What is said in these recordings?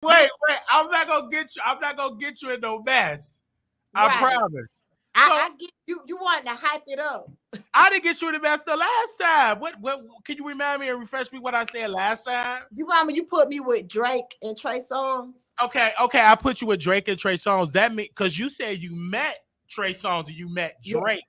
Wait. I'm not gonna get you. I'm not gonna get you in no mess. I Right. promise. I get you. You wanting to hype it up. I didn't get you in the mess the last time. What? Can you remind me and refresh me what I said last time? You put me with Drake and Trey Songz. Okay. I put you with Drake and Trey Songz. That mean because you said you met Trey Songz and you met Drake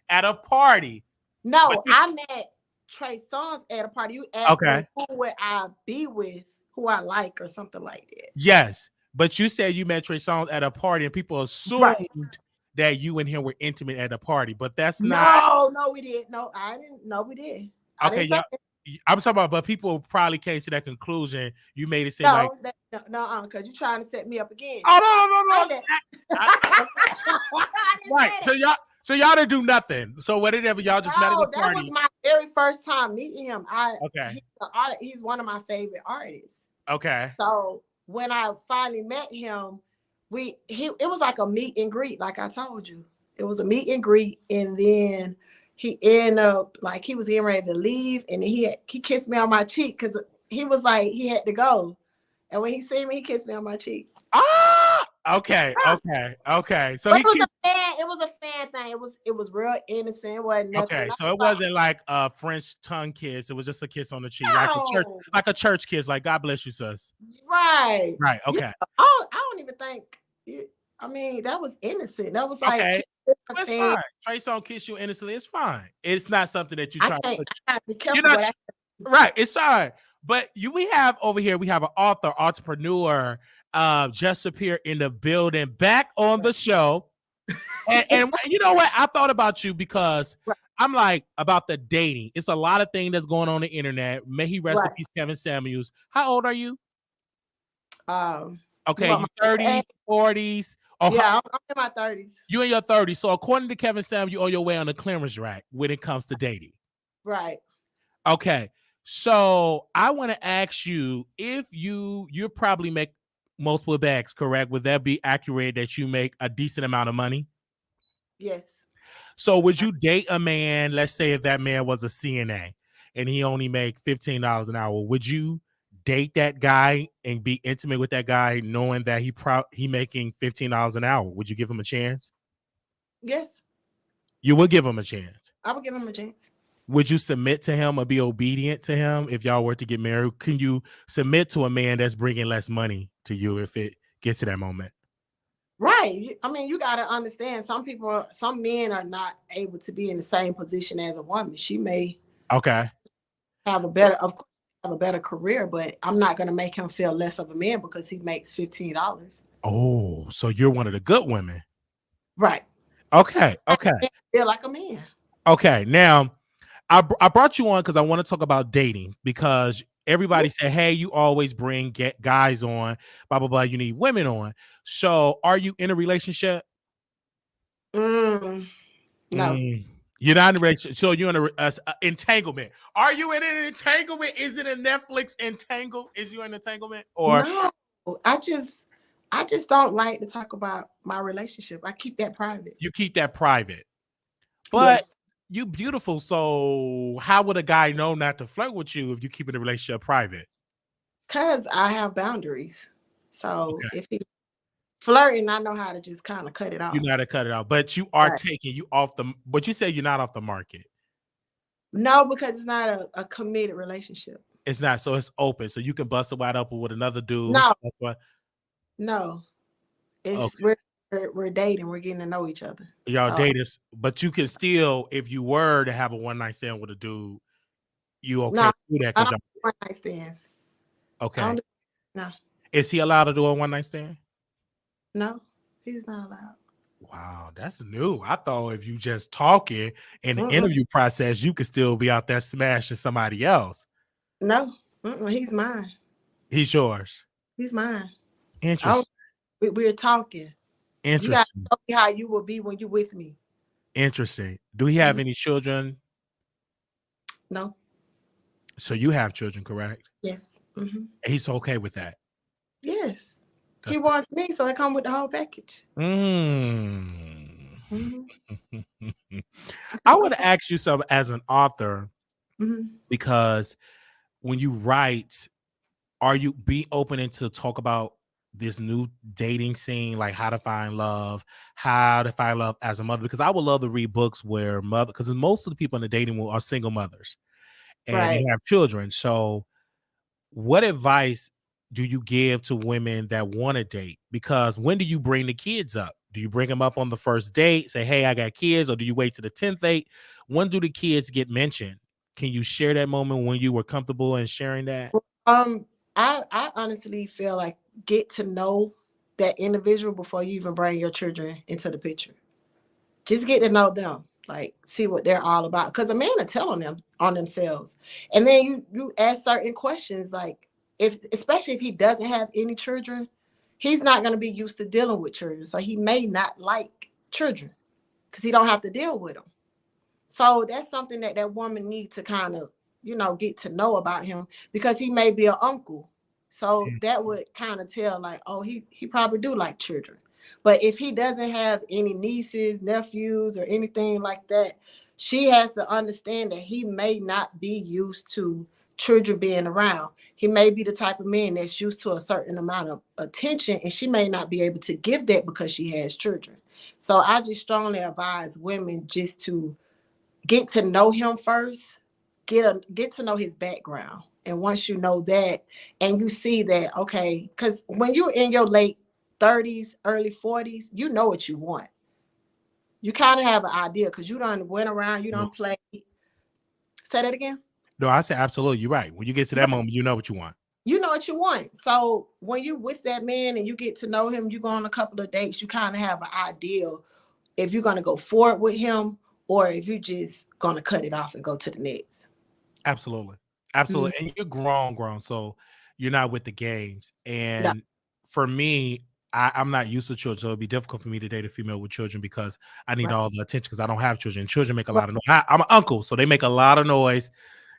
at a party. No, I met Trey Songz at a party. You asked me who would I be with, who I like, or something like that. Yes, but you said you met Trey Songz at a party, and people assumed that you and him were intimate at a party, but that's not. No, we did. No, I didn't. No, we did. Okay, yeah. I'm talking about, but people probably came to that conclusion. You made it seem because you're trying to set me up again. Oh no! Right. So y'all didn't do nothing. So whatever, y'all just met at the party. That was my very first time meeting him. He's one of my favorite artists. Okay. So when I finally met him, it was like a meet and greet, like I told you. It was a meet and greet, and then he ended up like he was getting ready to leave, and he kissed me on my cheek because he was like he had to go. And when he seen me, he kissed me on my cheek. Okay. So it was a fan thing. It was real innocent. It wasn't nothing. Okay, so it wasn't like a French tongue kiss. It was just a kiss on the cheek, like a church kiss. Like God bless you, sis. Right. Okay. Yeah, I don't even think. I mean, that was innocent. That was like it's fine. Trey Songz kiss you innocently. It's fine. It's not something that you try to put. I gotta be careful. Right. It's fine. But we have over here. We have an author, entrepreneur, JustShupier in the building, back on the show. And you know what? I thought about you because I'm like about the dating. It's a lot of things that's going on the internet. May he rest in peace, Kevin Samuels. How old are you? Okay, you 30s, 40s. Yeah, I'm in my 30s. You in your 30s. So according to Kevin Samuels, you're on your way on the clearance rack when it comes to dating. Right. Okay. So I want to ask you if you probably make multiple bags, correct? Would that be accurate that you make a decent amount of money? Yes. So would you date a man, let's say if that man was a CNA and he only make $15 an hour, would you date that guy and be intimate with that guy knowing that he making $15 an hour? Would you give him a chance? Yes. You would give him a chance? I would give him a chance. Would you submit to him or be obedient to him if y'all were to get married? Can you submit to a man that's bringing less money to you if it gets to that moment? Right. I mean, you got to understand some men are not able to be in the same position as a woman. She may have a better career, but I'm not going to make him feel less of a man because he makes $15. Oh, so you're one of the good women. Right. Okay. I feel like a man. Okay. Now, I brought you on because I want to talk about dating because everybody said, hey, you always bring guys on, blah, blah, blah. You need women on. So are you in a relationship? No. You're not in a relationship. So you're in an entanglement. Are you in an entanglement? Is it a Netflix entangle? Is you in an entanglement? Or no, I just don't like to talk about my relationship. I keep that private. You keep that private. But you beautiful. So how would a guy know not to flirt with you if you keep the relationship private? Because I have boundaries. So if he's flirting, I know how to just kind of cut it off. You know how to cut it off. But you are taking you off but you say you're not off the market. No, because it's not a committed relationship. It's not. So it's open. So you can bust it wide open with another dude. No. That's what. No. It's we're dating. We're getting to know each other. Y'all dating, but you can still, if you were to have a one night stand with a dude, you okay to do that? I don't do one night stands. Okay. No. Is he allowed to do a one night stand? No, he's not allowed. Wow, that's new. I thought if you just talking in the interview process, you could still be out there smashing somebody else. No, he's mine. He's yours. He's mine. Interesting. We're talking. Interesting. You got to tell me how you will be when you're with me. Interesting. Do he have any children? No. So you have children, correct? Yes. And he's okay with that? Yes. He wants me, so it comes with the whole package. I want to ask you something as an author, because when you write, are you be open to talk about this new dating scene, like how to find love as a mother, because I would love to read books where because most of the people in the dating world are single mothers and they Right. have children. So what advice do you give to women that want to date? Because when do you bring the kids up? Do you bring them up on the first date, say, hey, I got kids, or do you wait to the 10th date? When do the kids get mentioned? Can you share that moment when you were comfortable in sharing that? Um, I honestly feel like get to know that individual before you even bring your children into the picture. Just get to know them, like see what they're all about. Because a man will tell on them on themselves, and then you ask certain questions, like especially if he doesn't have any children, he's not going to be used to dealing with children, so he may not like children because he don't have to deal with them. So that's something that that woman needs to kind of, get to know about him, because he may be an uncle. So that would kind of tell like, oh, he probably do like children. But if he doesn't have any nieces, nephews, or anything like that, she has to understand that he may not be used to children being around. He may be the type of man that's used to a certain amount of attention, and she may not be able to give that because she has children. So I just strongly advise women just to get to know him first, get to know his background. And once you know that, and you see that, okay, because when you're in your late 30s, early 40s, you know what you want. You kind of have an idea because you done went around, you don't play. Say that again. No, I say absolutely. You're right. When you get to that moment, you know what you want. You know what you want. So when you with that man and you get to know him, you go on a couple of dates, you kind of have an idea if you're going to go forward with him or if you're just going to cut it off and go to the next. Absolutely. Absolutely. And you're grown. So you're not with the games. No. And for me, I'm not used to children. So it'd be difficult for me to date a female with children because I need all the attention because I don't have children. Children make a lot of noise. I'm an uncle, so they make a lot of noise.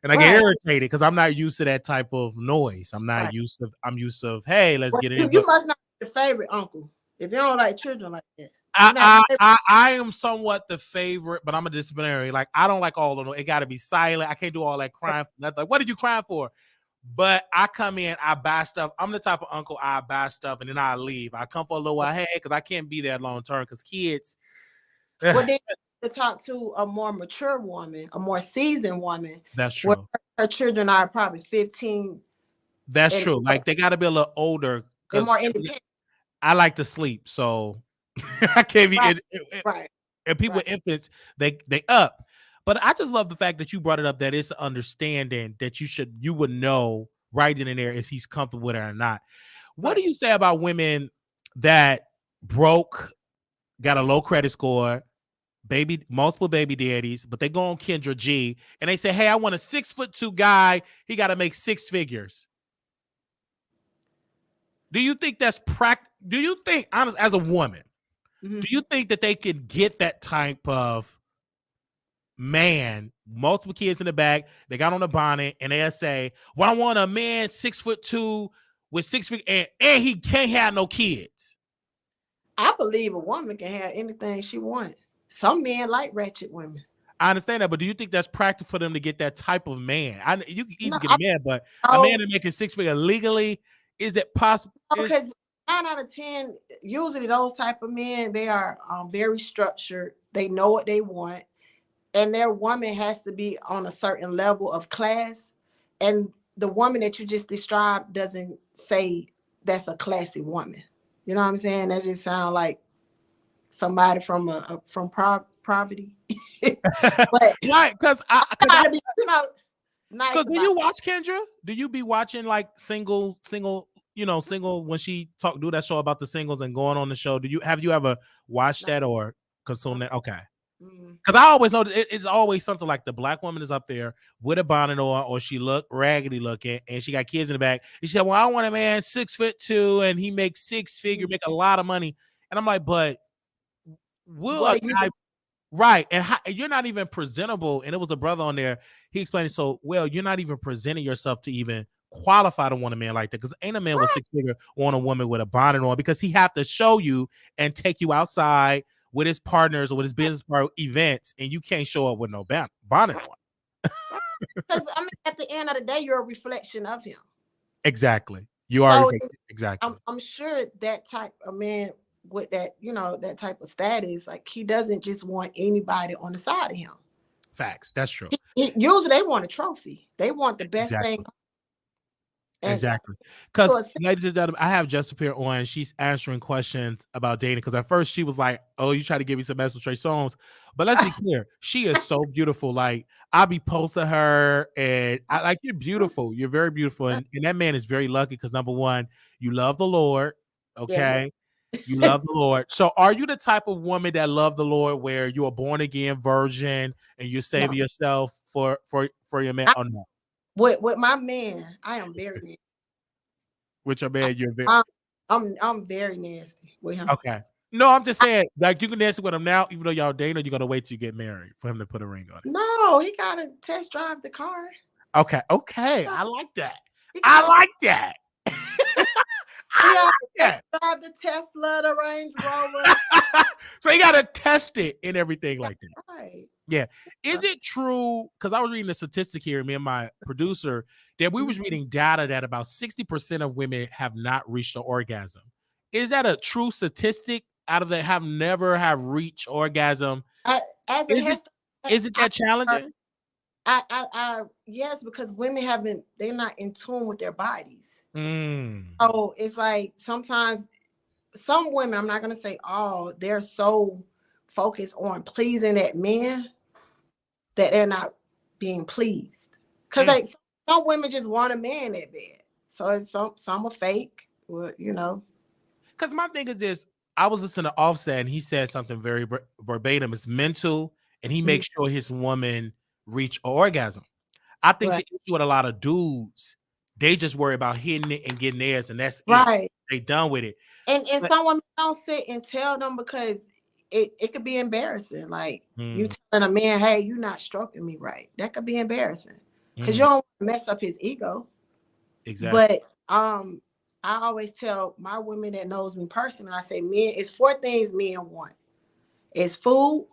And I get irritated because I'm not used to that type of noise. I'm not used to, I'm used to, hey, let's get it in. You must not be the favorite uncle if you don't like children like that. I am somewhat the favorite, but I'm a disciplinary. Like, I don't like all the noise. It got to be silent. I can't do all that crying for nothing. Like, what did you cry for? But I come in, I buy stuff. I'm the type of uncle, I buy stuff and then I leave. I come for a little while, hey, because I can't be there long term because kids. Well, then to talk to a more mature woman, a more seasoned woman. That's true. Her children are probably 15. That's true. Like, they got to be a little older. They're more independent. I like to sleep, so I can't be. Right. And people with infants, they up. But I just love the fact that you brought it up, that it's an understanding that you would know right in there if he's comfortable with it or not. What do you say about women that broke, got a low credit score, multiple baby daddies, but they go on Kendra G and they say, hey, I want a 6'2" guy. He got to make 6 figures. Do you think that's do you think, honest, as a woman, do you think that they can get that type of man, multiple kids in the back, they got on a bonnet, and they'll say, well, I want a man 6'2" with 6 feet, and he can't have no kids? I believe a woman can have anything she wants. Some men like ratchet women. I understand that, but do you think that's practical for them to get that type of man? You can easily get a man, but a man that's making 6 figures legally, is it possible? Because 9 out of 10, usually those type of men, they are very structured. They know what they want. And their woman has to be on a certain level of class. And the woman that you just described doesn't say that's a classy woman. You know what I'm saying? That just sounds like somebody from poverty. But right, because I be, nice. Because do you watch Kendra? Do you be watching like single, when she do that show about the singles and going on the show? Have you ever watched that or consumed that? Okay. Because I always know it's always something like the black woman is up there with a bonnet on, or she look raggedy looking, and she got kids in the back. And she said, well, I want a man 6'2" and he makes 6 figures, make a lot of money. And I'm like, but right, and you're not even presentable. And it was a brother on there. He explained it so well. You're not even presenting yourself to even qualify to want a man like that, because ain't a man with 6 figures want a woman with a bonnet on, because he have to show you and take you outside with his partners or with his business partner events, and you can't show up with no bonnet on. Because at the end of the day, you're a reflection of him. Exactly. You already So figured exactly. I'm sure that type of man with that, that type of status, like he doesn't just want anybody on the side of him. Facts. That's true. Usually they want a trophy. They want the best Exactly. thing. And Exactly. Because, so ladies and gentlemen, I have JustShupier on. She's answering questions about dating. Because at first she was like, "Oh, you try to give me some mess with Trey Songz," but let's be clear, she is so beautiful. Like I be posting her, and I like you're beautiful. You're very beautiful, and that man is very lucky because number one, you love the Lord. yeah, Okay, you love the Lord. So, are you the type of woman that love the Lord, where you're a born again virgin and you're no. saving yourself for your man? I, Or no? with my man, I am very nasty. With your man, you're very. I'm very nasty with him. Okay. No, I'm just saying, like, you can dance with him now, even though y'all dating, or you're gonna wait till you get married for him to put a ring on it. No, he gotta test drive the car. Okay, okay. I like that. He I gotta like that. he I gotta like that. test drive the Tesla, the Range Rover. So you gotta test it and everything like that. Right. Yeah. Is it true? Because I was reading a statistic here, me and my producer, that we was reading data that about 60% of women have not reached an orgasm. Is that a true statistic? Out of that, have never have reached orgasm? As a hairstylist, Is it that challenging? yes, because women they're not in tune with their bodies. Mm. Oh, it's like sometimes some women, I'm not gonna say all, they're so focused on pleasing that man that they're not being pleased. Because like some women just want a man that bad. So it's some are fake, Because my thing is this, I was listening to Offset and he said something very verbatim. It's mental, and he makes sure his woman reach orgasm. I think right. the issue with a lot of dudes, they just worry about hitting it and getting theirs, and that's Right. it. They done with it. And some women don't sit and tell them because it could be embarrassing. Like you telling a man, hey, you're not stroking me right. That could be embarrassing because you don't mess up his ego. Exactly. But I always tell my women that knows me personally, I say, men, it's 4 things men want. It's food,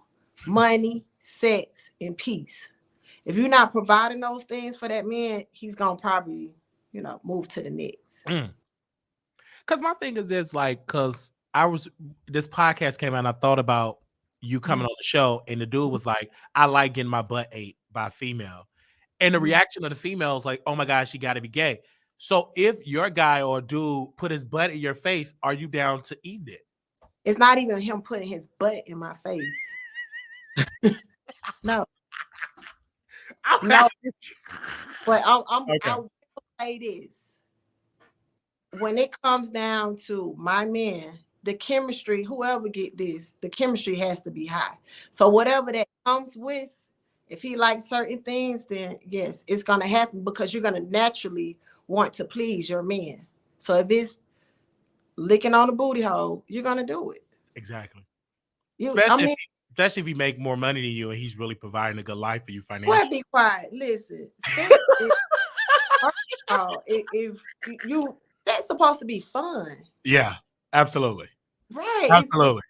money, sex, and peace. If you're not providing those things for that man, he's gonna probably, move to the next. Because my thing is this, like, because this podcast came out and I thought about you coming on the show, and the dude was like, I like getting my butt ate by a female. And the reaction of the female is like, oh my gosh, she got to be gay. So if your guy or dude put his butt in your face, are you down to eat it? It's not even him putting his butt in my face. No. No. But I will say this. When it comes down to my man, the chemistry, whoever get this, the chemistry has to be high. So whatever that comes with, if he likes certain things, then yes, it's gonna happen because you're gonna naturally want to please your man. So if it's licking on the booty hole, you're gonna do it. Exactly. Especially if he make more money than you and he's really providing a good life for you financially. Well, be quiet. Listen, if you, that's supposed to be fun. Yeah, absolutely. Right. Absolutely.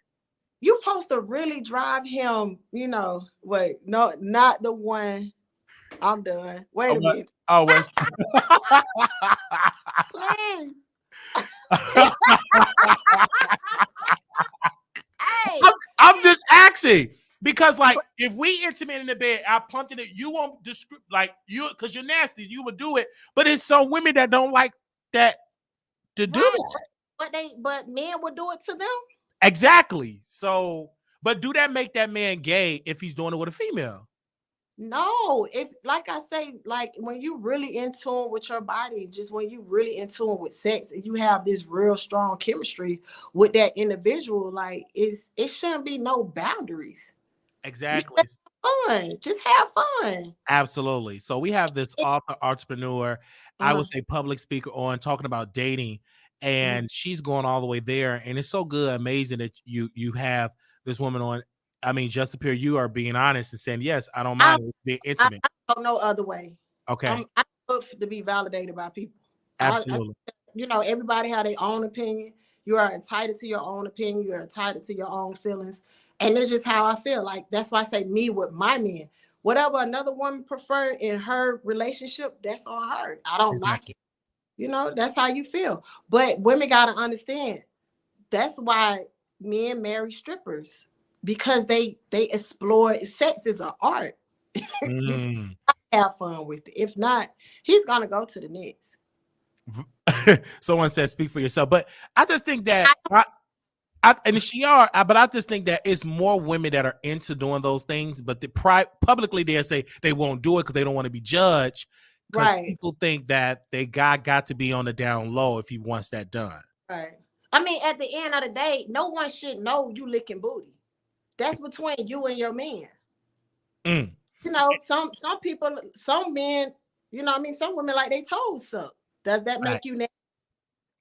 You supposed to really drive him, wait, no, not the one. I'm done. Wait a minute. Oh, wait. Please. Hey. I'm just asking because, like, if we intimate in the bed, I pumped it. You won't describe like you because you're nasty. You would do it, but it's some women that don't like that to do that. But men would do it to them. Exactly. So, but do that make that man gay if he's doing it with a female? No, if like I say, like when you really in tune with your body, just when you really in tune with sex and you have this real strong chemistry with that individual, like it shouldn't be no boundaries. Exactly. Just have fun. Absolutely. So we have this author, entrepreneur, I would say public speaker on talking about dating, and she's going all the way there. And it's so good, amazing that you have this woman on. I mean, JustShupier, you are being honest and saying, yes, I don't mind it being intimate. I don't know other way. Okay. I look to be validated by people. Absolutely. Everybody have their own opinion. You are entitled to your own opinion. You're entitled to your own feelings. And it's just how I feel. Like, that's why I say me with my men. Whatever another woman prefer in her relationship, that's on her. I don't like it. You know, that's how you feel. But women gotta understand that's why men marry strippers, because they explore. Sex is an art. You Mm. have fun with it. If not, he's gonna go to the next. Someone said, "Speak for yourself," but I just think that and she are, but I just think that it's more women that are into doing those things, but publicly they say they won't do it because they don't want to be judged, because Right. people think that they got to be on the down low if he wants that done. Right. I mean, at the end of the day, no one should know you licking booty. That's between you and your man. Mm. You know, some people, some men, you know what I mean, some women like they toes suck. Does that make you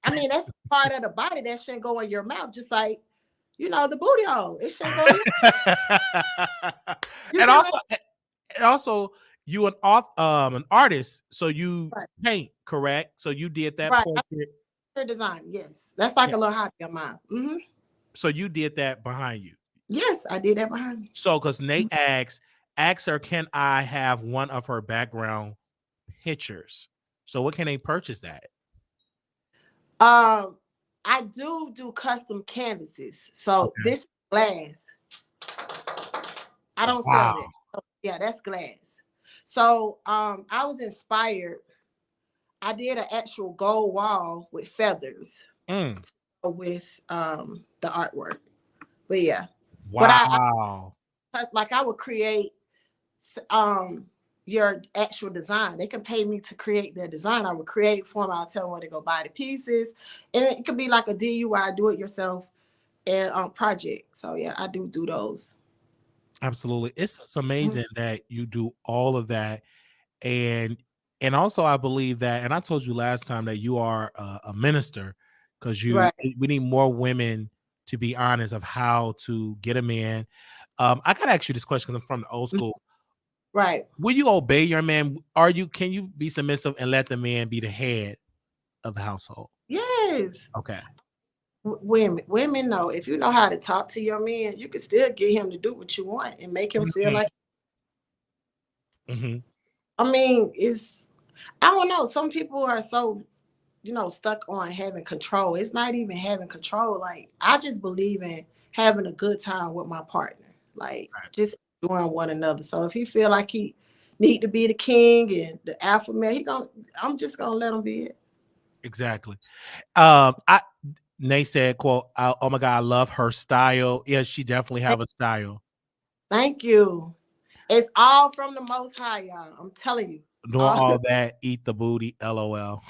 I mean, that's part of the body that shouldn't go in your mouth, just like, you know, the booty hole. It shouldn't go in your mouth. And also, you an artist, so you Right. paint, correct? So you did that Right. portrait. Design, yes. That's like a little hobby of mine. Mm-hmm. So you did that behind you. Yes, I did that behind me. So, because Nate asks her, can I have one of her background pictures? So, what can they purchase that? I do custom canvases. So this glass, I don't sell that. So, yeah, that's glass. So I was inspired. I did an actual gold wall with feathers with the artwork. But yeah. Wow. But I would create your actual design. They can pay me to create their design. I would create for them. I'll tell them where to go buy the pieces. And it could be like a DIY, do it yourself, and project. So yeah, I do those. Absolutely. It's just amazing that you do all of that. And also I believe that, and I told you last time that you are a minister, because we need more women to be honest of how to get a man. I gotta ask you this question because I'm from the old school. Right. Will you obey your man? Can you be submissive and let the man be the head of the household? Yes. Okay. Women know, if you know how to talk to your man, you can still get him to do what you want and make him feel like. I mean, I don't know. Some people are so, stuck on having control. It's not even having control. Like, I just believe in having a good time with my partner, like just enjoying one another. So if he feel like he need to be the king and the alpha male, I'm just gonna let him be it. Exactly. Nate said, quote, "Oh my God, I love her style." Yeah, she definitely have a style. Thank you. It's all from the Most High, y'all. I'm telling you. Doing all that, eat the booty, LOL.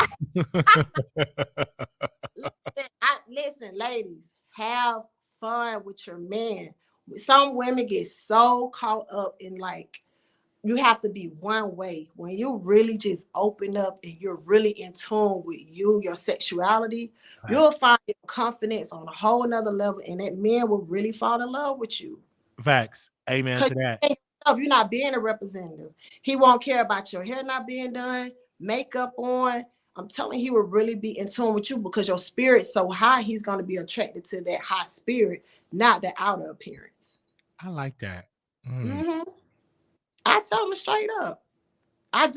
Listen, ladies, have fun with your man. Some women get so caught up in like, you have to be one way. When you really just open up and you're really in tune with your sexuality, you'll find your confidence on a whole nother level, and that man will really fall in love with you. Facts. Amen to that. If you're not being a representative, he won't care about your hair not being done, makeup on. I'm telling you, he will really be in tune with you because your spirit's so high, he's going to be attracted to that high spirit, not the outer appearance. I like that. I tell him straight up. I've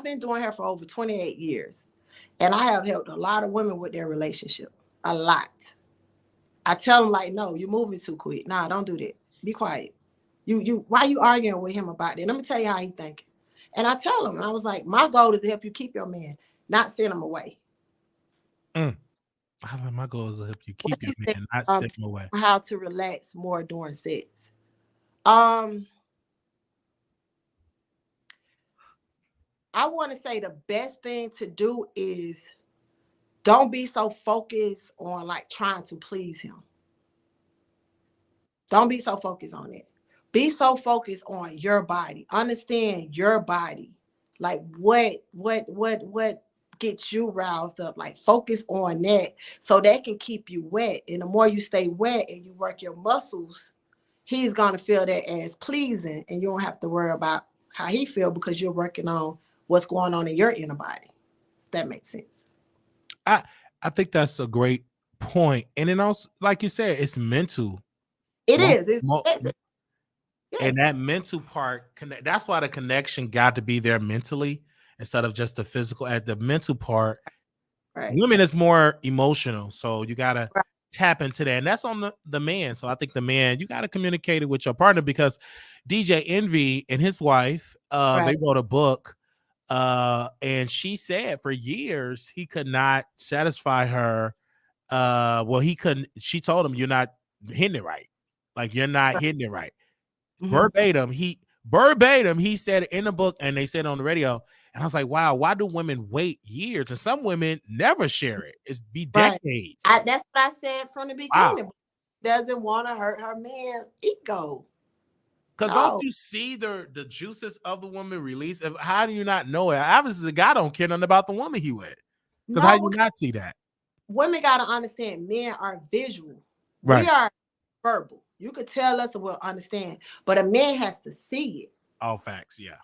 been doing hair for over 28 years, and I have helped a lot of women with their relationship. A lot. I tell them, like, no, you're moving too quick. Nah, don't do that. Be quiet. Why are you arguing with him about that? Let me tell you how he thinking. And I tell him, and I was like, my goal is to help you keep your man, not send him away. My goal is to help you keep your man, not send him away. How to relax more during sex. I want to say the best thing to do is don't be so focused on like trying to please him. Don't be so focused on it. Be so focused on your body. Understand your body. Like what gets you roused up? Like focus on that so that can keep you wet. And the more you stay wet and you work your muscles, he's gonna feel that as pleasing, and you don't have to worry about how he feel because you're working on what's going on in your inner body. If that makes sense. I think that's a great point. And then also, like you said, it's mental. It is. And that mental part, that's why the connection got to be there mentally. instead of just the physical. At the mental part, Right. women is more emotional, so you gotta Right. tap into that, and that's on the man. So I think the man, you gotta communicate it with your partner, because DJ Envy and his wife, they Right. wrote a book, and she said for years he could not satisfy her. Well, he couldn't. She told him, "You're not hitting it right. Like, you're not Right. hitting it right." Mhm. Verbatim, he said it in the book, and they said it on the radio. And I was like, wow, why do women wait years? And some women never share it. It's be Right. decades. That's what I said from the Wow. beginning. Doesn't want to hurt her man ego. Because No. don't you see the juices of the woman release? How do you not know it? Obviously, the guy don't care nothing about the woman he with. Because how do you not see that? Women got to understand men are visual. Right. We are verbal. You could tell us and we'll understand. But a man has to see it. All facts, yeah.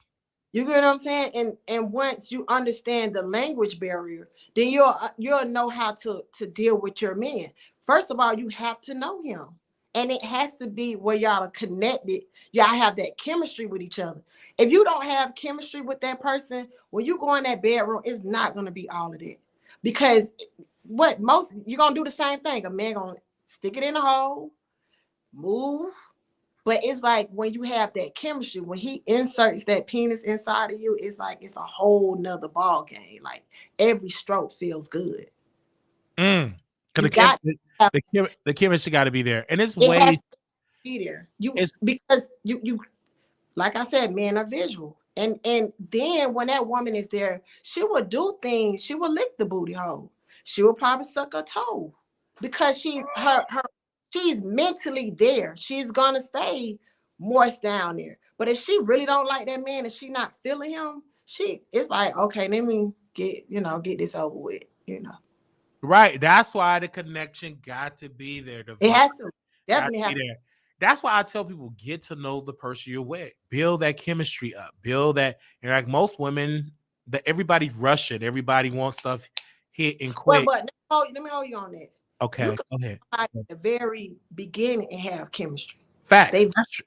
You get what I'm saying? And once you understand the language barrier, then you'll know how to deal with your man. First of all, you have to know him. And it has to be where y'all are connected. Y'all have that chemistry with each other. If you don't have chemistry with that person, when you go in that bedroom, it's not going to be all of that. Because you're going to do the same thing. A man going to stick it in a hole, move. But it's like when you have that chemistry, when he inserts that penis inside of you, it's like it's a whole nother ball game. Like every stroke feels good. The chemistry got to be there, and it has to be there. Because you like I said, men are visual, and then when that woman is there, she will do things. She will lick the booty hole. She will probably suck her toe because she's mentally there. She's gonna stay moist down there. But if she really don't like that man and she not feeling him, it's like, okay, let me get this over with, Right. That's why the connection got to be there. It has to definitely have to be there. That's why I tell people, get to know the person you're with. Build that chemistry up. Build that. And like most women, everybody's rushing. Everybody wants stuff hit and quick. But let me hold you on that. Okay, go ahead. At the very beginning and have chemistry. Facts. That's true.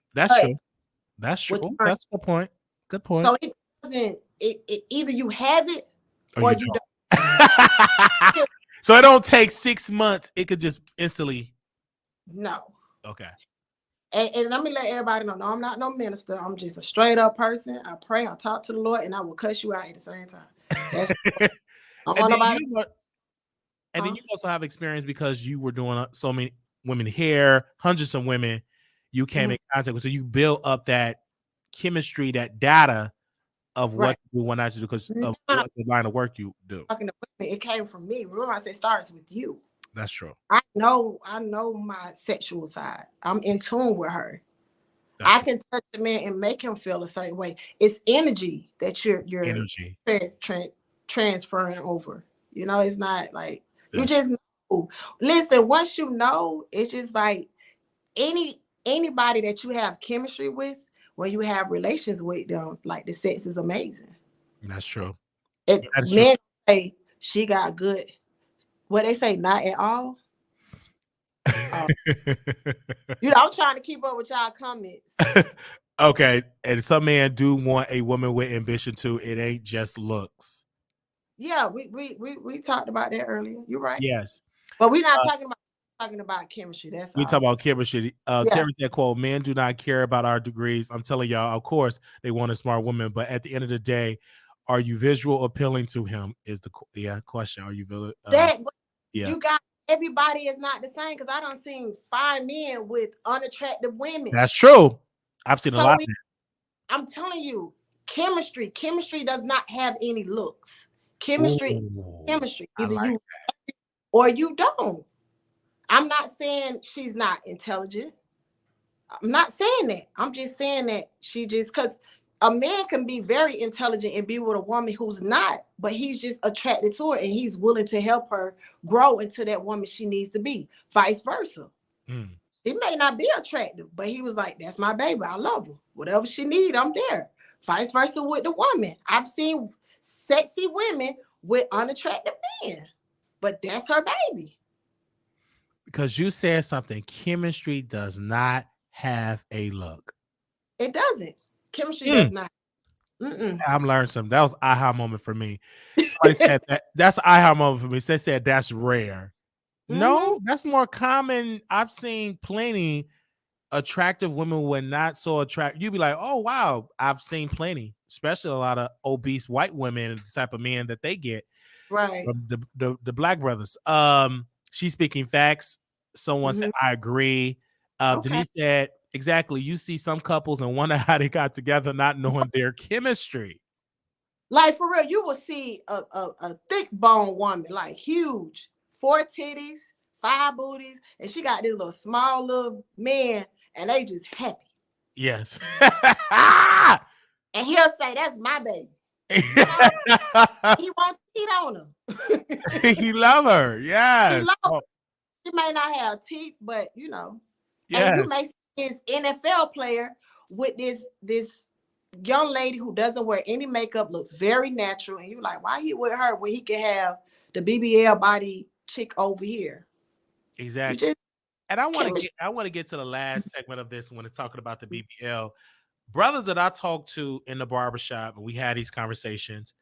That's true. That's a good point. Good point. So it doesn't. Either you have it or you don't. So it don't take 6 months. It could just instantly. No. Okay. And let me let everybody know. No, I'm not no minister. I'm just a straight up person. I pray. I talk to the Lord, and I will cuss you out at the same time. That's And then you also have experience because you were doing so many women hair, hundreds of women you came in contact with. So you build up that chemistry, that data of what you want to do because of what the line of work you do. Talking to women, it came from me. Remember, I said it starts with you. That's true. I know my sexual side. I'm in tune with her. I can touch the man and make him feel a certain way. It's energy that you're transferring over. It's not like you just know. Listen, once you know, it's just like anybody that you have chemistry with, when you have relations with them, like the sex is amazing. That's true. Men say she got good. What they say, not at all. I'm trying to keep up with y'all comments. Okay, and some men do want a woman with ambition too. It ain't just looks. Yeah, we talked about that earlier. You're right. Yes, but we're not talking about chemistry. That's we talk about chemistry. Terry said, "Quote: Men do not care about our degrees." I'm telling y'all, of course, they want a smart woman, but at the end of the day, are you visual appealing to him? Is the question? Are you You got everybody is not the same because I don't see fine men with unattractive women. That's true. I've seen a lot of that. I'm telling you, chemistry does not have any looks. Chemistry. Either you or you don't. I'm not saying she's not intelligent. I'm not saying that. I'm just saying that because a man can be very intelligent and be with a woman who's not, but he's just attracted to her and he's willing to help her grow into that woman she needs to be. Vice versa. She may not be attractive, but he was like, that's my baby. I love her. Whatever she needs, I'm there. Vice versa with the woman. I've seen sexy women with unattractive men, but that's her baby. Because you said something, chemistry does not have a look. It doesn't. Chemistry does not. I'm learning something. That was aha moment for me. Somebody said that. That's an aha moment for me. They said that's rare. No, that's more common. I've seen plenty attractive women who are not so attractive. You'd be like, oh wow, I've seen plenty, especially a lot of obese white women and the type of men that they get Right. from the black brothers. She's speaking facts. Someone said, Mm-hmm. I agree. Okay. Denise said, exactly. You see some couples and wonder how they got together, not knowing their chemistry. Like for real, you will see a thick bone woman, like huge, 4 titties, 5 booties, and she got this little small little man, and they just happy. Yes. And he'll say, "That's my baby." You know? He won't cheat on her. He love her. Yes. He love her. Oh, She may not have teeth, but you know, and you yes. may see this NFL player with this young lady who doesn't wear any makeup, looks very natural, and you're like, why he with her when he can have the BBL body chick over here? Exactly. And I want to get to the Mm-hmm. last segment of this when it's talking about the BBL. Brothers that I talk to in the barbershop and we had these conversations,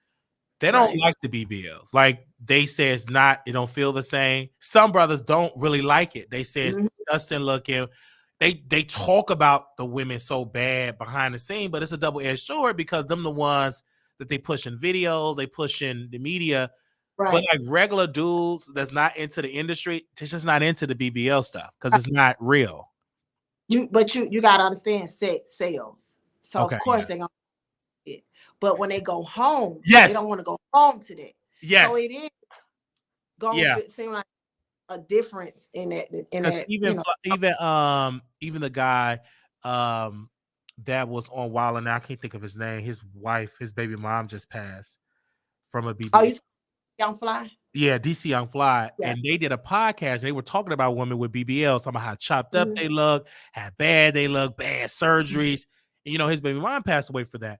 they don't like the BBLs. Like they say it's not, it don't feel the same. Some brothers don't really like it. They say it's disgusting looking. They talk about the women so bad behind the scene, but it's a double-edged sword because them the ones that they push in videos, they push in the media. Right. But like regular dudes that's not into the industry, they're just not into the BBL stuff because it's not real. You gotta understand sex sales. So Okay, of course yeah. they're gonna it. But when they go home, Yes. they don't want to go home to that. Yes. So it is gonna seem like a difference in that. Even even the guy that was on Wild and I can't think of his name. His wife, his baby mom just passed from a BBL. Oh, you Young Fly? Yeah, DC Young Fly. Yeah. And they did a podcast. They were talking about women with BBL, talking about how chopped up they look, how bad they look, bad surgeries. And, you know, his baby mom passed away for that.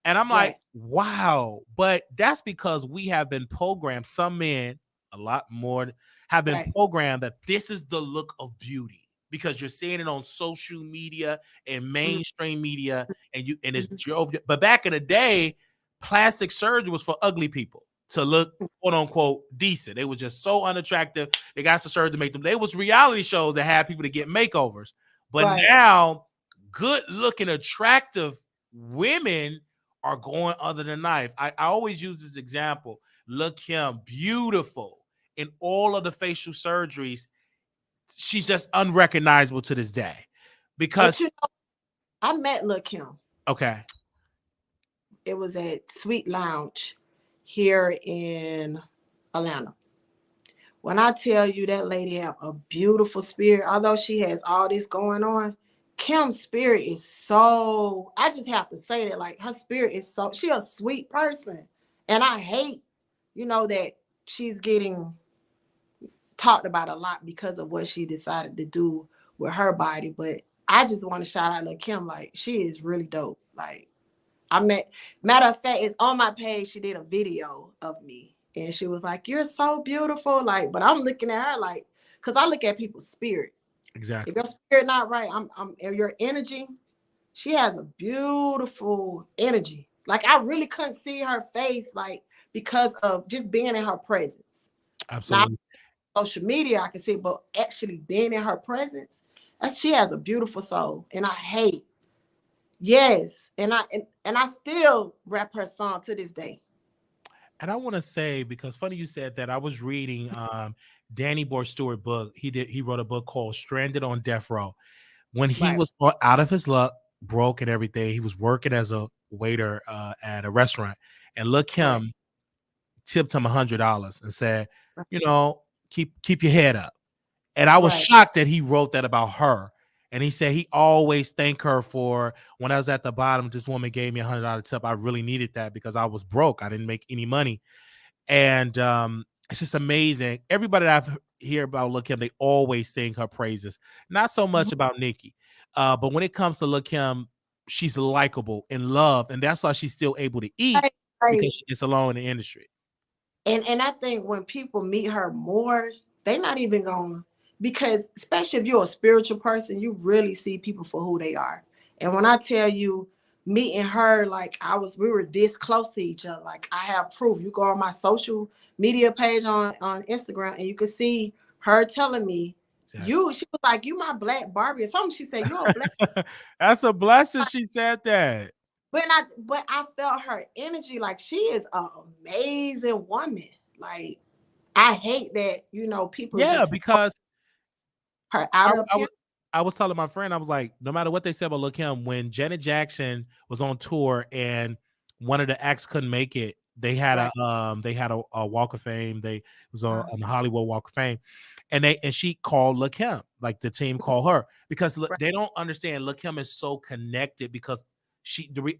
And I'm like, wow. But that's because we have been programmed, some men, a lot more, have been programmed that this is the look of beauty because you're seeing it on social media and mainstream media, and it's jovial. But back in the day, plastic surgery was for ugly people to look quote unquote decent. They were just so unattractive. They got some surgery to make them. They was reality shows that had people to get makeovers. But now good looking, attractive women are going under the knife. I always use this example. Look him, beautiful in all of the facial surgeries. She's just unrecognizable to this day. Because I met Lil' Kim. Okay. It was at Sweet Lounge here in Atlanta. When I tell you that lady have a beautiful spirit, although she has all this going on, Kim's spirit is so, I just have to say that, like, her spirit is so, she a sweet person. And I hate, that she's getting talked about a lot because of what she decided to do with her body. But I just want to shout out Lil' Kim, like, she is really dope. Like, matter of fact, it's on my page. She did a video of me and she was like, "You're so beautiful." Like, but I'm looking at her like, because I look at people's spirit. Exactly. If your spirit not right, your energy, she has a beautiful energy. Like, I really couldn't see her face, like, because of just being in her presence. Absolutely. Not social media, I can see, but actually being in her presence, she has a beautiful soul. And I hate. Yes, and I still rap her song to this day. And I want to say, because funny you said that, I was reading Danny Boy Stewart book. He wrote a book called Stranded on Death Row. When he was out of his luck, broke and everything, he was working as a waiter at a restaurant, and Lil' Kim tipped him $100 and said, keep your head up. And I was shocked that he wrote that about her. And he said he always thanked her for, when I was at the bottom, this woman gave me $100 tip. I really needed that because I was broke. I didn't make any money. And it's just amazing. Everybody that I've heard about Lil' Kim, they always sing her praises. Not so much about Nicki. But when it comes to Lil' Kim, she's likable and loved. And that's why she's still able to eat because she gets along in the industry. And I think when people meet her more, they're not even going, because especially if you're a spiritual person, you really see people for who they are. And when I tell you, meeting her, like we were this close to each other. Like I have proof. You go on my social media page on Instagram and you can see her telling me, Exactly. she was like, you my black Barbie or something. She said, you're a black. That's a blessing. She said that. But I felt her energy. Like she is an amazing woman. Like I hate that, people just Because her outer appearance. I was telling my friend, I was like, no matter what they said about Lil' Kim, when Janet Jackson was on tour and one of the acts couldn't make it, they had a Walk of Fame. They was on the Hollywood Walk of Fame, and she called Lil' Kim, like the team called her, because they don't understand Lil' Kim is so connected because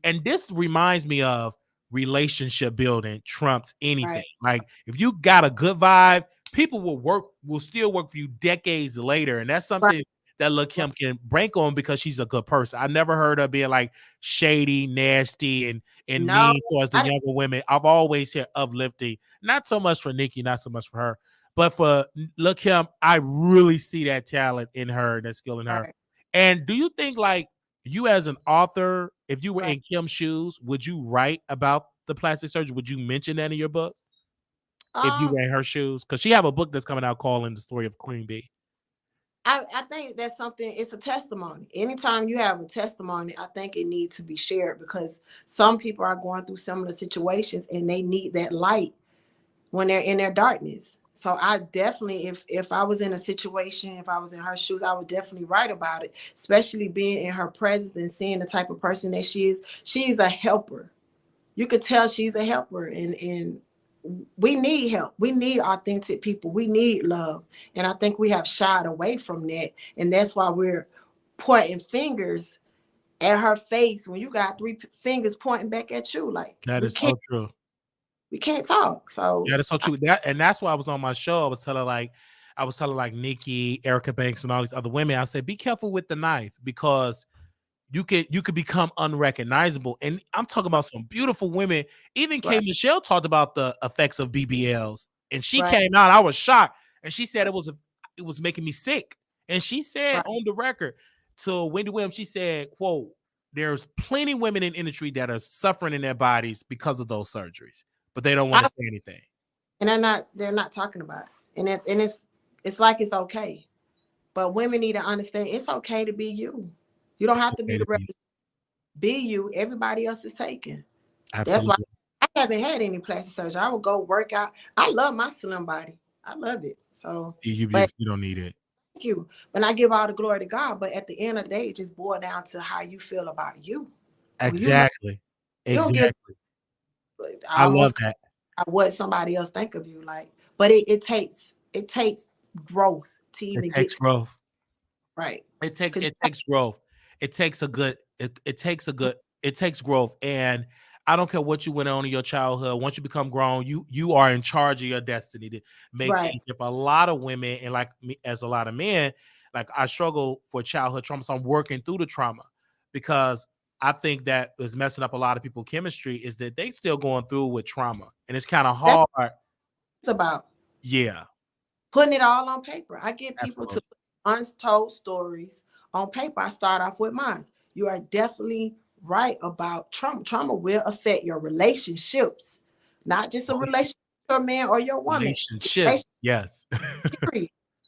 and this reminds me of relationship building trumps anything. Right. Like if you got a good vibe, people will still work for you decades later, and that's something that Lil' Kim can bank on because she's a good person. I never heard her being like shady, nasty, and mean towards the younger women. I've always heard uplifting, not so much for Nicki, not so much for her, but for Lil' Kim, I really see that talent in her, that skill in her. Right. And do you think, like, you as an author, if you were in Kim's shoes, would you write about the plastic surgery? Would you mention that in your book? If you were in her shoes? Because she have a book that's coming out calling The Story of Queen Bee. I think that's something, it's a testimony. Anytime you have a testimony, I think it needs to be shared because some people are going through similar situations and they need that light when they're in their darkness. So I definitely, if I was in a situation, if I was in her shoes, I would definitely write about it, especially being in her presence and seeing the type of person that she is. She's a helper. You could tell she's a helper, and we need help. We need authentic people. We need love. And I think we have shied away from that. And that's why we're pointing fingers at her face when you got three fingers pointing back at you. Like that is so true. We can't talk. So yeah, that's so true. That's why I was on my show. I was telling like Nikki, Erica Banks, and all these other women. I said, be careful with the knife because you could become unrecognizable. And I'm talking about some beautiful women. Even K. Michelle talked about the effects of BBLs, and she came out. I was shocked, and she said it was making me sick. And she said on the record to Wendy Williams, she said, "quote There's plenty of women in the industry that are suffering in their bodies because of those surgeries, but they don't want to say anything." And they're not talking about it. And it's like it's okay, but women need to understand it's okay to be you. You don't have to be the representative. Be you. Everybody else is taken. Absolutely. That's why I haven't had any plastic surgery. I will go work out. I love my slim body. I love it. So you don't need it. Thank you. And I give all the glory to God. But at the end of the day, it just boils down to how you feel about you. Exactly. Exactly. I love that. What somebody else think of you, like, but it takes growth to even get growth. Right. It takes growth. It takes growth. And I don't care what you went on in your childhood. Once you become grown, you are in charge of your destiny to make things. If a lot of women, and like me, as a lot of men, like I struggle for childhood trauma, so I'm working through the trauma because I think that is messing up a lot of people's chemistry is that they still going through with trauma, and it's kind of hard. It's about putting it all on paper. I get people to put untold stories on paper. I start off with mine. You are definitely right about trauma. Trauma will affect your relationships, not just a relationship with your man or your woman. Relationship, yes.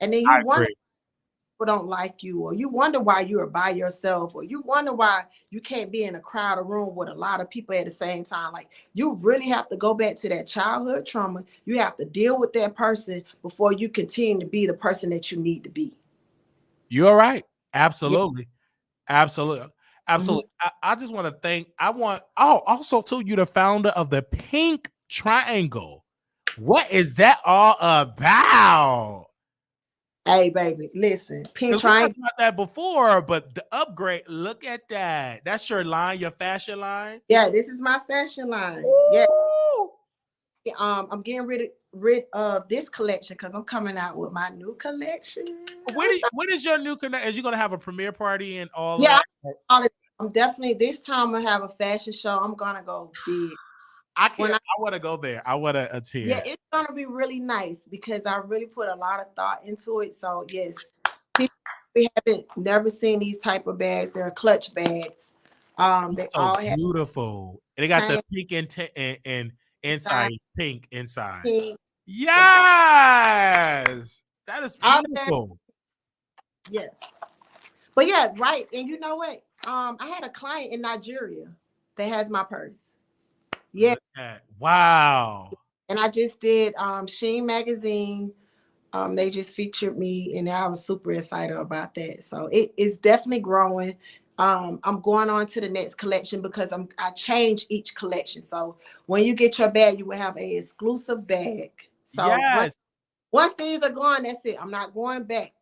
And then you wonder people don't like you, or you wonder why you are by yourself, or you wonder why you can't be in a crowded room with a lot of people at the same time. Like you really have to go back to that childhood trauma. You have to deal with that person before you continue to be the person that you need to be. You're right. Absolutely. Yeah. Absolutely. Absolutely. I just want to thank, also too, you're the founder of the Pink Triangle. What is that all about? Hey, baby, listen. Pink Triangle. We talked about that before, but the upgrade, look at that. That's your line, your fashion line? Yeah, this is my fashion line. Yeah. I'm getting rid of this collection because I'm coming out with my new collection. What is your new collection? Is you gonna have a premiere party and all that? I'm definitely this time I have a fashion show. I'm gonna go big. I want to go there. I want to attend. Yeah, it's gonna be really nice because I really put a lot of thought into it. So yes, we haven't never seen these type of bags. They're clutch bags. They It's so all have beautiful. And they got the pink and inside is pink inside. pink. Yes. That is beautiful. Yes. But yeah, right. And you know what? I had a client in Nigeria that has my purse. Yeah. Wow. And I just did Sheen magazine. They just featured me, and I was super excited about that. So it is definitely growing. I'm going on to the next collection because I change each collection. So when you get your bag, you will have a exclusive bag. So yes. Once these are gone, that's it. I'm not going back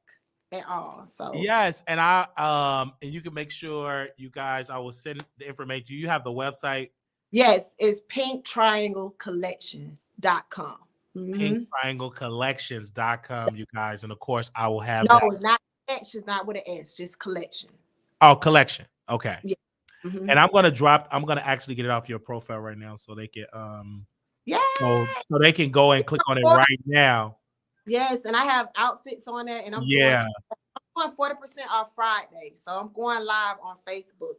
at all. So yes, and and you can make sure you guys, I will send the information. Do you have the website? Yes, it's pinktrianglecollection.com. pinktrianglecollections.com, you guys. And of course, I will have no, that. not collection, not with an S, just collection. Oh, collection. Okay. Yeah. And I'm gonna actually get it off your profile right now so they can so they can go and click on it right now. Yes, and I have outfits on there, and I'm doing 40% off Friday. So I'm going live on Facebook.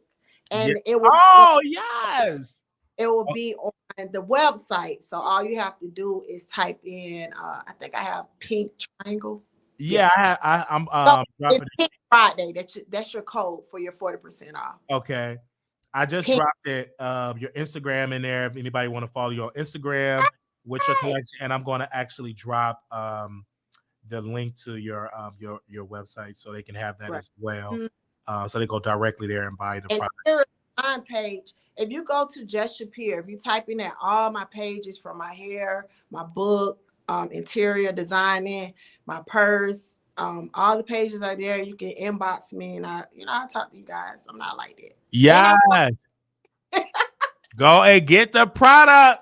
And it will it will be on the website. So all you have to do is type in I think I have Pink Triangle. I'm it's Pink Friday. That's your code for your 40% off. Okay. I just dropped it, your Instagram in there. If anybody want to follow your Instagram with your collection, and I'm going to actually drop the link to your website so they can have that as well. So they go directly there and buy the products. On page, if you go to JustShupier, if you type in that, all my pages from my hair, my book, interior designing, my purse, all the pages are there. You can inbox me, and I talk to you guys. I'm not like that. Yes. Go and get the product.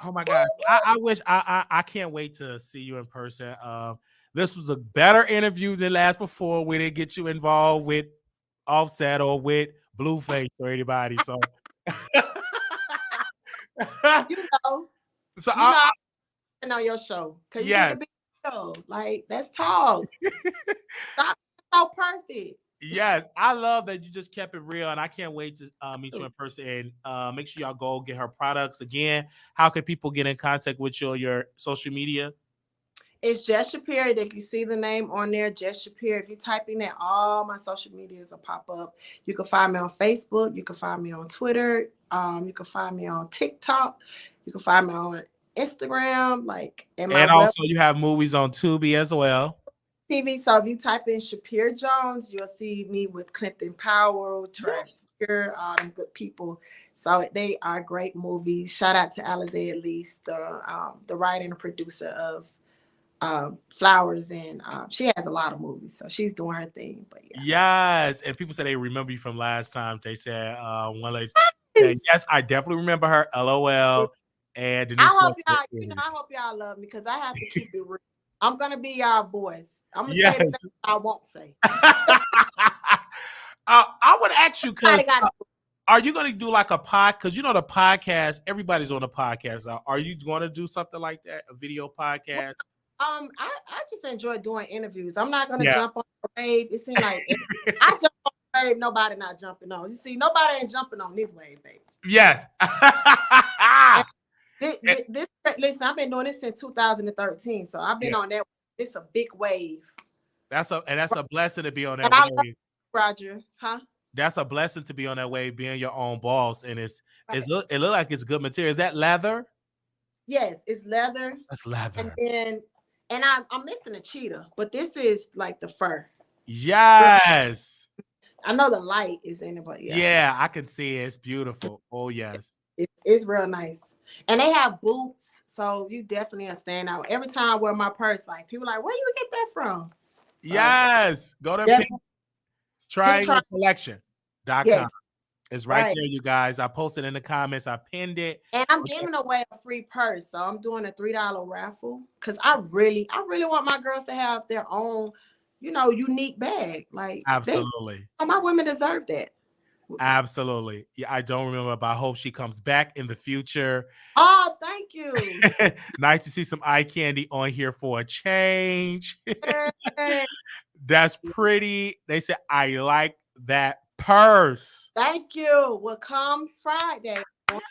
Oh my God. I wish I can't wait to see you in person. This was a better interview than last before. We didn't get you involved with Offset or with Blueface or anybody. So so I on your show. Cause you get a big show. Like, let's talk. Stop so perfect. Yes, I love that you just kept it real, and I can't wait to meet you in person. And make sure y'all go get her products. Again, how can people get in contact with you on your social media? It's JustShupier. They can see the name on there, JustShupier. If you type in that, all my social medias will pop up. You can find me on Facebook. You can find me on Twitter. You can find me on TikTok. You can find me on Instagram. And also you have movies on Tubi as well. TV. So if you type in Shapier Jones, you'll see me with Clinton Powell, Travis Spear, all them good people. So they are great movies. Shout out to Alizé Elise, the writer and producer of Flowers, and she has a lot of movies, so she's doing her thing. But yes, and people say they remember you from last time. They said one lady said, yes, I definitely remember her. LOL. And Denise, I hope y'all love me, because I have to keep it real. I'm gonna be y'all voice. I'm gonna say the things I won't say. I would ask you, because are you going to do like a pod? Because the podcast, everybody's on a podcast. Are you going to do something like that, a video podcast? I just enjoy doing interviews. I'm not gonna jump on the wave. It seems like I jump on the wave, nobody not jumping on. You see, nobody ain't jumping on this wave, baby. Yes. Listen, I've been doing this since 2013, so I've been on that. It's a big wave. That's a blessing to be on that wave. Roger, huh? That's a blessing to be on that wave, being your own boss, and it look like it's good material. Is that leather? Yes, it's leather. That's leather. And I'm missing a cheetah, but this is like the fur. Yes. I know the light is in it, but yeah, I can see it. It's beautiful. Oh yes, it's real nice. And they have boots, so you definitely a standout. Every time I wear my purse, like people are like, where you get that from? So, yes, go to TriangleCollection.com. Yes. It's right there, you guys. I posted in the comments. I pinned it. And I'm giving away a free purse. So I'm doing a $3 raffle, because I really want my girls to have their own, unique bag. Like, absolutely. My women deserve that. Absolutely. Yeah, I don't remember, but I hope she comes back in the future. Oh, thank you. Nice to see some eye candy on here for a change. That's pretty. They said, I like that purse. Thank you. Well, come Friday on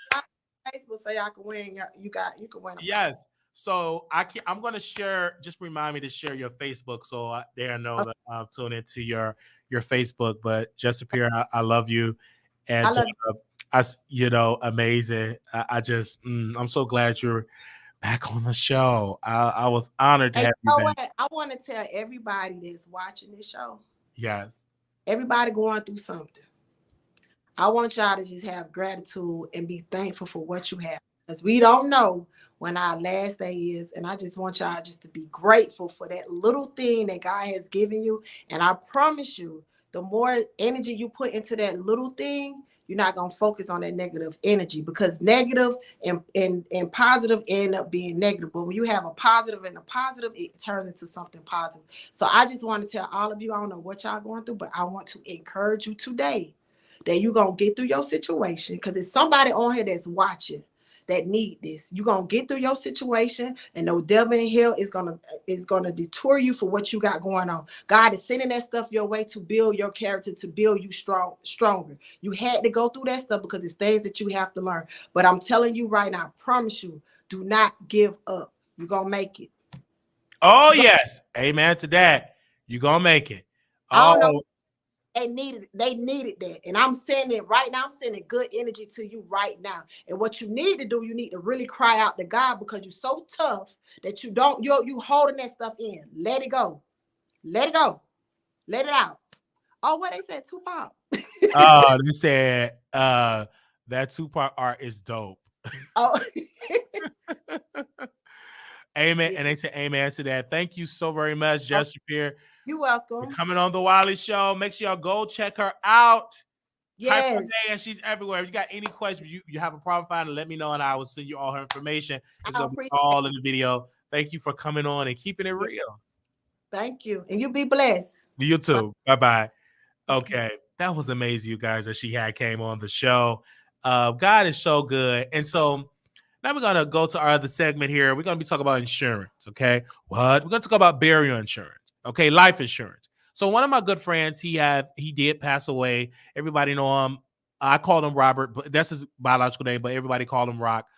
Facebook so y'all can win. You can win a Yes. purse. So I'm gonna share. Just remind me to share your Facebook so they know that I'm tune into your Facebook. But JustShupier, I love you, and I love amazing. I just I'm so glad you're back on the show. I was honored to you. And have you you know back. what? I want to tell everybody that's watching this show, Yes. everybody going through something. I want y'all to just have gratitude and be thankful for what you have. Because we don't know when our last day is. And I just want y'all just to be grateful for that little thing that God has given you. And I promise you, the more energy you put into that little thing, you're not going to focus on that negative energy, because negative and positive end up being negative. But when you have a positive and a positive, it turns into something positive. So I just want to tell all of you, I don't know what y'all going through, but I want to encourage you today that you're going to get through your situation, because there's somebody on here that's watching that need this. You're going to get through your situation, and no devil in hell is going to detour you for what you got going on. God is sending that stuff your way to build your character, to build you stronger. You had to go through that stuff because it's things that you have to learn. But I'm telling you right now, I promise you, do not give up. You're going to make it. Oh, yes. Amen to that. You're going to make it. I don't know. Oh, They needed that. And I'm saying it right now. I'm sending good energy to you right now. And what you need to do, you need to really cry out to God, because you're so tough that you holding that stuff in. Let it go. Let it go. Let it out. Oh, what they said, Tupac. they said that Tupac art is dope. Oh. Amen. And they say amen to that. Thank you so very much, JustShupier. You're welcome. Coming on the Wiley Show. Make sure y'all go check her out. Yes. Type her name, she's everywhere. If you got any questions, you have a problem finding, let me know, and I will send you all her information. It's gonna be all in the video. Thank you for coming on and keeping it real. Thank you. And you be blessed. You too. Bye-bye. Okay. That was amazing, you guys, that she had came on the show. God is so good. And so now we're gonna go to our other segment here. We're gonna be talking about insurance. Okay. What? We're gonna talk about burial insurance. Okay, life insurance. So one of my good friends, he did pass away. Everybody know him. I called him Robert, but that's his biological name, but everybody called him Rock.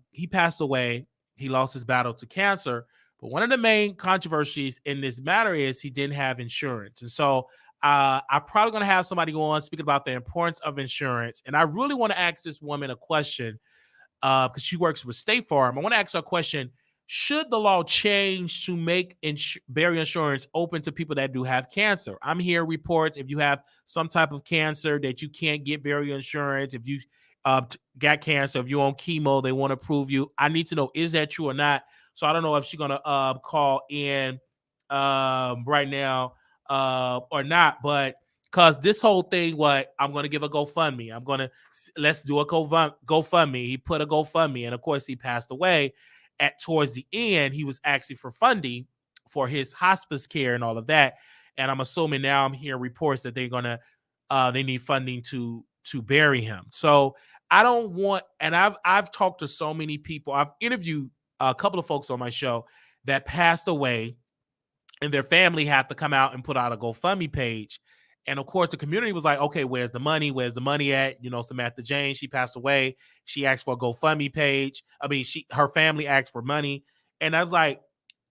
He passed away. He lost his battle to cancer. But one of the main controversies in this matter is he didn't have insurance. And so I'm probably going to have somebody go on speaking about the importance of insurance. And I really want to ask this woman a question because she works with State Farm. I want to ask her a question. Should the law change to make burial insurance open to people that do have cancer? I'm hearing reports if you have some type of cancer that you can't get burial insurance. If you got cancer, if you're on chemo, they want to prove you. I need to know, is that true or not? So I don't know if she's going to call in right now or not, but because this whole thing, I'm going to give a GoFundMe. Let's do a GoFundMe. He put a GoFundMe, and of course he passed away. Towards the end, he was asking for funding for his hospice care and all of that. And I'm assuming now I'm hearing reports that they're gonna they need funding to bury him. So I don't want, and I've talked to so many people. I've interviewed a couple of folks on my show that passed away, and their family had to come out and put out a GoFundMe page. And of course, the community was like, okay, where's the money? Where's the money at? Samantha Jane, she passed away. She asked for a GoFundMe page. I mean, her family asked for money. And I'm like,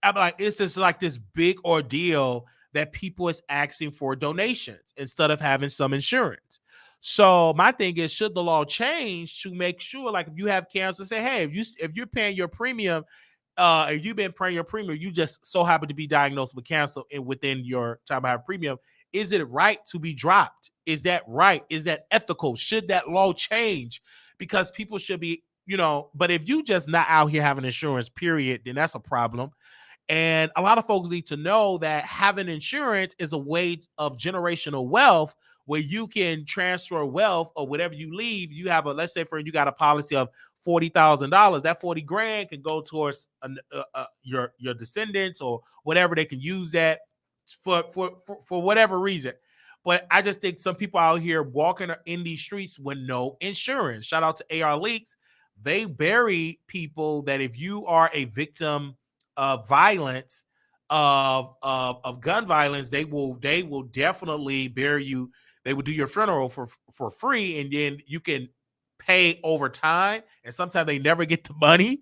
it's just like this big ordeal that people is asking for donations instead of having some insurance. So my thing is, should the law change to make sure, like, if you have cancer, say, hey, if you're paying your premium, if you've been paying your premium, you just so happen to be diagnosed with cancer and within your time to have premium, is it right to be dropped? Is that right? Is that ethical? Should that law change? Because people should be, but if you just not out here having insurance, period, then that's a problem. And a lot of folks need to know that having insurance is a way of generational wealth where you can transfer wealth or whatever you leave. You have let's say you got a policy of $40,000. That 40 grand can go towards your descendants or whatever. They can use that for whatever reason. But I just think some people out here walking in these streets with no insurance. Shout out to AR Leaks. They bury people that if you are a victim of violence, of gun violence, they will definitely bury you They would do your funeral for free, and then you can pay over time. And sometimes they never get the money.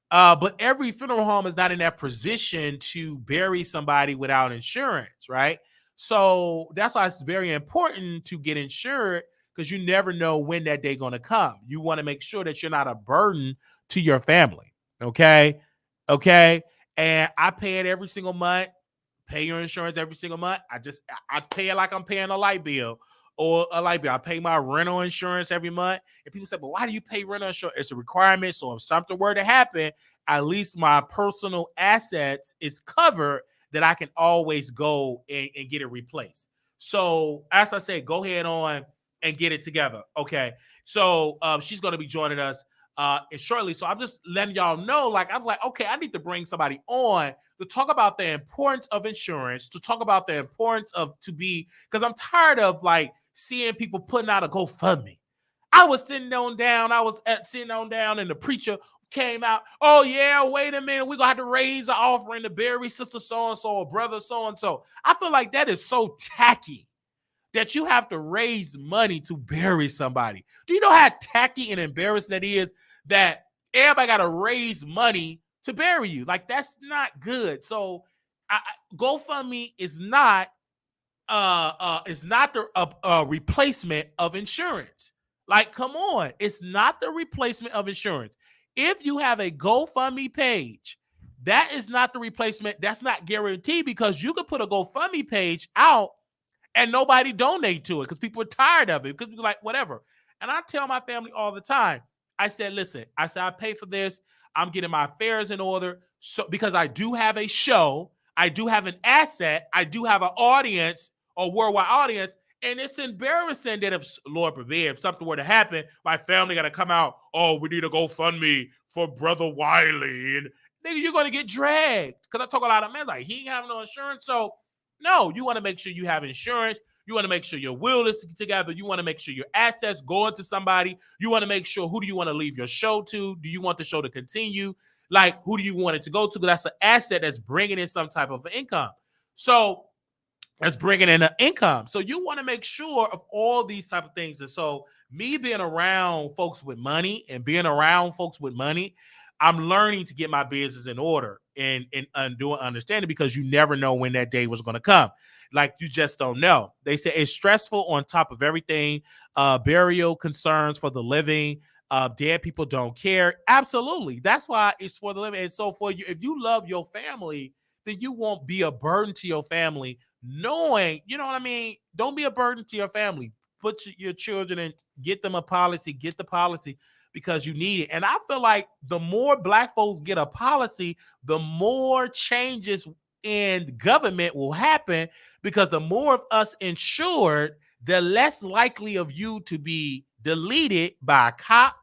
But every funeral home is not in that position to bury somebody without insurance, right? So that's why it's very important to get insured, because you never know when that day going to come. You want to make sure that you're not a burden to your family. Okay. And I pay it every single month. Pay your insurance every single month. I pay it like I'm paying a light bill or a light bill. I pay my rental insurance every month. And people say, but why do you pay rental insurance? It's a requirement. So if something were to happen, at least my personal assets is covered, that I can always go and get it replaced. So as I said, go ahead on and get it together. Okay. So she's going to be joining us shortly. So I'm just letting y'all know, like, I was like, okay, I need to bring somebody on to talk about the importance of insurance, to talk about the importance of because I'm tired of like seeing people putting out a GoFundMe. I was sitting on down, and the preacher came out. Oh yeah, wait a minute, we're gonna have to raise an offering to bury sister so-and-so or brother so-and-so. I feel like that is so tacky, that you have to raise money to bury somebody. Do you know how tacky and embarrassing that is, that everybody got to raise money to bury you? Like, that's not good. So GoFundMe is not the replacement of insurance. Like, come on, it's not the replacement of insurance. If you have a GoFundMe page, that is not the replacement. That's not guaranteed, because you could put a GoFundMe page out and nobody donate to it because people are tired of it, because people are like, whatever. And I tell my family all the time, I said, listen, I pay for this. I'm getting my affairs in order. So because I do have a show, I do have an asset, I do have an audience, a worldwide audience. And it's embarrassing that if, Lord forbid, if something were to happen, my family got to come out, oh, we need to GoFundMe for Brother Wiley. And nigga, you're going to get dragged. Because I talk a lot of men like, he ain't have no insurance. So no, you want to make sure you have insurance. You want to make sure your will is together. You want to make sure your assets go into somebody. You want to make sure, who do you want to leave your show to? Do you want the show to continue? Like, who do you want it to go to? Because that's an asset that's bringing in some type of income. So that's bringing in an income. So you want to make sure of all these type of things. And so me being around folks with money and being around folks with money, I'm learning to get my business in order and doing understanding, because you never know when that day was going to come. Like, you just don't know. They say it's stressful on top of everything. Burial concerns for the living. Dead people don't care. Absolutely. That's why it's for the living. And so for you, if you love your family, then you won't be a burden to your family, knowing, you know what I mean? Don't be a burden to your family. Put your children in, get them a policy, get the policy, because you need it. And I feel like the more Black folks get a policy, the more changes in government will happen, because the more of us insured, the less likely of you to be deleted by a cop,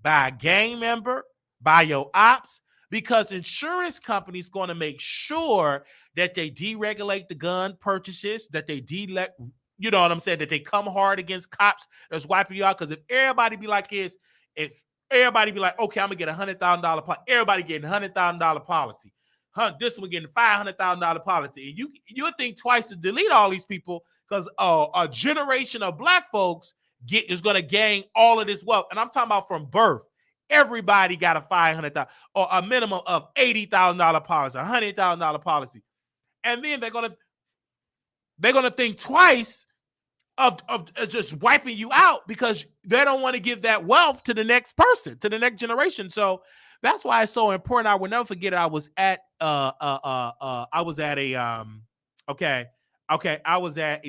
by a gang member, by your ops, because insurance companies going to make sure that they deregulate the gun purchases, that they you know what I'm saying, that they come hard against cops that's wiping you out. Because if everybody be like this, if everybody be like, okay, I'm gonna get $100,000, everybody getting $100,000 policy. This one getting $500,000 policy, and you think twice to delete all these people, because a generation of Black folks is going to gain all of this wealth. And I'm talking about from birth. Everybody got a $500,000 or a minimum of $80,000 policy, $100,000 policy, and then they're gonna think twice of just wiping you out, because they don't want to give that wealth to the next person, to the next generation. So that's why it's so important. I will never forget it. I was at I was at an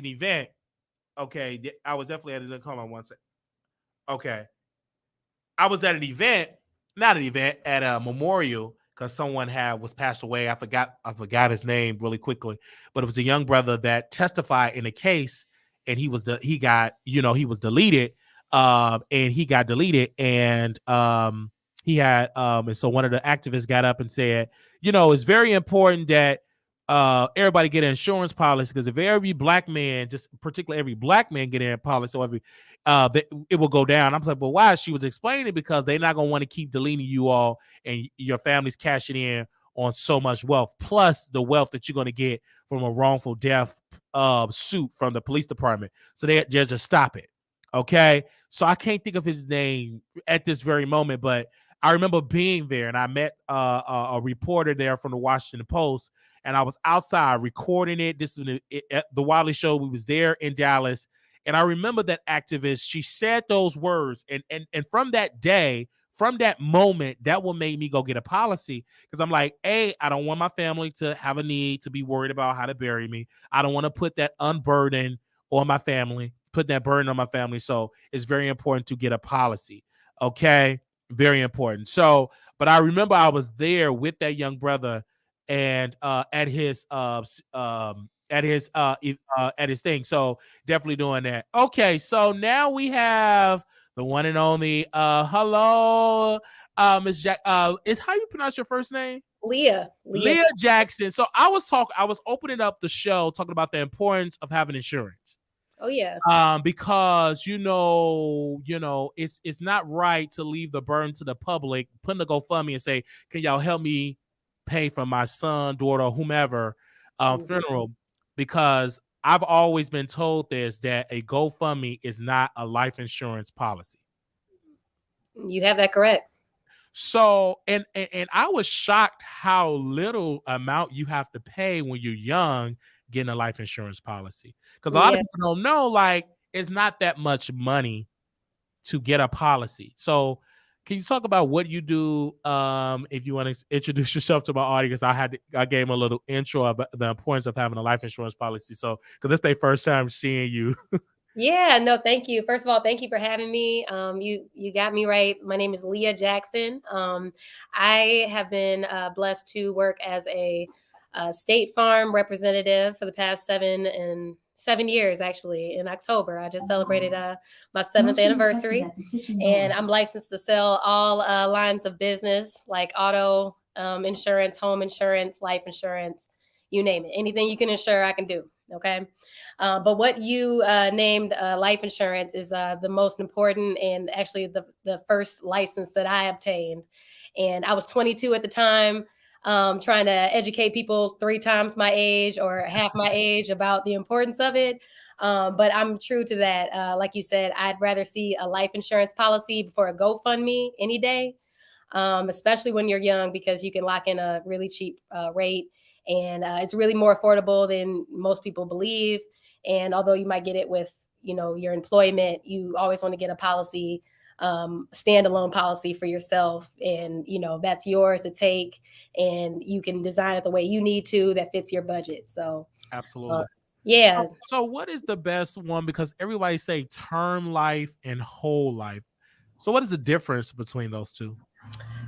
event. Okay, I was definitely at an hold on one second. Okay. I was at an event, not an event, at a memorial, because someone was passed away. I forgot his name really quickly, but it was a young brother that testified in a case, and he was deleted, and he got deleted, and he had and so one of the activists got up and said, it's very important that everybody get an insurance policy, because if every Black man, just particularly every Black man, get a policy, so it will go down. I'm like, but why? She was explaining, because they're not gonna want to keep deleting you all, and your family's cashing in on so much wealth, plus the wealth that you're gonna get from a wrongful death suit from the police department. So they just stop it. Okay. So I can't think of his name at this very moment, but I remember being there and I met a reporter there from the Washington Post, and I was outside recording it. This was the Wiley Show. We was there in Dallas, and I remember that activist. She said those words, and from that day, from that moment, that will make me go get a policy, because I'm like, I don't want my family to have a need to be worried about how to bury me. I don't want to put that unburden on my family, put that burden on my family. So it's very important to get a policy. Okay. Very important. So, but I remember I was there with that young brother, and at his thing. So definitely doing that. Okay, so now we have the one and only hello, Miss Jack. Is how you pronounce your first name? Leah Jackson. So I was opening up the show talking about the importance of having insurance. Oh yeah. Because it's not right to leave the burden to the public, putting the GoFundMe and say, can y'all help me pay for my son, daughter, whomever funeral? Because I've always been told this, that a GoFundMe is not a life insurance policy. You have that correct. So, and I was shocked how little amount you have to pay when you're young getting a life insurance policy. Because a lot of people don't know, like, it's not that much money to get a policy. So can you talk about what you do? If you want to introduce yourself to my audience, I gave them a little intro about the importance of having a life insurance policy. So, because it's their first time seeing you. Yeah, no, thank you. First of all, thank you for having me. You got me right. My name is Leah Jackson. I have been blessed to work as a State Farm representative for the past 7 years. Actually, in October, I just celebrated my 7th anniversary, and I'm licensed to sell all lines of business, like auto insurance, home insurance, life insurance, you name it. Anything you can insure, I can do. Okay. But what you named life insurance is the most important, and actually the first license that I obtained. And I was 22 at the time, trying to educate people 3 times my age or half my age about the importance of it. But I'm true to that. Like you said, I'd rather see a life insurance policy before a GoFundMe any day, especially when you're young, because you can lock in a really cheap rate. And it's really more affordable than most people believe. And although you might get it with, your employment, you always want to get a policy, standalone policy for yourself. And, that's yours to take, and you can design it the way you need to that fits your budget. So absolutely. Yeah. So what is the best one? Because everybody say term life and whole life. So what is the difference between those two?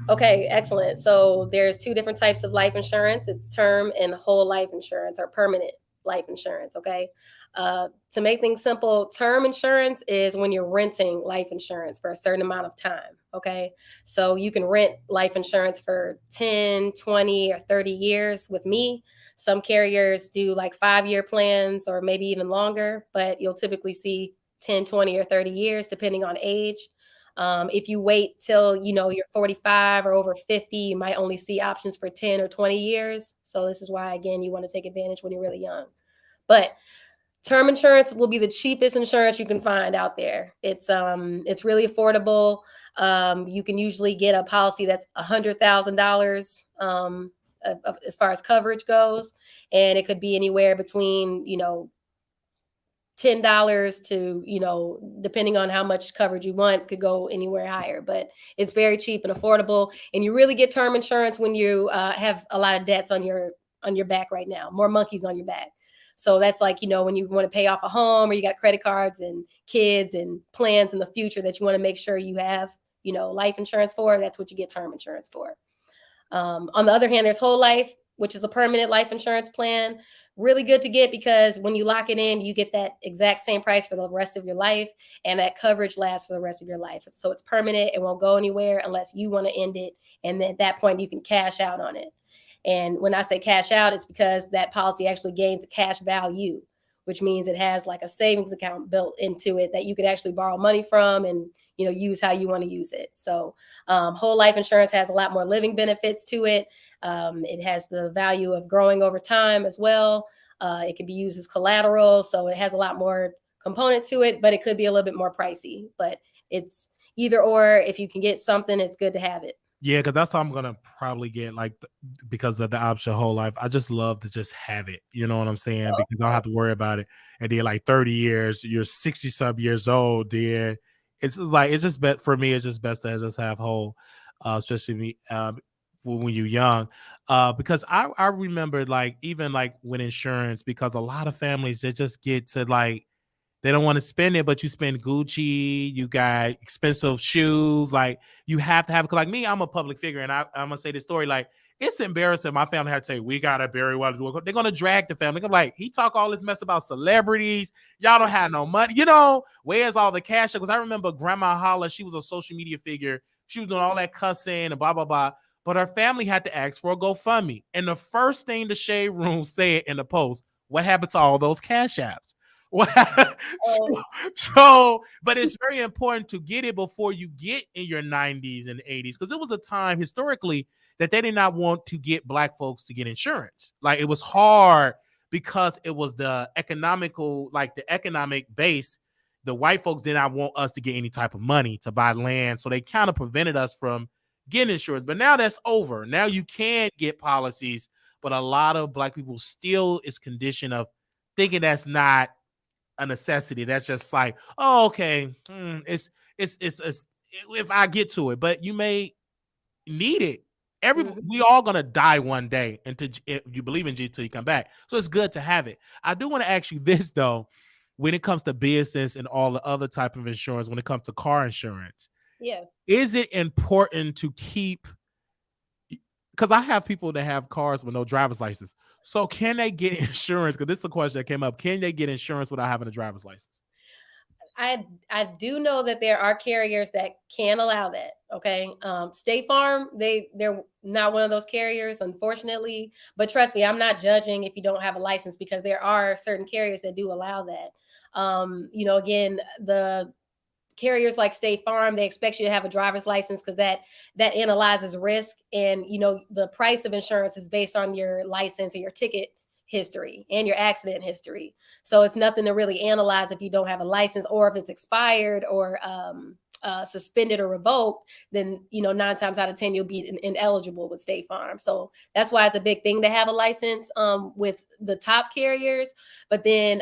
Okay, excellent. So there's 2 different types of life insurance. It's term and whole life insurance, or permanent life insurance. Okay. To make things simple, term insurance is when you're renting life insurance for a certain amount of time. Okay. So you can rent life insurance for 10, 20, or 30 years with me. Some carriers do like 5-year plans or maybe even longer, but you'll typically see 10, 20, or 30 years, depending on age. If you wait till, you're 45 or over 50, you might only see options for 10 or 20 years. So this is why, again, you want to take advantage when you're really young. But term insurance will be the cheapest insurance you can find out there. It's really affordable. You can usually get a policy that's $100,000 as far as coverage goes, and it could be anywhere between $10 to, depending on how much coverage you want, could go anywhere higher, but it's very cheap and affordable. And you really get term insurance when you have a lot of debts on your back right now, more monkeys on your back. So that's like, when you want to pay off a home, or you got credit cards and kids and plans in the future that you want to make sure you have, life insurance for. That's what you get term insurance for. On the other hand, there's whole life, which is a permanent life insurance plan. Really good to get, because when you lock it in, you get that exact same price for the rest of your life, and that coverage lasts for the rest of your life. So it's permanent. It won't go anywhere unless you want to end it. And then at that point, you can cash out on it. And when I say cash out, it's because that policy actually gains a cash value, which means it has like a savings account built into it that you could actually borrow money from and, use how you want to use it. So whole life insurance has a lot more living benefits to it. It has the value of growing over time as well. It could be used as collateral, so it has a lot more component to it, but it could be a little bit more pricey. But it's either or. If you can get something, it's good to have it. Yeah, because that's how I'm gonna probably get, like, because of the option whole life. I just love to just have it. You know what I'm saying? Because I don't have to worry about it. And then like 30 years, you're 60 some years old, then it's just bet for me. It's just best to just have whole, especially me when you're young. Because I remember, like, even like with insurance, because a lot of families, they just get to, like, they don't want to spend it, but you spend Gucci, you got expensive shoes. Like, you have to have, like me, I'm a public figure, and I'm gonna say this story. Like, it's embarrassing. My family had to say, we gotta bury Wiley. They're gonna drag the family. I'm like, he talk all this mess about celebrities. Y'all don't have no money. Where's all the cash? Because I remember Grandma Holla, she was a social media figure. She was doing all that cussing and blah, blah, blah. But her family had to ask for a GoFundMe. And the first thing the Shade Room said in the post, what happened to all those cash apps? But it's very important to get it before you get in your 90s and 80s, because it was a time historically that they did not want to get Black folks to get insurance. Like, it was hard because it was the economic base. The white folks did not want us to get any type of money to buy land, so they kind of prevented us from getting insurance. But now that's over. Now you can get policies, but a lot of Black people still is conditioned of thinking that's not a necessity. That's just like, oh, okay, it's if I get to it, but you may need it. We all gonna die one day, until if you believe in G till you come back. So it's good to have it. I do want to ask you this though, when it comes to business and all the other type of insurance, when it comes to car insurance, Yeah. is it important to keep? Because I have people that have cars with no driver's license. So can they get insurance? Because this is a question that came up. Can they get insurance without having a driver's license? I do know that there are carriers that can allow that. Okay. State Farm, they're not one of those carriers, unfortunately. But trust me, I'm not judging if you don't have a license, because there are certain carriers that do allow that. Again, the carriers like State Farm, they expect you to have a driver's license, because that analyzes risk. And the price of insurance is based on your license or your ticket history and your accident history. So it's nothing to really analyze if you don't have a license, or if it's expired or suspended or revoked. Then 9 times out of 10 you'll be ineligible with State Farm. So that's why it's a big thing to have a license with the top carriers. But then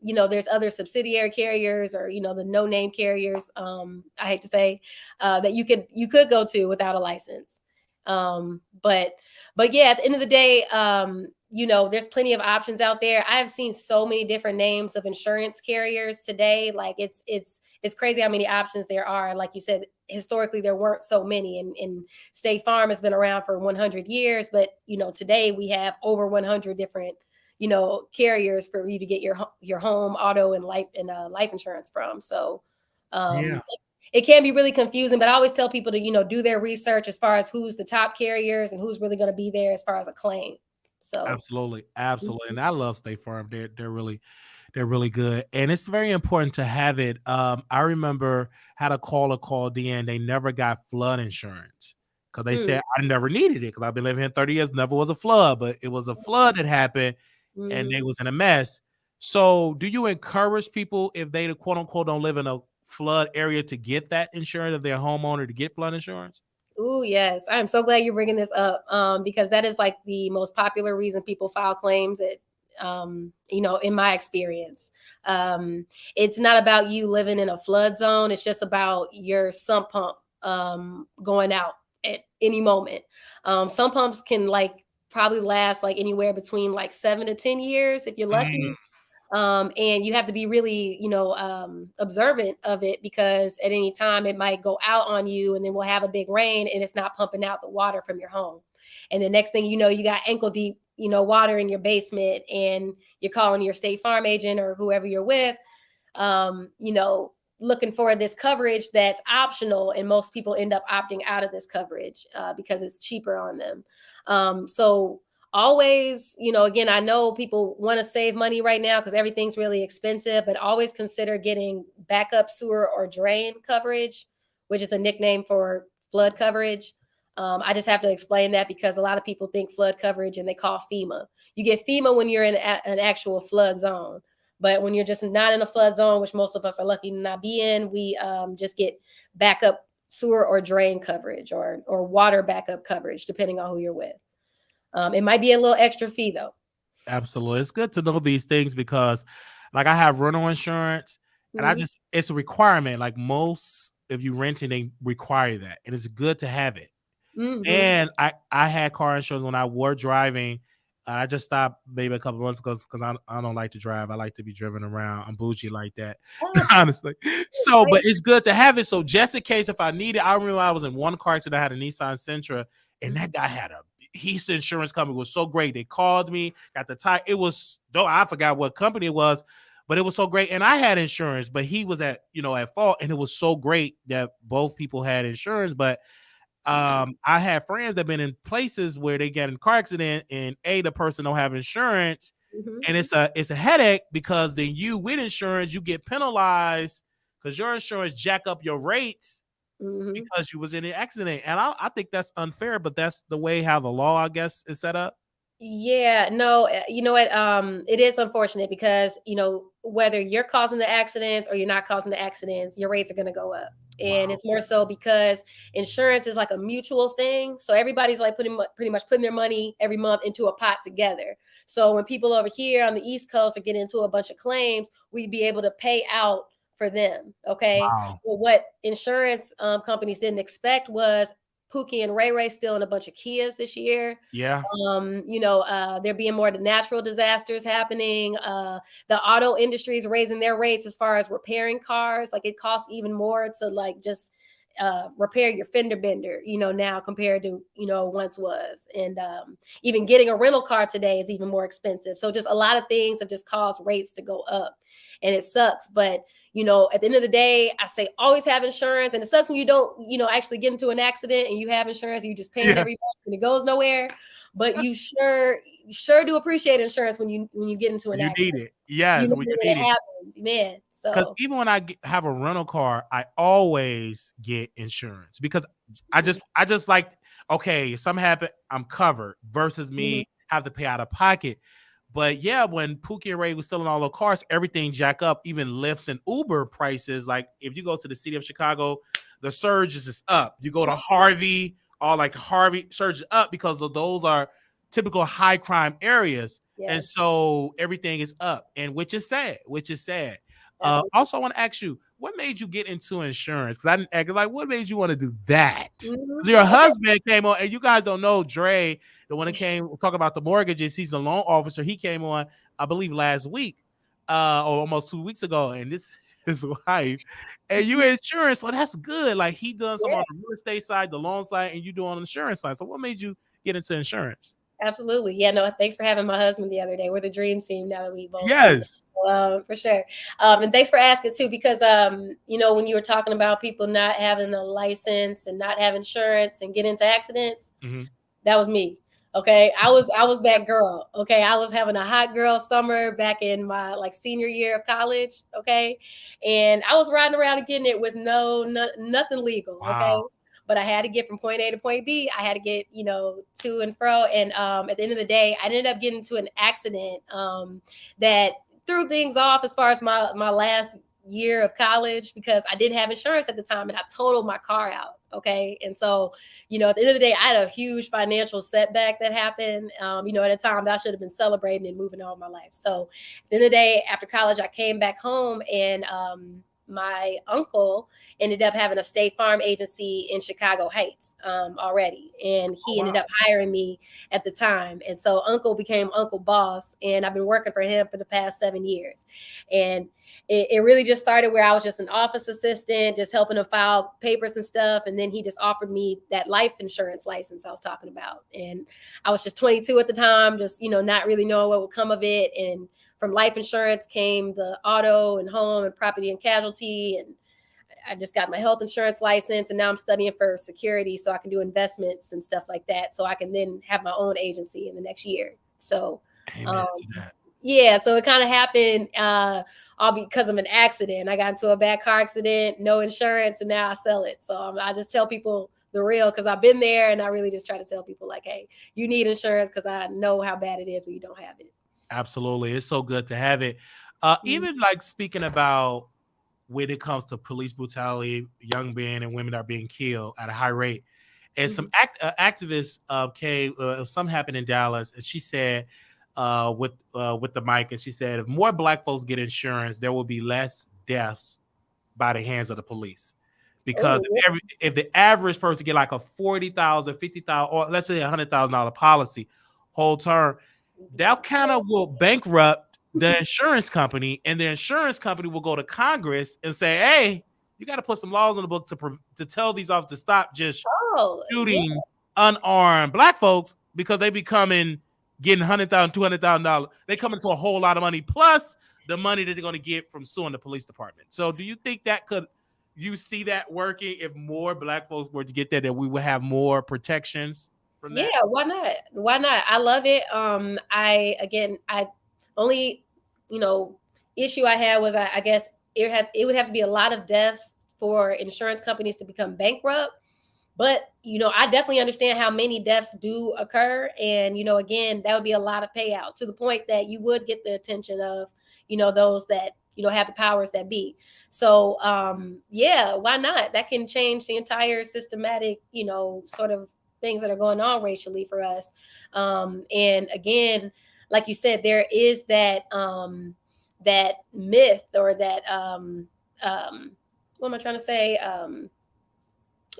there's other subsidiary carriers, or the no-name carriers, I hate to say, that you could go to without a license. But yeah, at the end of the day, there's plenty of options out there. I have seen so many different names of insurance carriers today. Like, it's crazy how many options there are. Like you said, historically there weren't so many, and State Farm has been around for 100 years. But today we have over 100 different carriers for you to get your home, auto, and life insurance from. So Yeah. it can be really confusing, but I always tell people to do their research as far as who's the top carriers and who's really going to be there as far as a claim. So Absolutely. And I love State Farm. They're really good, and it's very important to have it. I remember had a caller called in. They never got flood insurance because they said, I never needed it because I've been living here 30 years. Never was a flood, but it was a flood that happened, and they was in a mess. So, do you encourage people, if they quote unquote don't live in a flood area, to get that insurance, of their homeowner to get flood insurance? Oh, yes. I'm so glad you're bringing this up, because that is like the most popular reason people file claims. In my experience, it's not about you living in a flood zone. It's just about your sump pump going out at any moment. Sump pumps can probably last anywhere between 7 to 10 years if you're lucky. And you have to be really, observant of it, because at any time it might go out on you, and then we'll have a big rain and it's not pumping out the water from your home. And the next thing you know, you got ankle deep, water in your basement, and you're calling your State Farm agent or whoever you're with, looking for this coverage that's optional. And most people end up opting out of this coverage because it's cheaper on them. So always, again, I know people want to save money right now because everything's really expensive, but always consider getting backup sewer or drain coverage, which is a nickname for flood coverage. I just have to explain that because a lot of people think flood coverage and they call FEMA. You get FEMA when you're in an actual flood zone. But when you're just not in a flood zone, which most of us are lucky to not be in, we just get backup sewer or drain coverage or water backup coverage, depending on who you're with. It might be a little extra fee though. Absolutely. It's good to know these things because like I have rental insurance and it's a requirement. Like most, if you renting, they require that. And it's good to have it. And I had car insurance when I were driving. I just stopped maybe a couple months ago because I don't like to drive. I like to be driven around. I'm bougie like that, honestly. So, but it's good to have it. So just in case if I need it, I remember I was in one car accident. I had a Nissan Sentra, and that guy had his insurance company was so great. They called me, got the tire. It was though I forgot what company it was, but it was so great. And I had insurance, but he was at fault, and it was so great that both people had insurance, but. I had friends that been in places where they get in car accident and the person don't have insurance, and it's a headache because then you with insurance you get penalized because your insurance jack up your rates because you was in an accident, and I think that's unfair, but that's the way how the law I guess is set up. Yeah, no, you know what? It is unfortunate because whether you're causing the accidents or you're not causing the accidents, your rates are going to go up. And it's more so because insurance is like a mutual thing. So everybody's like pretty much putting their money every month into a pot together. So when people over here on the East Coast are getting into a bunch of claims, we'd be able to pay out for them. Okay. Wow. Well, what insurance companies didn't expect was Pookie and Ray Ray still in a bunch of Kias this year. Yeah. There being more natural disasters happening. The auto industry is raising their rates as far as repairing cars. Like it costs even more to like just repair your fender bender, now compared to, once was. And even getting a rental car today is even more expensive. So just a lot of things have just caused rates to go up, and it sucks. But at the end of the day, I say always have insurance. And it sucks when you don't, actually get into an accident and you have insurance, you just pay it every month and it goes nowhere. But you sure do appreciate insurance when you get into an accident. You need it. Yes, when you need it. Happens, man. So because even when I have a rental car, I always get insurance because I just like, okay, if something happen, I'm covered versus me have to pay out of pocket. But yeah, when Pookie and Ray was selling all the cars, everything jack up, even Lyfts and Uber prices. Like if you go to the city of Chicago, the surge is just up. You go to Harvey, all like Harvey surge is up because those are typical high crime areas. Yes. And so everything is up, and which is sad. Also, I want to ask you, what made you get into insurance? Because I didn't act like, what made you want to do that? Your husband came on, and you guys don't know Dre, the one that came talking about the mortgages. He's a loan officer. He came on, I believe, last week, or almost 2 weeks ago, and this his wife. And you insurance, so that's good. Like he done some on the real estate side, the loan side, and you do on the insurance side. So what made you get into insurance? Absolutely. Yeah, no, thanks for having my husband the other day. We're the dream team now that we both. Yes. For sure. And thanks for asking too, because, when you were talking about people not having a license and not have insurance and get into accidents, that was me. Okay. I was that girl. Okay. I was having a hot girl summer back in my senior year of college. Okay. And I was riding around and getting it with nothing legal. Wow. Okay. But I had to get from point A to point B. I had to get, to and fro. And at the end of the day, I ended up getting into an accident that threw things off as far as my last year of college because I didn't have insurance at the time and I totaled my car out. Okay. And so, at the end of the day, I had a huge financial setback that happened, at a time that I should have been celebrating and moving on with my life. So at the end of the day, after college, I came back home and my uncle ended up having a State Farm agency in Chicago Heights already. And he ended up hiring me at the time. And so Uncle became Uncle Boss. And I've been working for him for the past 7 years. And it really just started where I was just an office assistant, just helping him file papers and stuff. And then he just offered me that life insurance license I was talking about. And I was just 22 at the time, just, not really knowing what would come of it. And from life insurance came the auto and home and property and casualty. And I just got my health insurance license and now I'm studying for security so I can do investments and stuff like that. So I can then have my own agency in the next year. So, yeah, so it kind of happened all because of an accident. I got into a bad car accident, no insurance, and now I sell it. So I just tell people the real, because I've been there, and I really just try to tell people like, hey, you need insurance, because I know how bad it is when you don't have it. Absolutely. It's so good to have it. Even like speaking about when it comes to police brutality, young men and women are being killed at a high rate. And some activists came, some happened in Dallas, and she said with the mic, and she said, if more Black folks get insurance, there will be less deaths by the hands of the police. Because if the average person get like a $40,000, $50,000, or let's say $100,000 policy whole term, that kind of will bankrupt the insurance company, and the insurance company will go to Congress and say, hey, you got to put some laws in the book to tell these officers to stop just shooting unarmed Black folks, because they be getting $100,000, $200,000. They come into a whole lot of money, plus the money that they're going to get from suing the police department. So do you think you see that working if more Black folks were to get that we would have more protections from that? Yeah, why not? Why not? I love it. I only, issue I had was I guess it would have to be a lot of deaths for insurance companies to become bankrupt. But, I definitely understand how many deaths do occur. And, again, that would be a lot of payout, to the point that you would get the attention of, those that, have the powers that be. So, yeah, why not? That can change the entire systematic, sort of things that are going on racially for us. And again, like you said, there is that that myth, or that what am I trying to say?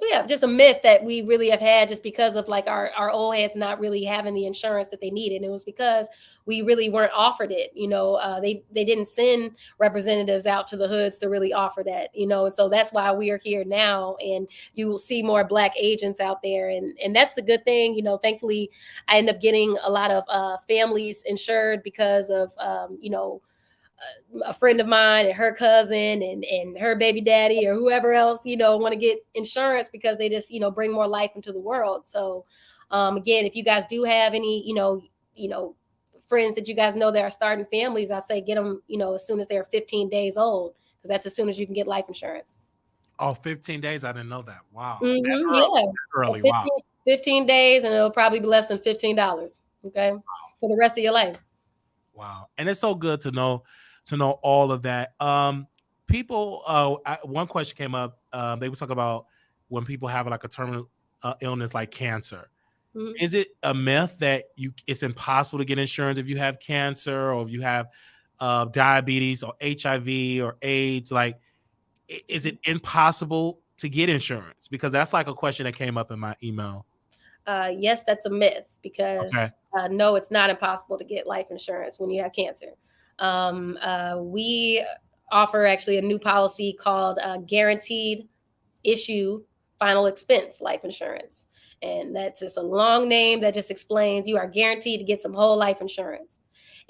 Yeah, just a myth that we really have had, just because of like our old heads not really having the insurance that they needed. And it was because we really weren't offered it. They didn't send representatives out to the hoods to really offer that, and so that's why we are here now. And you will see more Black agents out there. And that's the good thing. Thankfully, I end up getting a lot of families insured because of, a friend of mine and her cousin and her baby daddy, or whoever else, want to get insurance, because they just, bring more life into the world. So, again, if you guys do have any, friends that you guys know that are starting families, I say get them, as soon as they're 15 days old, because that's as soon as you can get life insurance. Oh, 15 days. I didn't know that. Wow. Mm-hmm, early. 15, Wow. 15 days, and it'll probably be less than $15. Okay. Wow. For the rest of your life. Wow. And it's so good to know all of that. People, one question came up. They were talking about when people have like a terminal illness like cancer. Mm-hmm. Is it a myth that it's impossible to get insurance if you have cancer, or if you have diabetes or HIV or AIDS? Like, is it impossible to get insurance? Because that's like a question that came up in my email. Yes, that's a myth, because no, it's not impossible to get life insurance when you have cancer. We offer actually a new policy called Guaranteed Issue Final Expense Life Insurance. And that's just a long name that just explains you are guaranteed to get some whole life insurance.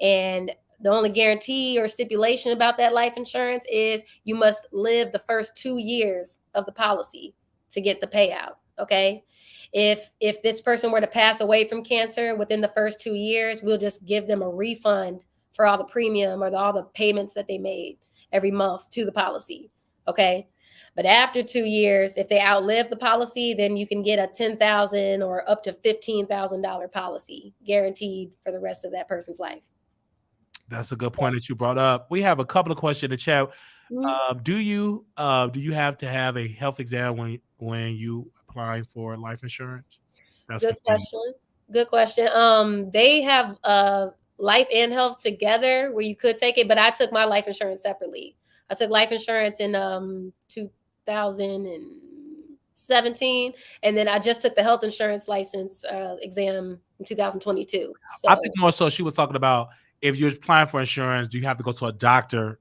And the only guarantee or stipulation about that life insurance is you must live the first 2 years of the policy to get the payout. Okay. If this person were to pass away from cancer within the first 2 years, we'll just give them a refund for all the premium or all the payments that they made every month to the policy. Okay. But after 2 years, if they outlive the policy, then you can get a $10,000 or up to $15,000 policy guaranteed for the rest of that person's life. That's a good point that you brought up. We have a couple of questions in the chat. Mm-hmm. Do you have to have a health exam when you applying for life insurance? That's good question. Good question. They have life and health together where you could take it, but I took my life insurance separately. I took life insurance in 2017, and then I just took the health insurance license exam in 2022. So I think more so she was talking about, if you're applying for insurance, do you have to go to a doctor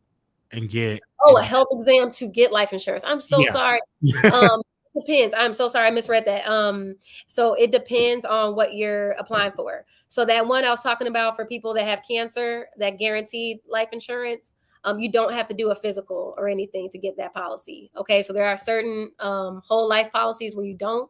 and get a health exam to get life insurance? I'm so sorry. Depends. I'm so sorry. I misread that. So it depends on what you're applying for. So that one I was talking about for people that have cancer, that guaranteed life insurance, you don't have to do a physical or anything to get that policy. Okay. So there are certain whole life policies where you don't,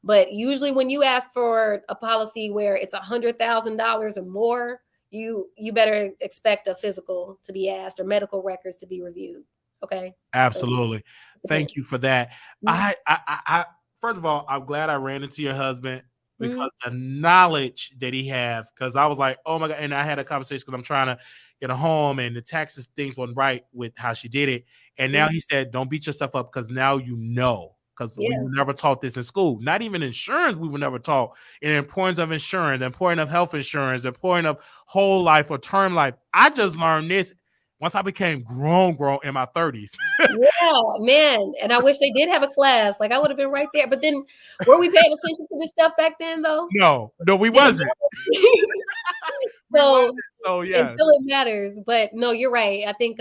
but usually when you ask for a policy where it's $100,000 or more, you better expect a physical to be asked or medical records to be reviewed. Okay. Absolutely. So, thank you for that. Mm-hmm. I first of all, I'm glad I ran into your husband because the knowledge that he have, because I was like, oh my God. And I had a conversation because I'm trying to get a home and the taxes things wasn't right with how she did it. And now he said, don't beat yourself up because now you know. Because we were never taught this in school. Not even insurance, we were never taught. And the importance of insurance, the importance of health insurance, the importance of whole life or term life. I just learned this once I became grown in my 30s. Yeah, man. And I wish they did have a class. Like I would have been right there. But then were we paying attention to this stuff back then though? No, we wasn't. So yeah. Until it matters. But no, you're right. I think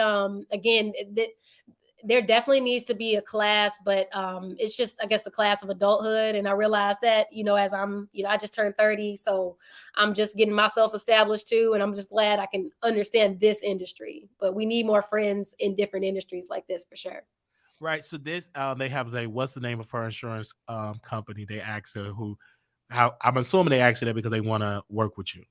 again, there definitely needs to be a class, but it's just, I guess, the class of adulthood. And I realized that, as I'm, I just turned 30. So I'm just getting myself established too. And I'm just glad I can understand this industry. But we need more friends in different industries like this for sure. Right. So this, they have what's the name of her insurance company? They asked her I'm assuming they asked her that because they want to work with you.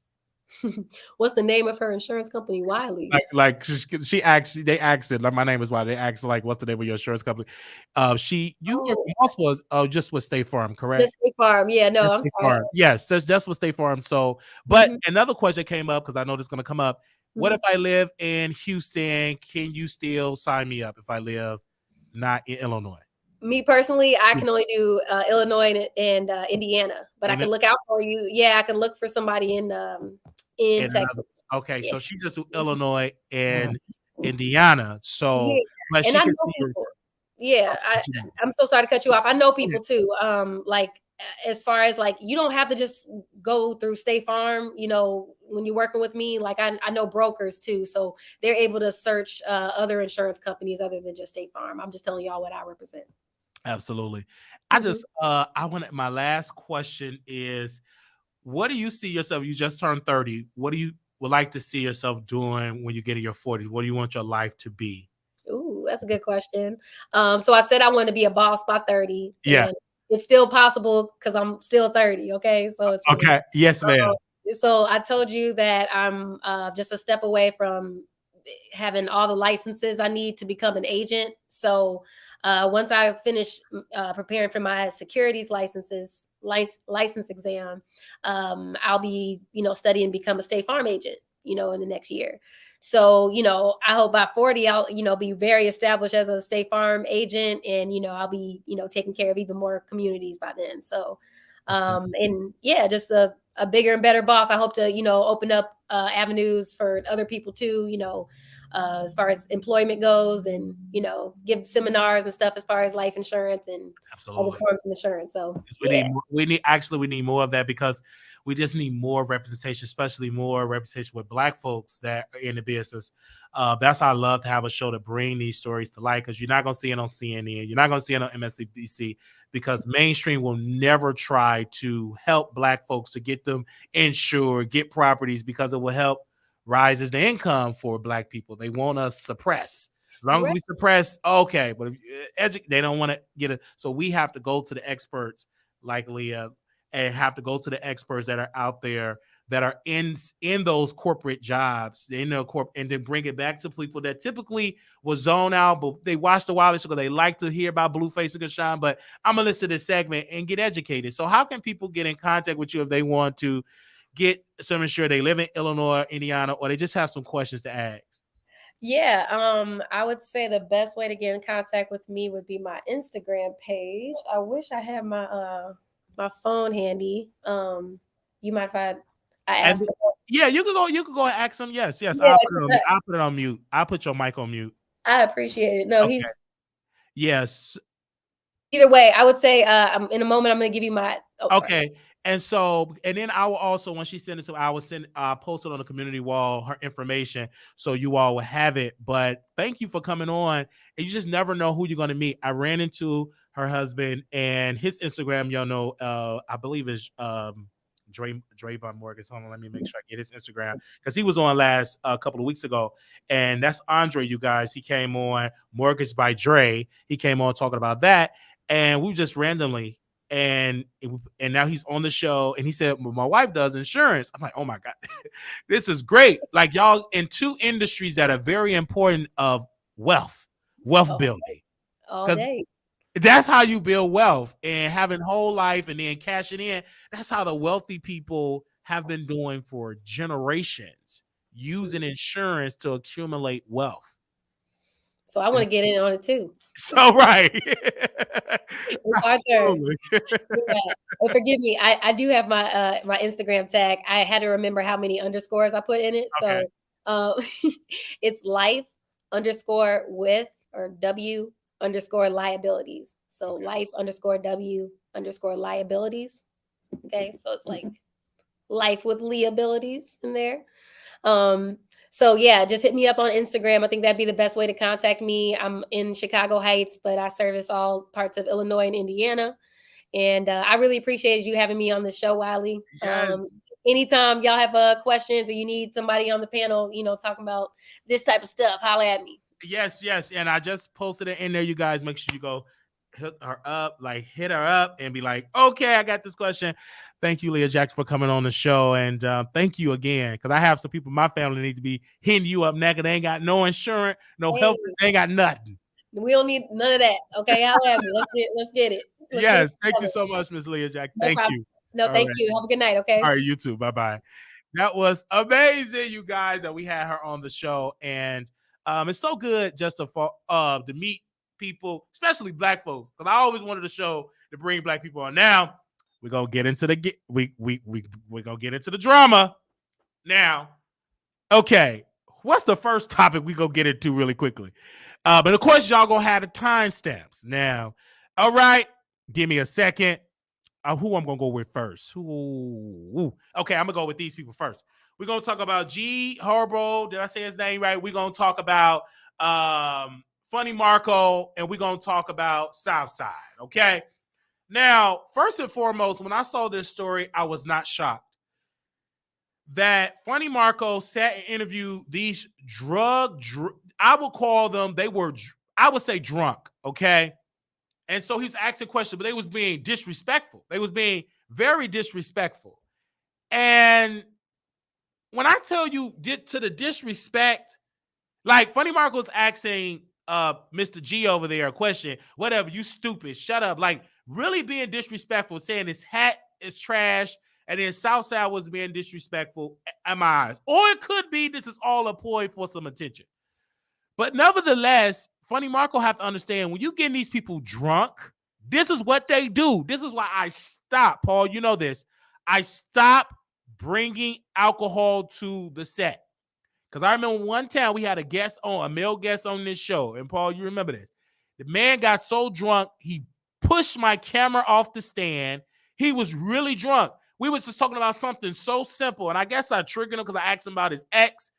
What's the name of her insurance company? Wiley. Like she asked, they asked it. Like my name is Wiley. They asked like, what's the name of your insurance company? You work multiple, just with State Farm, correct? Just State Farm. Yeah, no, just I'm State sorry. Farm. Yes, that's just with State Farm. So, but another question came up because I know this is going to come up. What if I live in Houston? Can you still sign me up if I live not in Illinois? Me personally, I can only do Illinois and Indiana, but I can look out for you. Yeah, I can look for somebody in Texas. Okay, so she just do Illinois and Indiana. So, but and she I can know see people. Yeah, I'm so sorry to cut you off. I know people too. Like as far as like, you don't have to just go through State Farm, when you're working with me. Like I know brokers too, so they're able to search other insurance companies other than just State Farm. I'm just telling y'all what I represent. Absolutely. I want my last question is, what do you see yourself? You just turned 30. What do you would like to see yourself doing when you get in your 40s? What do you want your life to be? Ooh, that's a good question. So I said I want to be a boss by 30. Yes. It's still possible because I'm still 30. Okay. So it's okay. Yes, ma'am. So I told you that I'm just a step away from having all the licenses I need to become an agent. So once I finish preparing for my securities license exam, I'll be, studying to become a State Farm agent, in the next year. So, I hope by 40, I'll, be very established as a State Farm agent, and, I'll be, taking care of even more communities by then. So, and yeah, just a bigger and better boss. I hope to, open up avenues for other people too, as far as employment goes, and give seminars and stuff as far as life insurance and other forms of insurance. So we need more of that, because we just need more representation, especially more representation with Black folks that are in the business. That's why I love to have a show to bring these stories to light, because you're not going to see it on CNN, you're not going to see it on MSNBC, because mainstream will never try to help Black folks to get them insured, get properties, because it will help rises the income for Black people. They want us suppress. As long as we suppress, okay, but they don't want to get it. So we have to go to the experts like Leah, and have to go to the experts that are out there that are in those corporate jobs, and then bring it back to people that typically will zone out, but they watch the Wiley Show because they like to hear about Blueface and Shine. But I'm gonna listen to this segment and get educated. So how can people get in contact with you if they want to get some insurance? They live in Illinois, Indiana, or they just have some questions to ask? Yeah, I would say the best way to get in contact with me would be my Instagram page. I wish I had my my phone handy. You mind if I ask? Yeah, you can go and ask him. Yes. Yeah, I'll put it on mute. I'll put your mic on mute. I appreciate it. No, okay. Yes. Either way, I would say in a moment I'm going to give you my. Okay. And then I will also, when she sent it to, I will post it on the community wall, her information, so you all will have it. But thank you for coming on. And you just never know who you're going to meet. I ran into her husband, and his Instagram, I believe is Drayvon Morgan. Hold on, let me make sure I get his Instagram, because he was on last couple of weeks ago, and that's Andre. You guys, he came on Mortgage by Dre. He came on talking about that, and we just randomly. And now he's on the show, and he said, well, my wife does insurance. I'm like, oh my God, this is great. Like, y'all in two industries that are very important of wealth building. All day. That's how you build wealth, and having whole life and then cashing in. That's how the wealthy people have been doing for generations, using insurance to accumulate wealth. So I want to get in on it too. So right. It's our turn. Yeah. And forgive me, I do have my my Instagram tag. I had to remember how many underscores I put in it. Okay. So it's life underscore with or W underscore liabilities. So life underscore W underscore liabilities. Okay, so it's like life with liabilities in there. So yeah, just hit me up on Instagram. I think that'd be the best way to contact me. I'm in Chicago Heights, but I service all parts of Illinois and Indiana. And I really appreciate you having me on the show, Wiley. Yes. Anytime y'all have questions or you need somebody on the panel, talking about this type of stuff, holla at me. Yes, yes. And I just posted it in there. You guys make sure you go hit her up and be like, okay, I got this question. Thank you, Leah Jackson, for coming on the show. And thank you again. Because I have some people in my family need to be hitting you up now because they ain't got no insurance, no health, they ain't got nothing. We don't need none of that. Okay, holla at me. Let's get it. Yes, thank you so much, Miss Leah Jackson. Thank you. No, thank you. Have a good night, okay? All right, you too. Bye-bye. That was amazing, you guys, that we had her on the show. And it's so good just to meet people, especially Black folks, because I always wanted a show to bring Black people on. Now we're gonna get into we're gonna get into the drama. Now, okay, what's the first topic we gonna get into really quickly? But of course, y'all gonna have the timestamps. Now, all right, give me a second. Who I'm gonna go with first? Okay, I'm gonna go with these people first. We're gonna talk about Herbo. Did I say his name right? We're gonna talk about Funny Marco, and we're gonna talk about Southside. Okay. Now, first and foremost, when I saw this story, I was not shocked that Funny Marco sat and interviewed these I would call them, I would say drunk. Okay. And so he's asking questions, but they was being disrespectful. They was being very disrespectful. And when I tell you to the disrespect, like Funny Marco's asking Mr. G over there a question, whatever, you stupid, shut up. Like really being disrespectful, saying his hat is trash, and then Southside was being disrespectful in my eyes. Or it could be this is all a ploy for some attention. But nevertheless, Funny Marco have to understand when you getting these people drunk, this is what they do. This is why I stopped, Paul. You know this. I stopped bringing alcohol to the set. Because I remember one time we had a male guest on this show. And Paul, you remember this. The man got so drunk, he pushed my camera off the stand. He was really drunk. We was just talking about something so simple. And I guess I triggered him because I asked him about his ex.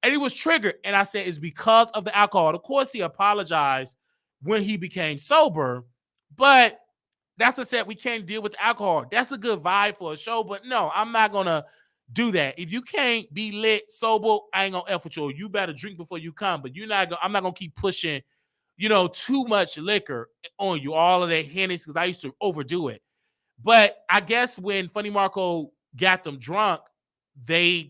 And he was triggered. And I said, it's because of the alcohol. Of course, he apologized when he became sober. But that's a set we can't deal with alcohol. That's a good vibe for a show. But no, I'm not going to do that. If you can't be lit sober, I ain't going to F with you. You better drink before you come. But I'm not going to keep pushing, too much liquor on you. All of that Hennessy, because I used to overdo it. But I guess when Funny Marco got them drunk, they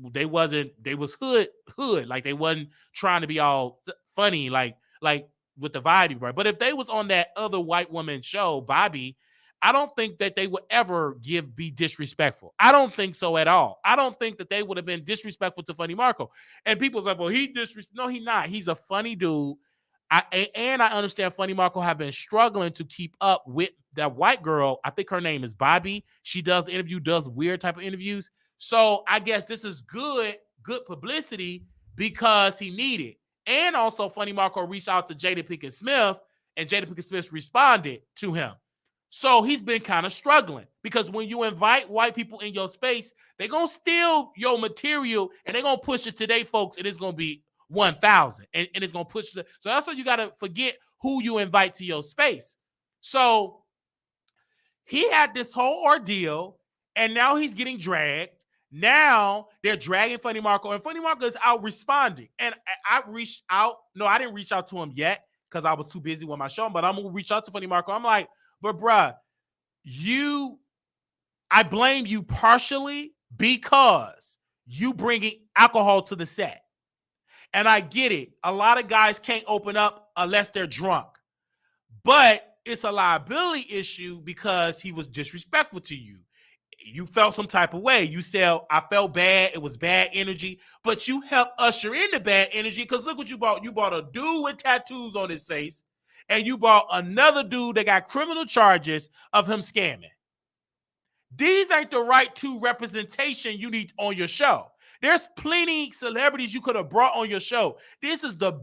was hood. Like they wasn't trying to be all funny, like with the Bobby, right? But if they was on that other white woman show, Bobby, I don't think that they would ever be disrespectful. I don't think so at all. I don't think that they would have been disrespectful to Funny Marco. And people's like, well, no, he's not. He's a funny dude. I understand Funny Marco have been struggling to keep up with that white girl. I think her name is Bobby. She does weird type of interviews. So I guess this is good publicity because he needed. And also Funny Marco reached out to Jada Pinkett Smith, and Jada Pinkett Smith responded to him. So he's been kind of struggling because when you invite white people in your space, they're going to steal your material and they're going to push it to their folks, and it's going to be 1,000 and it's going to push it. So that's why you got to forget who you invite to your space. So he had this whole ordeal, and now he's getting dragged. Now they're dragging Funny Marco, and Funny Marco is out responding. And I reached out. No, I didn't reach out to him yet because I was too busy with my show, but I'm going to reach out to Funny Marco. I'm like, but bruh, I blame you partially because you bringing alcohol to the set. And I get it. A lot of guys can't open up unless they're drunk. but it's a liability issue because he was disrespectful to you. You felt some type of way. You said, I felt bad. It was bad energy, but you helped usher in the bad energy because look what you bought. You bought a dude with tattoos on his face, and you bought another dude that got criminal charges of him scamming. These ain't the right two representation you need on your show. There's plenty celebrities you could have brought on your show. This is the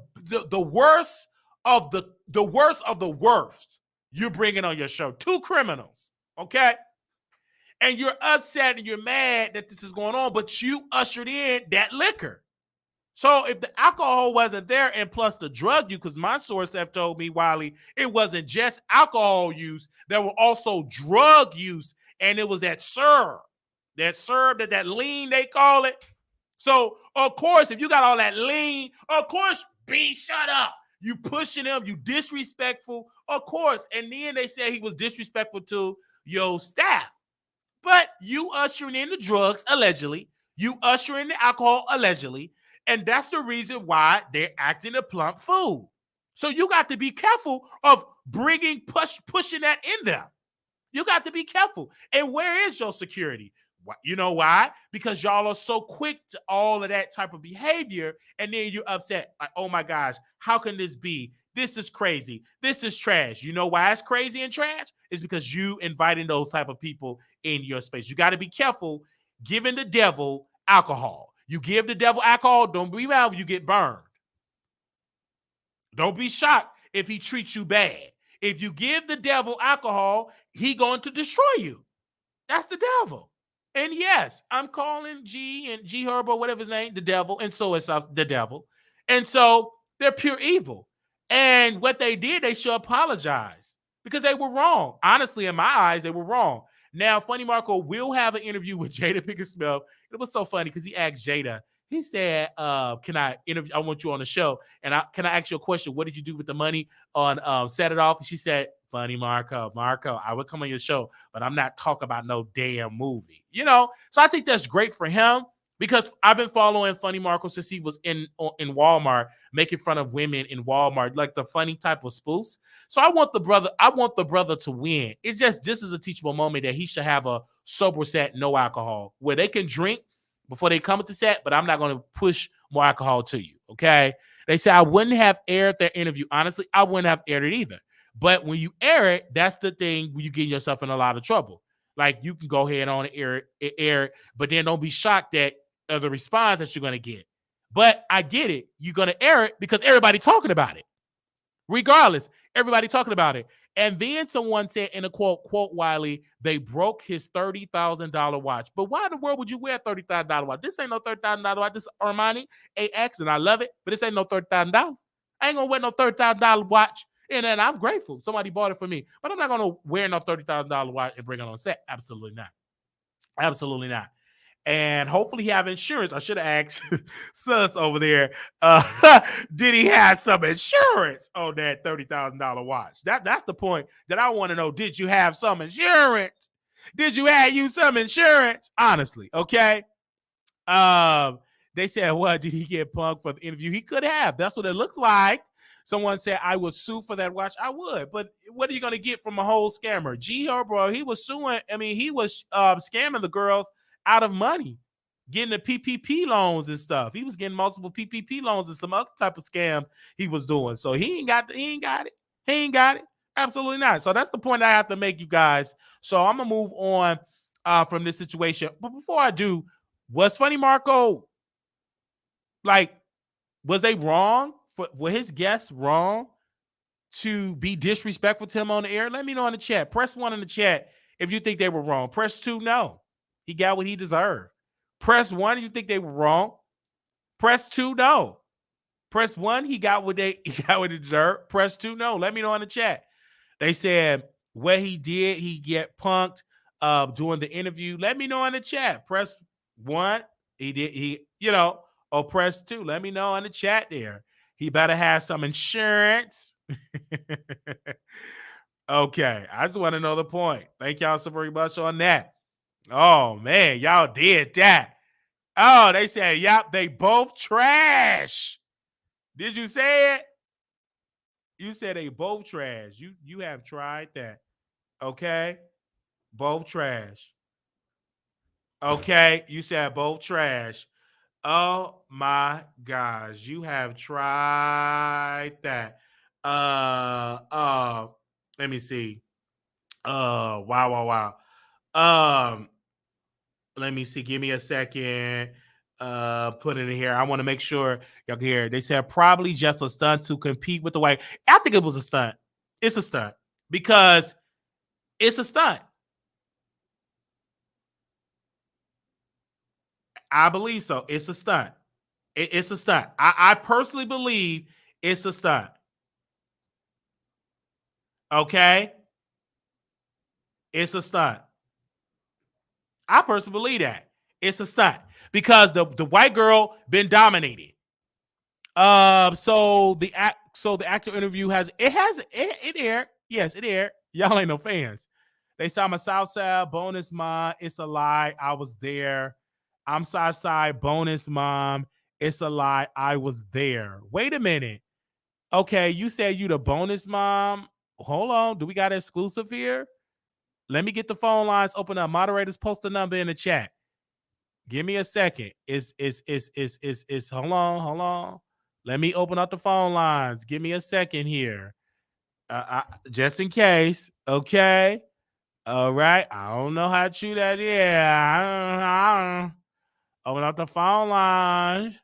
worst of the worst of the worst you're bringing on your show. Two criminals, okay? And you're upset and you're mad that this is going on, but you ushered in that liquor. So if the alcohol wasn't there and plus the drug use, because my source have told me, Wiley, it wasn't just alcohol use, there were also drug use, and it was that syrup, that lean they call it. So of course, if you got all that lean, of course, B, shut up. You pushing him, you disrespectful, of course. And then they said he was disrespectful to your staff. But you ushering in the drugs, allegedly. You ushering in the alcohol, allegedly. And that's the reason why they're acting a plump fool. So you got to be careful of pushing that in there. You got to be careful. And where is your security? You know why? Because y'all are so quick to all of that type of behavior. And then you're upset. Like, oh my gosh, how can this be? This is crazy. This is trash. You know why it's crazy and trash? It's because you inviting those type of people in your space. You got to be careful giving the devil alcohol. You give the devil alcohol, don't be mad if you get burned. Don't be shocked if he treats you bad. If you give the devil alcohol, he going to destroy you. That's the devil. And yes, I'm calling G and G Herbo, whatever his name, the devil, and so is the devil. And so they're pure evil. And what they did, they should apologize because they were wrong. Honestly, in my eyes, they were wrong. Now, Funny Marco will have an interview with Jada Pinkett Smith. It was so funny because he asked Jada, he said, can I interview? I want you on the show. And can I ask you a question? What did you do with the money on Set It Off? And she said, Funny Marco, I would come on your show, but I'm not talking about no damn movie. You know? So I think that's great for him because I've been following Funny Marco since he was in Walmart, making fun of women in Walmart, like the funny type of spoofs. So I want the brother to win. It's just, this is a teachable moment that he should have a sober set, no alcohol, where they can drink before they come to set, but I'm not going to push more alcohol to you, okay? They say I wouldn't have aired their interview. Honestly, I wouldn't have aired it either. But when you air it, that's the thing when you get yourself in a lot of trouble. Like, you can go ahead on and air it, but then don't be shocked at the response that you're going to get. But I get it. You're going to air it because everybody's talking about it. Regardless, everybody talking about it. And then someone said in a quote, Wiley, they broke his $30,000 watch. But why in the world would you wear a $30,000 watch? This ain't no $30,000 watch. This is Armani AX, and I love it, but this ain't no $30,000. I ain't gonna wear no $30,000 watch. And then I'm grateful somebody bought it for me, but I'm not gonna wear no $30,000 watch and bring it on set. Absolutely not. Absolutely not. And hopefully he have insurance. I should have asked Sus over there, did he have some insurance on that $30,000 watch? That's the point that I want to know. Did you have some insurance? Did you have some insurance? Honestly, okay? They said, what, did he get punked for the interview? He could have. That's what it looks like. Someone said, I would sue for that watch. I would. But what are you going to get from a whole scammer? G Herbo, he was suing. I mean, he was scamming the girls out of money, getting the PPP loans and stuff. He was getting multiple PPP loans and some other type of scam he was doing. So he ain't got it. Absolutely not. So that's the point I have to make, you guys. So I'm going to move on from this situation. But before I do, was Funny Marco, like, was they wrong? Were his guests wrong to be disrespectful to him on the air? Let me know in the chat. Press 1 in the chat if you think they were wrong. Press 2, no. He got what he deserved. Press 1 if you think they were wrong. Press 2, no. Press 1, he got what he deserved. Press 2, no. Let me know in the chat. They said what he did, he get punked during the interview. Let me know in the chat. Press 1, or press 2. Let me know in the chat there. He better have some insurance. Okay, I just want to know the point. Thank y'all so very much on that. Oh, man, y'all did that. Oh, they said, yep, they both trash. Did you say it? You said they both trash. You have tried that. Okay? Both trash. Okay, you said both trash. Oh my gosh, you have tried that. Uh uh Let me see. Wow. Um Let me see. Give me a second. Put it in here. I want to make sure y'all can hear it. They said probably just a stunt to compete with the white. I think it was a stunt. It's a stunt because it's a stunt. I believe so. It's a stunt. It's a stunt. I personally believe it's a stunt. Okay? It's a stunt. I personally believe that. It's a stunt. Because the white girl been dominated. So the actor interview it aired. Yes, it aired. Y'all ain't no fans. They saw my Southside bonus mom. It's a lie. I was there. I'm Southside bonus mom. It's a lie. I was there. Wait a minute. Okay, you said you the bonus mom. Hold on. Do we got an exclusive here? Let me get the phone lines open up. Moderators, post the number in the chat. Give me a second. It's hold on. Let me open up the phone lines. Give me a second here. Just in case. Okay. All right. I don't know how true that is. I don't. Open up the phone line.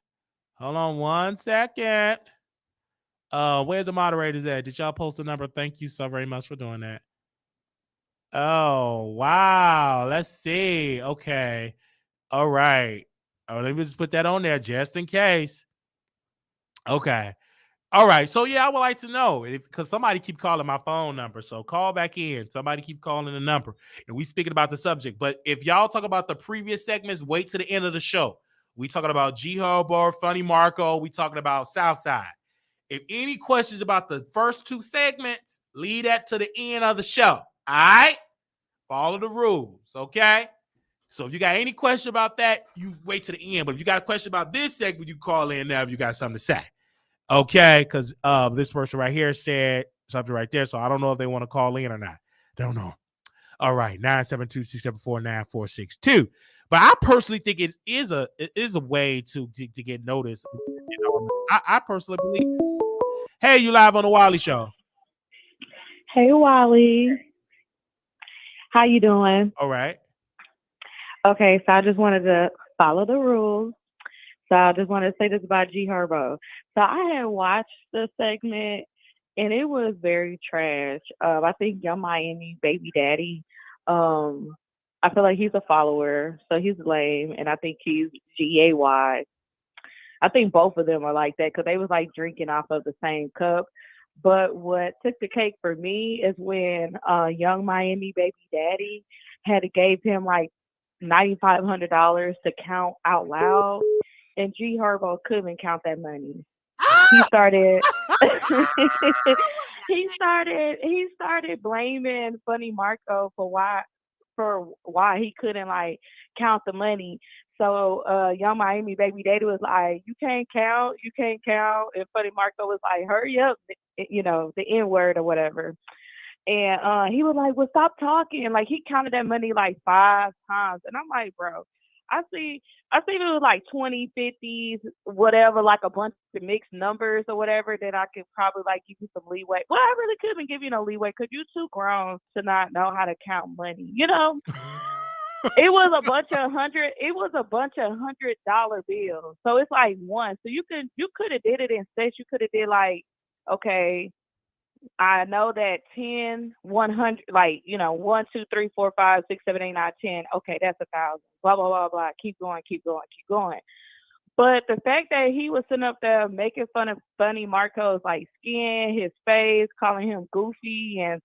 Hold on 1 second. Where's the moderators at? Did y'all post the number? Thank you so very much for doing that. Oh, wow. Let's see. Okay. All right. Oh, let me just put that on there just in case. Okay. All right. So yeah, I would like to know because somebody keep calling my phone number. So call back in. Somebody keep calling the number. And we speaking about the subject. But if y'all talk about the previous segments, wait to the end of the show. We talking about G Herbo, Funny Marco. We talking about Southside. If any questions about the first two segments, leave that to the end of the show. All right? Follow the rules. Okay? So if you got any question about that, you wait to the end. But if you got a question about this segment, you call in now if you got something to say. Okay, because this person right here said something right there. So I don't know if they want to call in or not. Don't know. All right, 972-674-9462. But I personally think it is a way to get noticed. You know, I personally believe. Hey, you live on the Wiley Show. Hey, Wiley. How you doing? All right. Okay, so I just wanted to follow the rules. So I just wanted to say this about G Herbo. So I had watched the segment and it was very trash. I think Young Miami Baby Daddy, I feel like he's a follower, so he's lame, and I think he's GAY. I think both of them are like that because they was like drinking off of the same cup. But what took the cake for me is when Young Miami Baby Daddy had gave him like $9,500 to count out loud, and G Herbo couldn't count that money. He started he started blaming Funny Marco for why he couldn't like count the money. So Young Miami Baby Daddy was like, you can't count. And Funny Marco was like, hurry up, you know, the N word or whatever. And he was like, well, stop talking. Like he counted that money like 5 times. And I'm like, bro, I see it was like 20, 50s, whatever, like a bunch of mixed numbers or whatever that I could probably like give you some leeway. Well, I really couldn't give you no leeway because you too grown to not know how to count money, you know? It was a bunch of $100 bills. So it's like one. So you could have did it instead. You could have did like, okay, I know that 10, 100, like, you know, 1, 2, 3, 4, 5, 6, 7, 8, 9, 10. Okay, that's 1,000. Blah, blah, blah, blah. Keep going. But the fact that he was sitting up there making fun of Funny Marco's like skin, his face, calling him goofy, and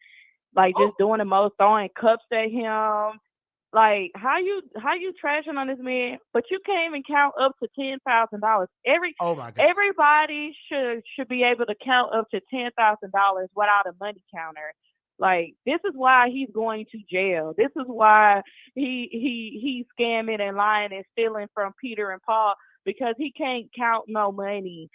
like just doing the most, throwing cups at him. Like how you trashing on this man, but you can't even count up to $10,000. Oh my God. Everybody should be able to count up to $10,000 without a money counter. Like this is why he's going to jail. This is why he's scamming and lying and stealing from Peter and Paul, because he can't count no money.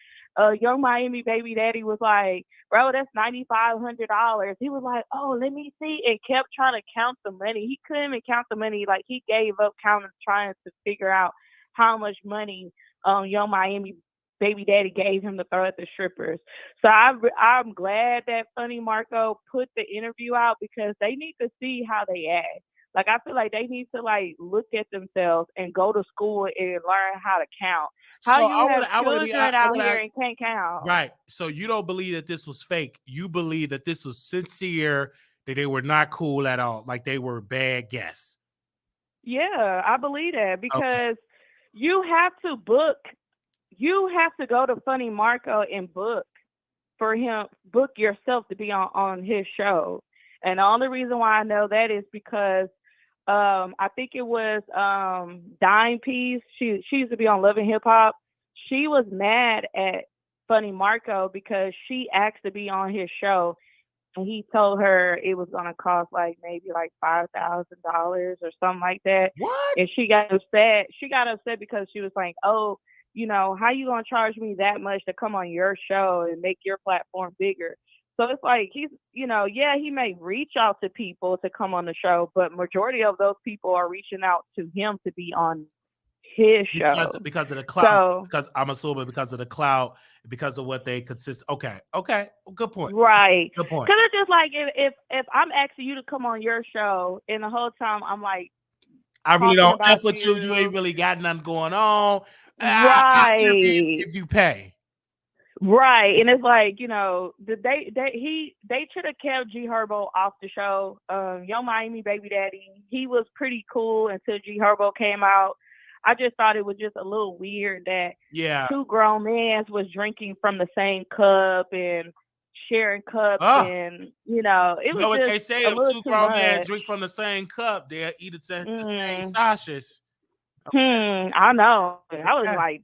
Young Miami baby daddy was like, bro, that's $9,500. He was like, oh, let me see, and kept trying to count the money. He couldn't even count the money. Like, he gave up counting, trying to figure out how much money Young Miami baby daddy gave him to throw at the strippers. So I'm glad that Funny Marco put the interview out, because they need to see how they act. Like, I feel like they need to like look at themselves and go to school and learn how to count. How So you have children out here and can't count? Right. So you don't believe that this was fake. You believe that this was sincere, that they were not cool at all, like they were bad guests. Yeah, I believe that, because you have to go to Funny Marco and book yourself to be on his show. And the only reason why I know that is because I think it was Dime Piece. She used to be on Love and Hip Hop. She was mad at Funny Marco because she asked to be on his show, and he told her it was gonna cost like maybe like $5,000 or something like that. What? And she got upset. She got upset because she was like, "Oh, you know, how you gonna charge me that much to come on your show and make your platform bigger?" So it's like he's, you know, yeah, he may reach out to people to come on the show, but majority of those people are reaching out to him to be on his show because of the clout. So, because I'm assuming because of the clout, because of what they consist. Okay, good point. Right, good point. Because it's just like if I'm asking you to come on your show, and the whole time I'm like, I really don't F with you. You ain't really got nothing going on. Right, if you pay. Right, and it's like, you know, they should have kept G Herbo off the show. Young Miami baby daddy, he was pretty cool until G Herbo came out. I just thought it was just a little weird that two grown men was drinking from the same cup and sharing cups, and you know, it was what just they say. If two grown men drink from the same cup, they'll eat the same sausages. I know. I was like,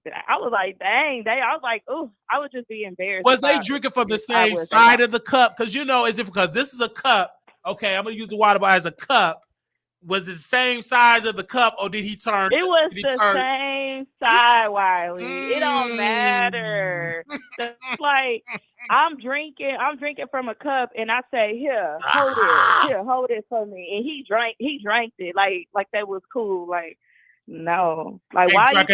dang. I was like, ooh, I would just be embarrassed. Was they drinking from the same side of the cup? Because you know, it's different. Because this is a cup. Okay, I'm gonna use the water bottle as a cup. Was it the same size of the cup, or did he turn? It was the same side, Wiley. It don't matter. It's like I'm drinking from a cup, and I say, "Here, hold it for me." And he drank it like that was cool. Like, no, like why are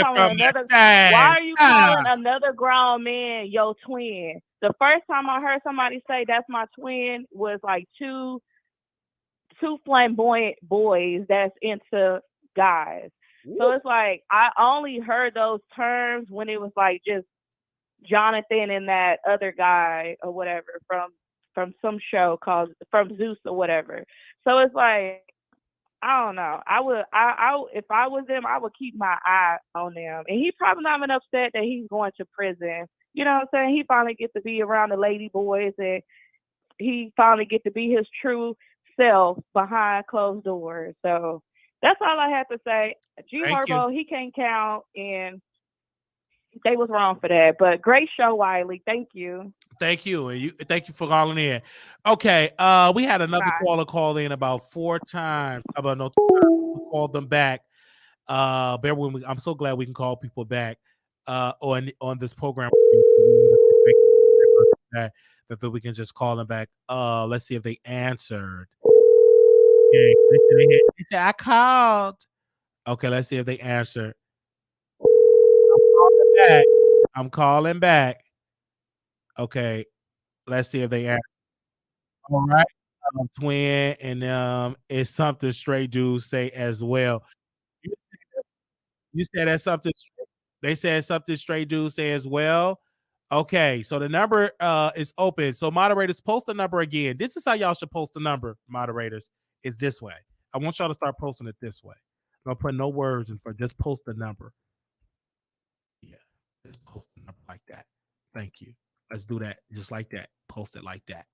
you calling another grown man your twin? The first time I heard somebody say that's my twin was like two flamboyant boys that's into guys. Ooh. So it's like I only heard those terms when it was like just Jonathan and that other guy or whatever from some show called From Zeus or whatever. So it's like, I don't know. If I was them, I would keep my eye on them. And he probably not even upset that he's going to prison. You know what I'm saying? He finally gets to be around the lady boys, and he finally gets to be his true self behind closed doors. So that's all I have to say. G Herbo, he can't count, and they was wrong for that. But great show, Wiley. Thank you. Thank you. And thank you for calling in. Okay. We had another caller call in about 4 times. We called them back. Bear with me. I'm so glad we can call people back on this program. That we can just call them back. Let's see if they answered. Okay, they said, I called. Okay, let's see if they answered. I'm calling back. Okay, let's see if they answer. All right, twin, and it's something straight dudes say as well. You said that's something. They said something straight dudes say as well. Okay, so the number is open. So moderators, post the number again. This is how y'all should post the number, moderators. It's this way. I want y'all to start posting it this way. Don't put no words in for. Just post the number. Yeah, just post the number like that. Thank you. Let's do that just like that. Post it like that.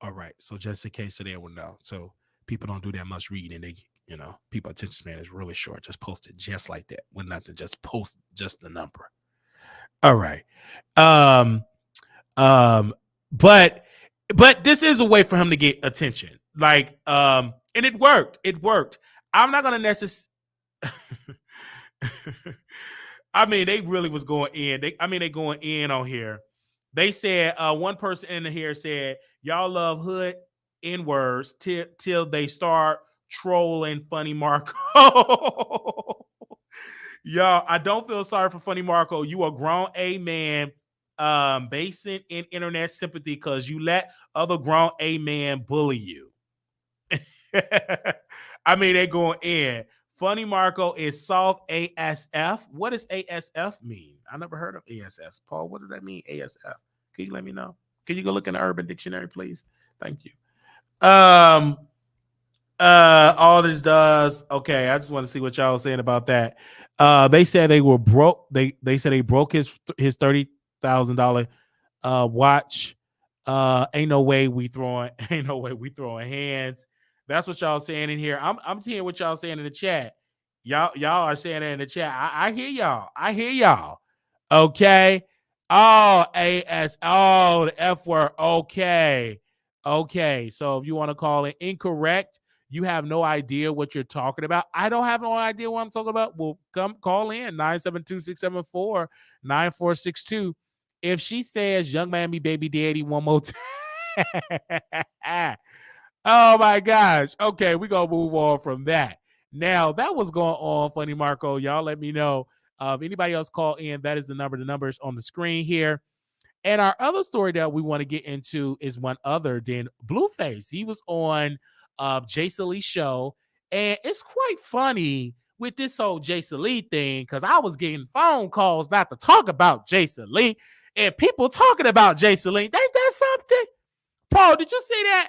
All right. So just in case so they will know. So people don't do that much reading. They, you know, people attention span is really short. Just post it just like that. With nothing. Just post just the number. All right. But this is a way for him to get attention. Like, and it worked. I'm not gonna necessarily I mean, they really was going in. They going in on here. They said one person in here said, "Y'all love hood N words till they start trolling Funny Marco." Y'all, I don't feel sorry for Funny Marco. You a grown A man, basing in internet sympathy because you let other grown A man bully you. I mean, they going in. Funny Marco is soft ASF. What does ASF mean? I never heard of ASF. Paul, what does that mean? ASF. Can you let me know? Can you go look in the Urban Dictionary, please? Thank you. All this does. Okay, I just want to see what y'all was saying about that. They said they were broke. They said they broke his $30,000 watch. Ain't no way we throwing hands. That's what y'all saying in here. I'm hearing what y'all saying in the chat. Y'all are saying that in the chat. I hear y'all. I hear y'all. Okay. Oh, the F word. Okay. Okay. So if you want to call it incorrect, you have no idea what you're talking about. I don't have no idea what I'm talking about. Well, come call in 972-674-9462. If she says young Miami baby daddy one more time. Oh my gosh. Okay, we're gonna move on from that. Now that was going on, Funny Marco. Y'all let me know. If anybody else call in, that is the number. The number is on the screen here. And our other story that we want to get into is one other than Blueface. He was on Jason Lee's show, and it's quite funny with this whole Jason Lee thing because I was getting phone calls not to talk about Jason Lee, and people talking about Jason Lee. Ain't that something? Paul, did you see that?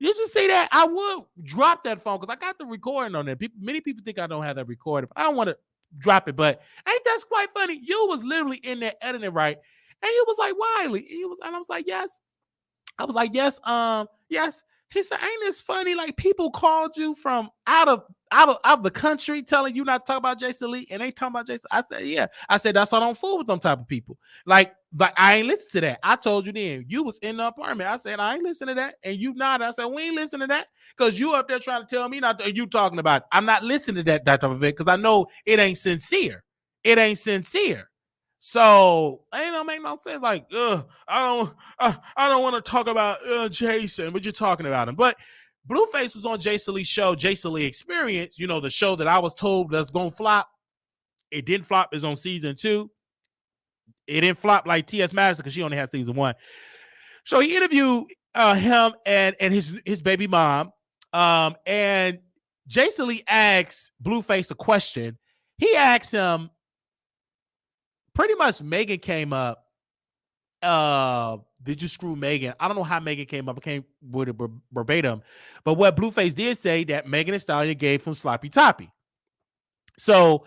Did you see that? I would drop that phone because I got the recording on there. Many people think I don't have that recorded, but I don't want to drop it. But ain't that's quite funny? You was literally in there editing right, and he was like, Wiley. And I was like, yes. I was like, yes, yes. He said, ain't this funny? Like people called you from out of the country telling you not to talk about Jason Lee and they talking about Jason. I said, yeah. I said, that's why I don't fool with them type of people. Like I ain't listen to that. I told you then. You was in the apartment. I said, I ain't listen to that. And you nodded. I said, we ain't listen to that. Because you up there trying to tell me not to, you talking about it. I'm not listening to that type of it because I know it ain't sincere. It ain't sincere. So ain't no make no sense. Like, I don't want to talk about Jason, but you're talking about him. But Blueface was on Jason Lee's show, Jason Lee Experience. You know, the show that I was told that's gonna flop. It didn't flop. It's on season 2. It didn't flop like T.S. Madison because she only had season 1. So he interviewed him and his baby mom. And Jason Lee asked Blueface a question. He asked him. Pretty much Megan came up. Did you screw Megan? I don't know how Megan came up. I came with it verbatim. But what Blueface did say that Megan and Stallion gave from Sloppy Toppy. So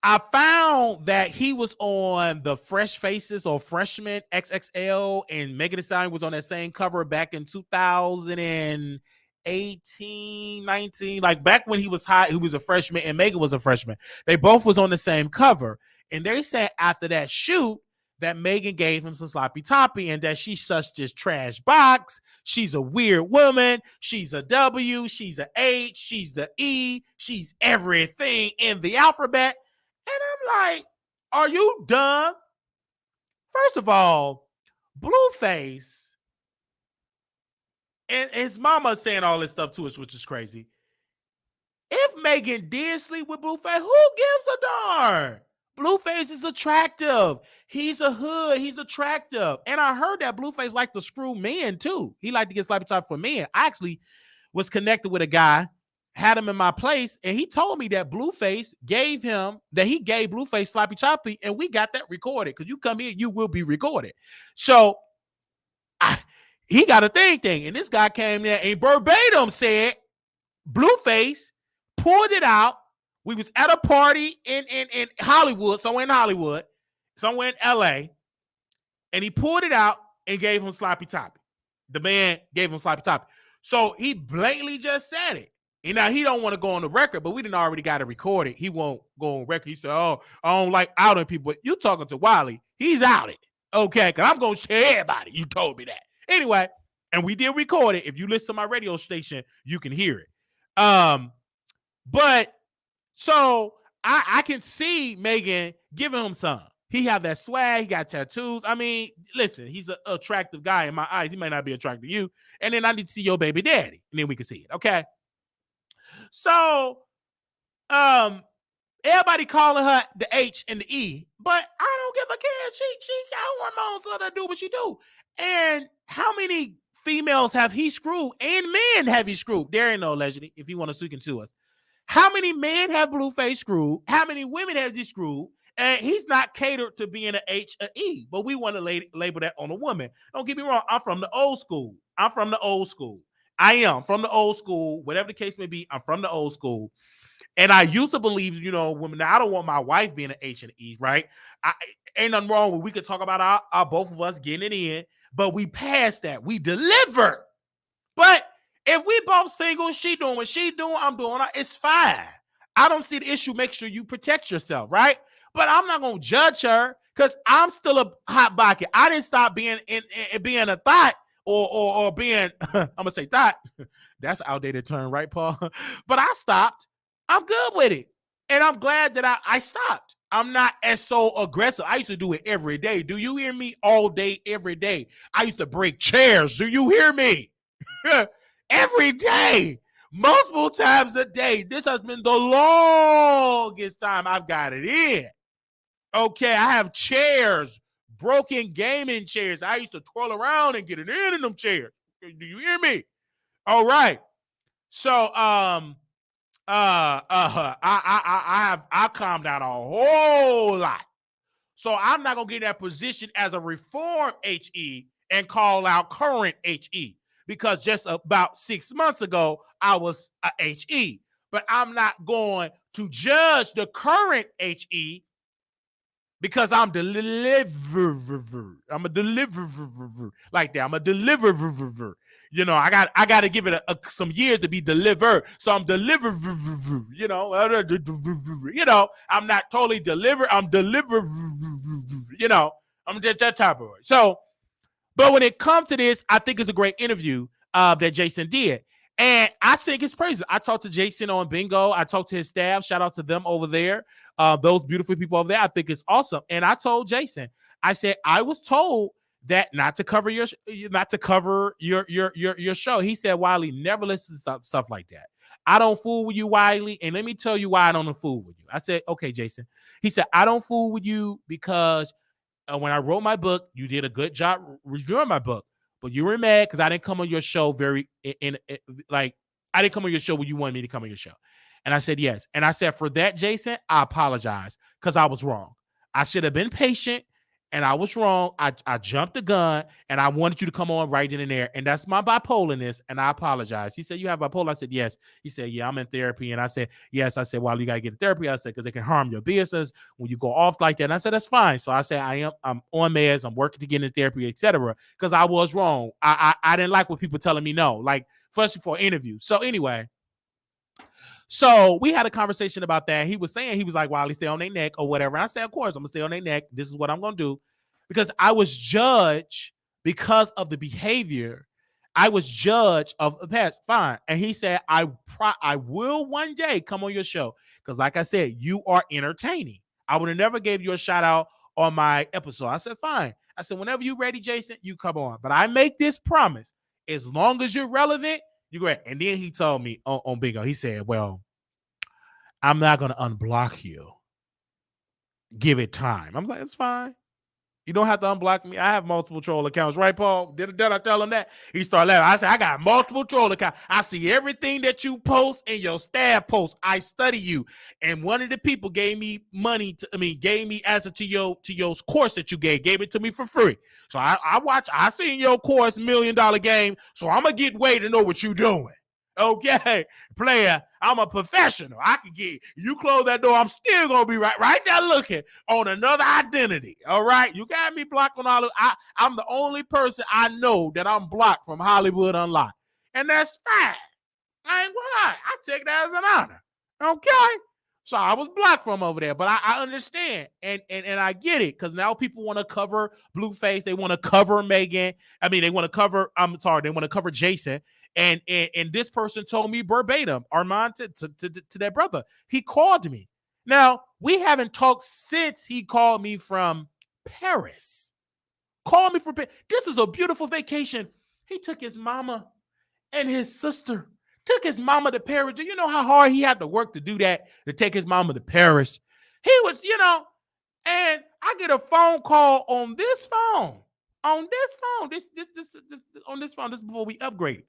I found that he was on the Fresh Faces or Freshman XXL, and Megan Thee Stallion was on that same cover back in 2018, 19. Like back when he was hot, he was a freshman and Megan was a freshman. They both was on the same cover. And they said after that shoot that Megan gave him some sloppy toppy and that she's such this trash box. She's a weird woman. She's a W. She's a H. She's the E. She's everything in the alphabet. And I'm like, are you dumb? First of all, Blueface and his mama saying all this stuff to us, which is crazy. If Megan did sleep with Blueface, who gives a darn? Blueface is attractive. He's a hood. He's attractive. And I heard that Blueface liked to screw men too. He liked to get sloppy top for men. I actually was connected with a guy, had him in my place, and he told me that Blueface gave Blueface sloppy choppy, and we got that recorded. Because you come here, you will be recorded. So he got a thing. And this guy came there and verbatim said Blueface pulled it out. We was at a party in Hollywood, somewhere in LA, and he pulled it out and gave him sloppy toppy. The man gave him sloppy toppy. So he blatantly just said it. And now he don't want to go on the record, but we didn't already got it recorded. He won't go on record. He said, oh, I don't like outing people. But you talking to Wiley. He's outed. Okay, because I'm going to share everybody. You told me that. Anyway, and we did record it. If you listen to my radio station, you can hear it. But so I can see Megan giving him some. He have that swag. He got tattoos. I mean, listen, he's an attractive guy in my eyes. He may not be attractive to you. And then I need to see your baby daddy, and then we can see it. Okay. So, everybody calling her the H and the E, but I don't give a care. She got hormones for her to do what she do. And how many females have he screwed and men have he screwed? There ain't no allegedly, if you want to speak into us. How many men have Blueface screwed? How many women have he screwed? And he's not catered to being an H or E, but we want to label that on a woman. Don't get me wrong. I'm from the old school. I am from the old school. Whatever the case may be, I'm from the old school. And I used to believe, women. Now I don't want my wife being an H and an E, right? Ain't nothing wrong with we could talk about our both of us getting it in, but we passed that. We deliver. But if we both single, she doing what she doing, I'm doing it, it's fine. I don't see the issue. Make sure you protect yourself, right? But I'm not gonna judge her because I'm still a hot bucket. I didn't stop being being a thought or being I'm gonna say thought. That's an outdated term, right, Paul? But I stopped. I'm good with it. And I'm glad that I stopped. I'm not as so aggressive. I used to do it every day. Do you hear me? All day, every day. I used to break chairs. Do you hear me? Every day. Multiple times a day. This has been the longest time I've got it in. Okay, I have chairs, broken gaming chairs. I used to twirl around and get it in them chairs. Do you hear me? All right. So, I calmed down a whole lot. So I'm not gonna get in that position as a reformed HE and call out current HE because just about 6 months ago I was a HE. But I'm not going to judge the current HE because I'm deliver. I'm a deliver like that. I'm a deliver. I got to give it some years to be delivered. So I'm deliver. I'm not totally delivered. I'm deliver. I'm just that type of way. So, but when it comes to this, I think it's a great interview that Jason did. And I think it's crazy. I talked to Jason on Bingo. I talked to his staff. Shout out to them over there. Those beautiful people over there. I think it's awesome. And I told Jason, I said, I was told that not to cover your show. He said, Wiley, never listen to stuff like that. I don't fool with you, Wiley. And let me tell you why I don't fool with you. I said, okay, Jason. He said, I don't fool with you because when I wrote my book, you did a good job reviewing my book. But you were mad because I didn't come on your show I didn't come on your show when you wanted me to come on your show. And I said, yes. And I said, for that, Jason, I apologize because I was wrong. I should have been patient and I was wrong. I jumped the gun and I wanted you to come on right in and there. And that's my bipolarness. And I apologize. He said, you have bipolar? I said, yes. He said, yeah, I'm in therapy. And I said, yes. I said, well, you got to get in therapy. I said, because it can harm your business when you go off like that. And I said, that's fine. So I said, I'm on meds. I'm working to get in therapy, etc. Because I was wrong. I didn't like what people telling me no, like especially for an interview. So anyway, so we had a conversation about that. He was saying, he was like, Wiley, stay on their neck or whatever. And I said, of course, I'm going to stay on their neck. This is what I'm going to do. Because I was judged because of the behavior. I was judged of the past. Fine. And he said, I will one day come on your show. Because like I said, you are entertaining. I would have never gave you a shout out on my episode. I said, fine. I said, whenever you're ready, Jason, you come on. But I make this promise. As long as you're relevant, you're great. And then he told me on Bingo, he said, well, I'm not going to unblock you. Give it time. I'm like, it's fine. You don't have to unblock me. I have multiple troll accounts, right, Paul? Did I tell him that? He started laughing. I said, I got multiple troll accounts. I see everything that you post and your staff posts. I study you. And one of the people gave me money gave me answer to your course that you gave it to me for free. So I seen your course $1 million game. So I'm going to get way to know what you're doing. Okay, player, I'm a professional. I can get you close that door. I'm still gonna be right there looking on another identity. All right, you got me blocked on all of. I'm the only person I know that I'm blocked from Hollywood Unlocked, and that's fine. I ain't gonna lie. I take that as an honor. Okay, so I was blocked from over there, but I understand and I get it because now people want to cover Blueface. They want to cover Megan. I mean, they want to cover. They want to cover Jason. And this person told me verbatim, Armand, to that brother. He called me Now, we haven't talked since he called me from Paris. Called me from Paris. This is a beautiful vacation. He took his mama and his sister, took his mama to Paris. Do you know how hard he had to work to do that, to take his mama to Paris? He was, and I get a phone call on this phone. On this phone, this on this phone, this is before we upgraded.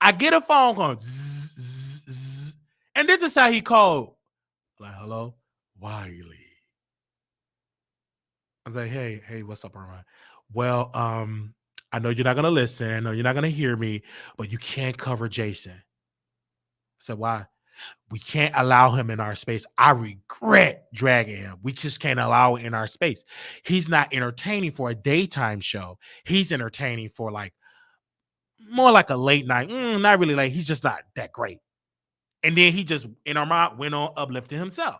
I get a phone call, zzz, zzz, zzz, and this is how he called. Like, hello, Wiley. I was like, hey, what's up, Irma? Well, I know you're not gonna listen. I know you're not gonna hear me, but you can't cover Jason. I said, why? We can't allow him in our space. I regret dragging him. We just can't allow it in our space. He's not entertaining for a daytime show. He's entertaining for more like a late night. Not really late. He's just not that great. And then he just, in our mind, went on uplifting himself.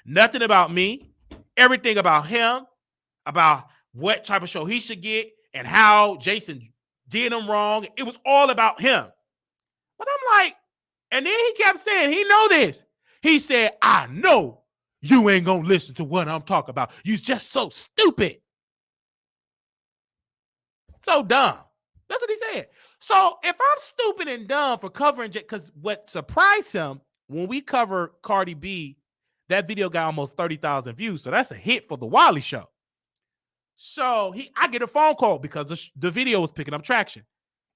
Nothing about me. Everything about him, about what type of show he should get and how Jason did him wrong. It was all about him. But I'm like, and then he kept saying, he know this. He said, I know you ain't gonna listen to what I'm talking about. You's just so stupid. So dumb. That's what he said. So if I'm stupid and dumb for covering, because what surprised him when we cover Cardi B, that video got almost 30,000 views. So that's a hit for the Wiley Show. So I get a phone call because the video was picking up traction.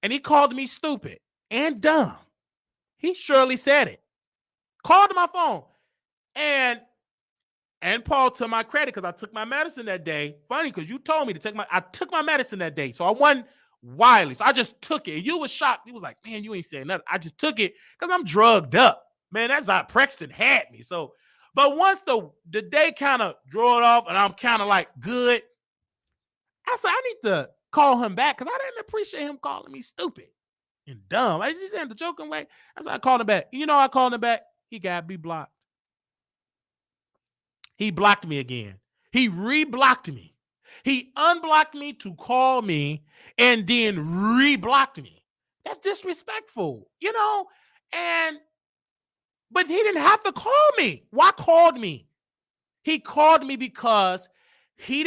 And he called me stupid and dumb. He surely said it. Called to my phone. And Paul, to my credit, because I took my medicine that day. Funny, because you told me to I took my medicine that day. So I wasn't Wiley. So I just took it. And you was shocked. He was like, man, you ain't saying nothing. I just took it because I'm drugged up. Man, that's how Prexton had me. So, but once the day kind of drew it off and I'm kind of like good, I said, I need to call him back because I didn't appreciate him calling me stupid and dumb. I just said the joking way. That's why I called him back. You know, I called him back. He got me blocked. He blocked me again. He re-blocked me. He unblocked me to call me and then re-blocked me. That's disrespectful, but he didn't have to call me. Why called me? He called me because he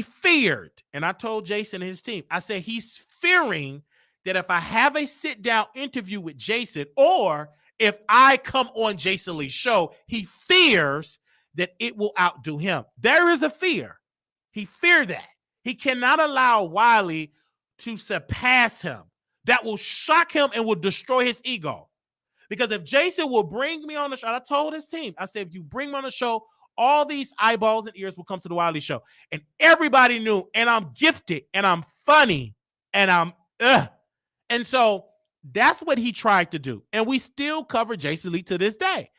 feared, and I told Jason and his team, I said, he's fearing that if I have a sit-down interview with Jason or if I come on Jason Lee's show, he fears that it will outdo him. There is a fear. He feared that. He cannot allow Wiley to surpass him. That will shock him and will destroy his ego. Because if Jason will bring me on the show, and I told his team, I said, if you bring me on the show, all these eyeballs and ears will come to the Wiley Show. And everybody knew, and I'm gifted, and I'm funny, and And so that's what he tried to do. And we still cover Jason Lee to this day.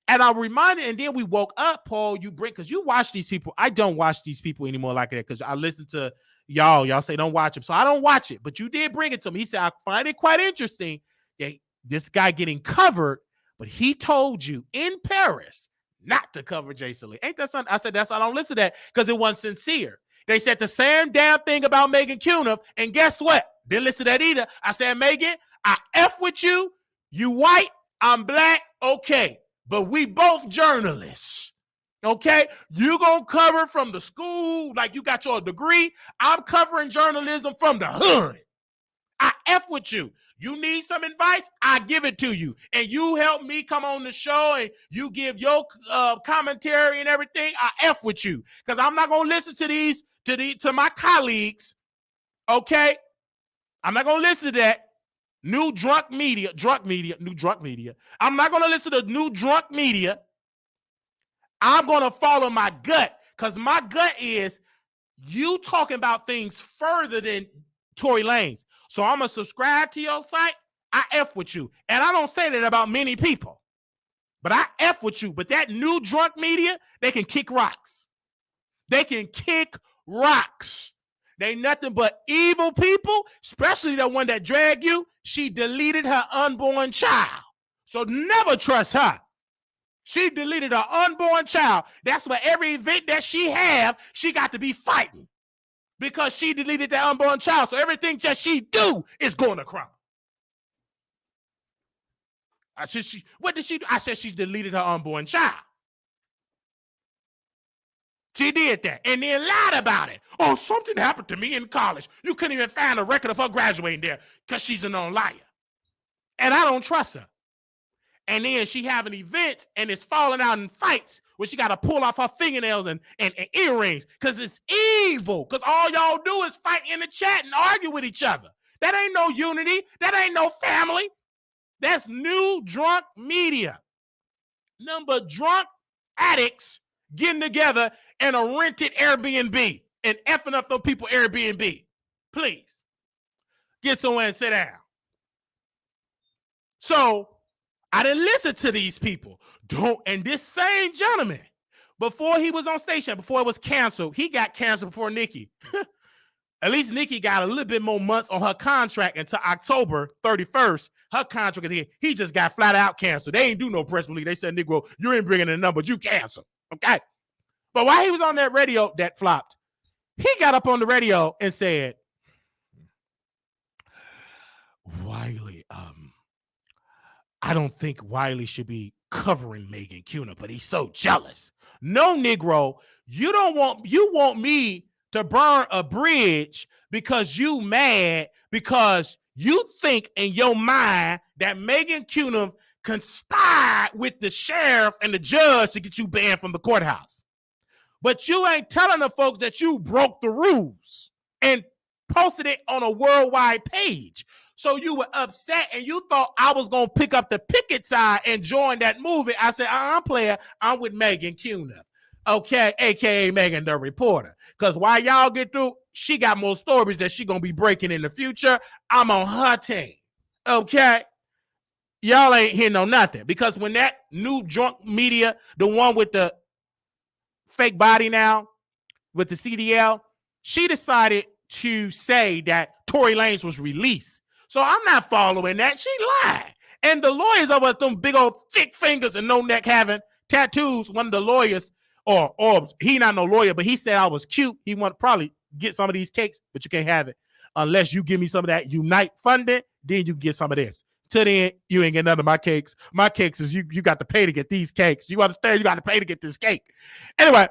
And I'm reminded, and then we woke up, Paul, because you watch these people. I don't watch these people anymore like that because I listen to y'all. Y'all say don't watch them. So I don't watch it. But you did bring it to me. He said, I find it quite interesting that this guy getting covered, but he told you in Paris not to cover Jason Lee. Ain't that something? I said, that's why I don't listen to that because it wasn't sincere. They said the same damn thing about Megan Cuniff. And guess what? Didn't listen to that either. I said, Megan, I F with you. You white, I'm black. Okay. But we both journalists. Okay. You gonna cover from the school like you got your degree. I'm covering journalism from the hood. I F with you. You need some advice, I give it to you. And you help me come on the show and you give your commentary and everything, I F with you. Because I'm not going to listen to my colleagues, okay? I'm not going to listen to that. New drunk media. I'm not going to listen to new drunk media. I'm going to follow my gut because my gut is you talking about things further than Tory Lanez. So I'm going to subscribe to your site. I F with you. And I don't say that about many people. But I F with you. But that new drunk media, they can kick rocks. They can kick rocks. They nothing but evil people, especially the one that dragged you. She deleted her unborn child. So never trust her. She deleted her unborn child. That's why every event that she have, she got to be fighting. Because she deleted that unborn child. So everything that she do is going to crumble. I said, what did she do? I said she deleted her unborn child. She did that and then lied about it. Oh, something happened to me in college. You couldn't even find a record of her graduating there because she's a known liar. And I don't trust her. And then she having events and it's falling out in fights where she got to pull off her fingernails and earrings because it's evil. Because all y'all do is fight in the chat and argue with each other. That ain't no unity. That ain't no family. That's new drunk media. Number drunk addicts getting together in a rented Airbnb and effing up those people Airbnb. Please get somewhere and sit down. So I didn't listen to these people. And this same gentleman, before he was on station, before it was canceled, he got canceled before Nikki. At least Nikki got a little bit more months on her contract until October 31st. Her contract is he just got flat out canceled. They ain't do no press release. They said, Negro, you ain't bringing in numbers. You cancel. Okay. But while he was on that radio that flopped, he got up on the radio and said, Wiley, I don't think Wiley should be covering Megan Cuna, but he's so jealous. No, Negro, you want me to burn a bridge because you mad because you think in your mind that Megan Cuna conspired with the sheriff and the judge to get you banned from the courthouse. But you ain't telling the folks that you broke the rules and posted it on a worldwide page. So you were upset and you thought I was going to pick up the picket side and join that movie. I said, I'm player. I'm with Megan Cuna. Okay, a.k.a. Megan the Reporter. Because while y'all get through, she got more stories that she going to be breaking in the future. I'm on her team. Okay? Y'all ain't hear no nothing. Because when that new drunk media, the one with the fake body now, with the CDL, she decided to say that Tory Lanez was released. So I'm not following that. She lied. And the lawyers over at them big old thick fingers and no neck having tattoos, one of the lawyers, or he not no lawyer, but he said I was cute. He want to probably get some of these cakes, but you can't have it unless you give me some of that Unite funding. Then you can get some of this. Till then, you ain't get none of my cakes. My cakes is you got to pay to get these cakes. You understand? You got to pay to get this cake. Anyway,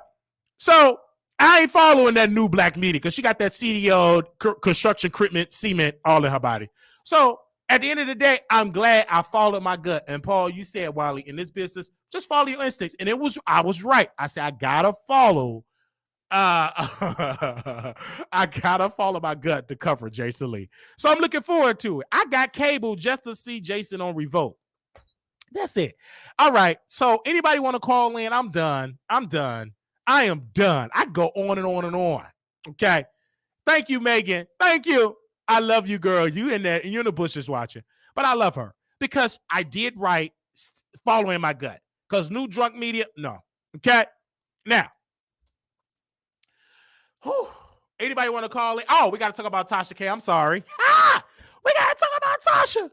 so I ain't following that new black media because she got that CDO, construction equipment, cement, all in her body. So at the end of the day, I'm glad I followed my gut. And Paul, you said, Wiley, in this business, just follow your instincts. And I was right. I said, I gotta follow. I gotta follow my gut to cover Jason Lee. So I'm looking forward to it. I got cable just to see Jason on Revolt. That's it. All right. So anybody want to call in? I'm done. I am done. I go on and on and on. Okay. Thank you, Megan. Thank you. I love you, girl. You in there, and you're in the bushes watching. But I love her because I did right following my gut. Because new drunk media, no. Okay? Now, anybody want to call in? Oh, we got to talk about Tasha K. I'm sorry. We got to talk about Tasha.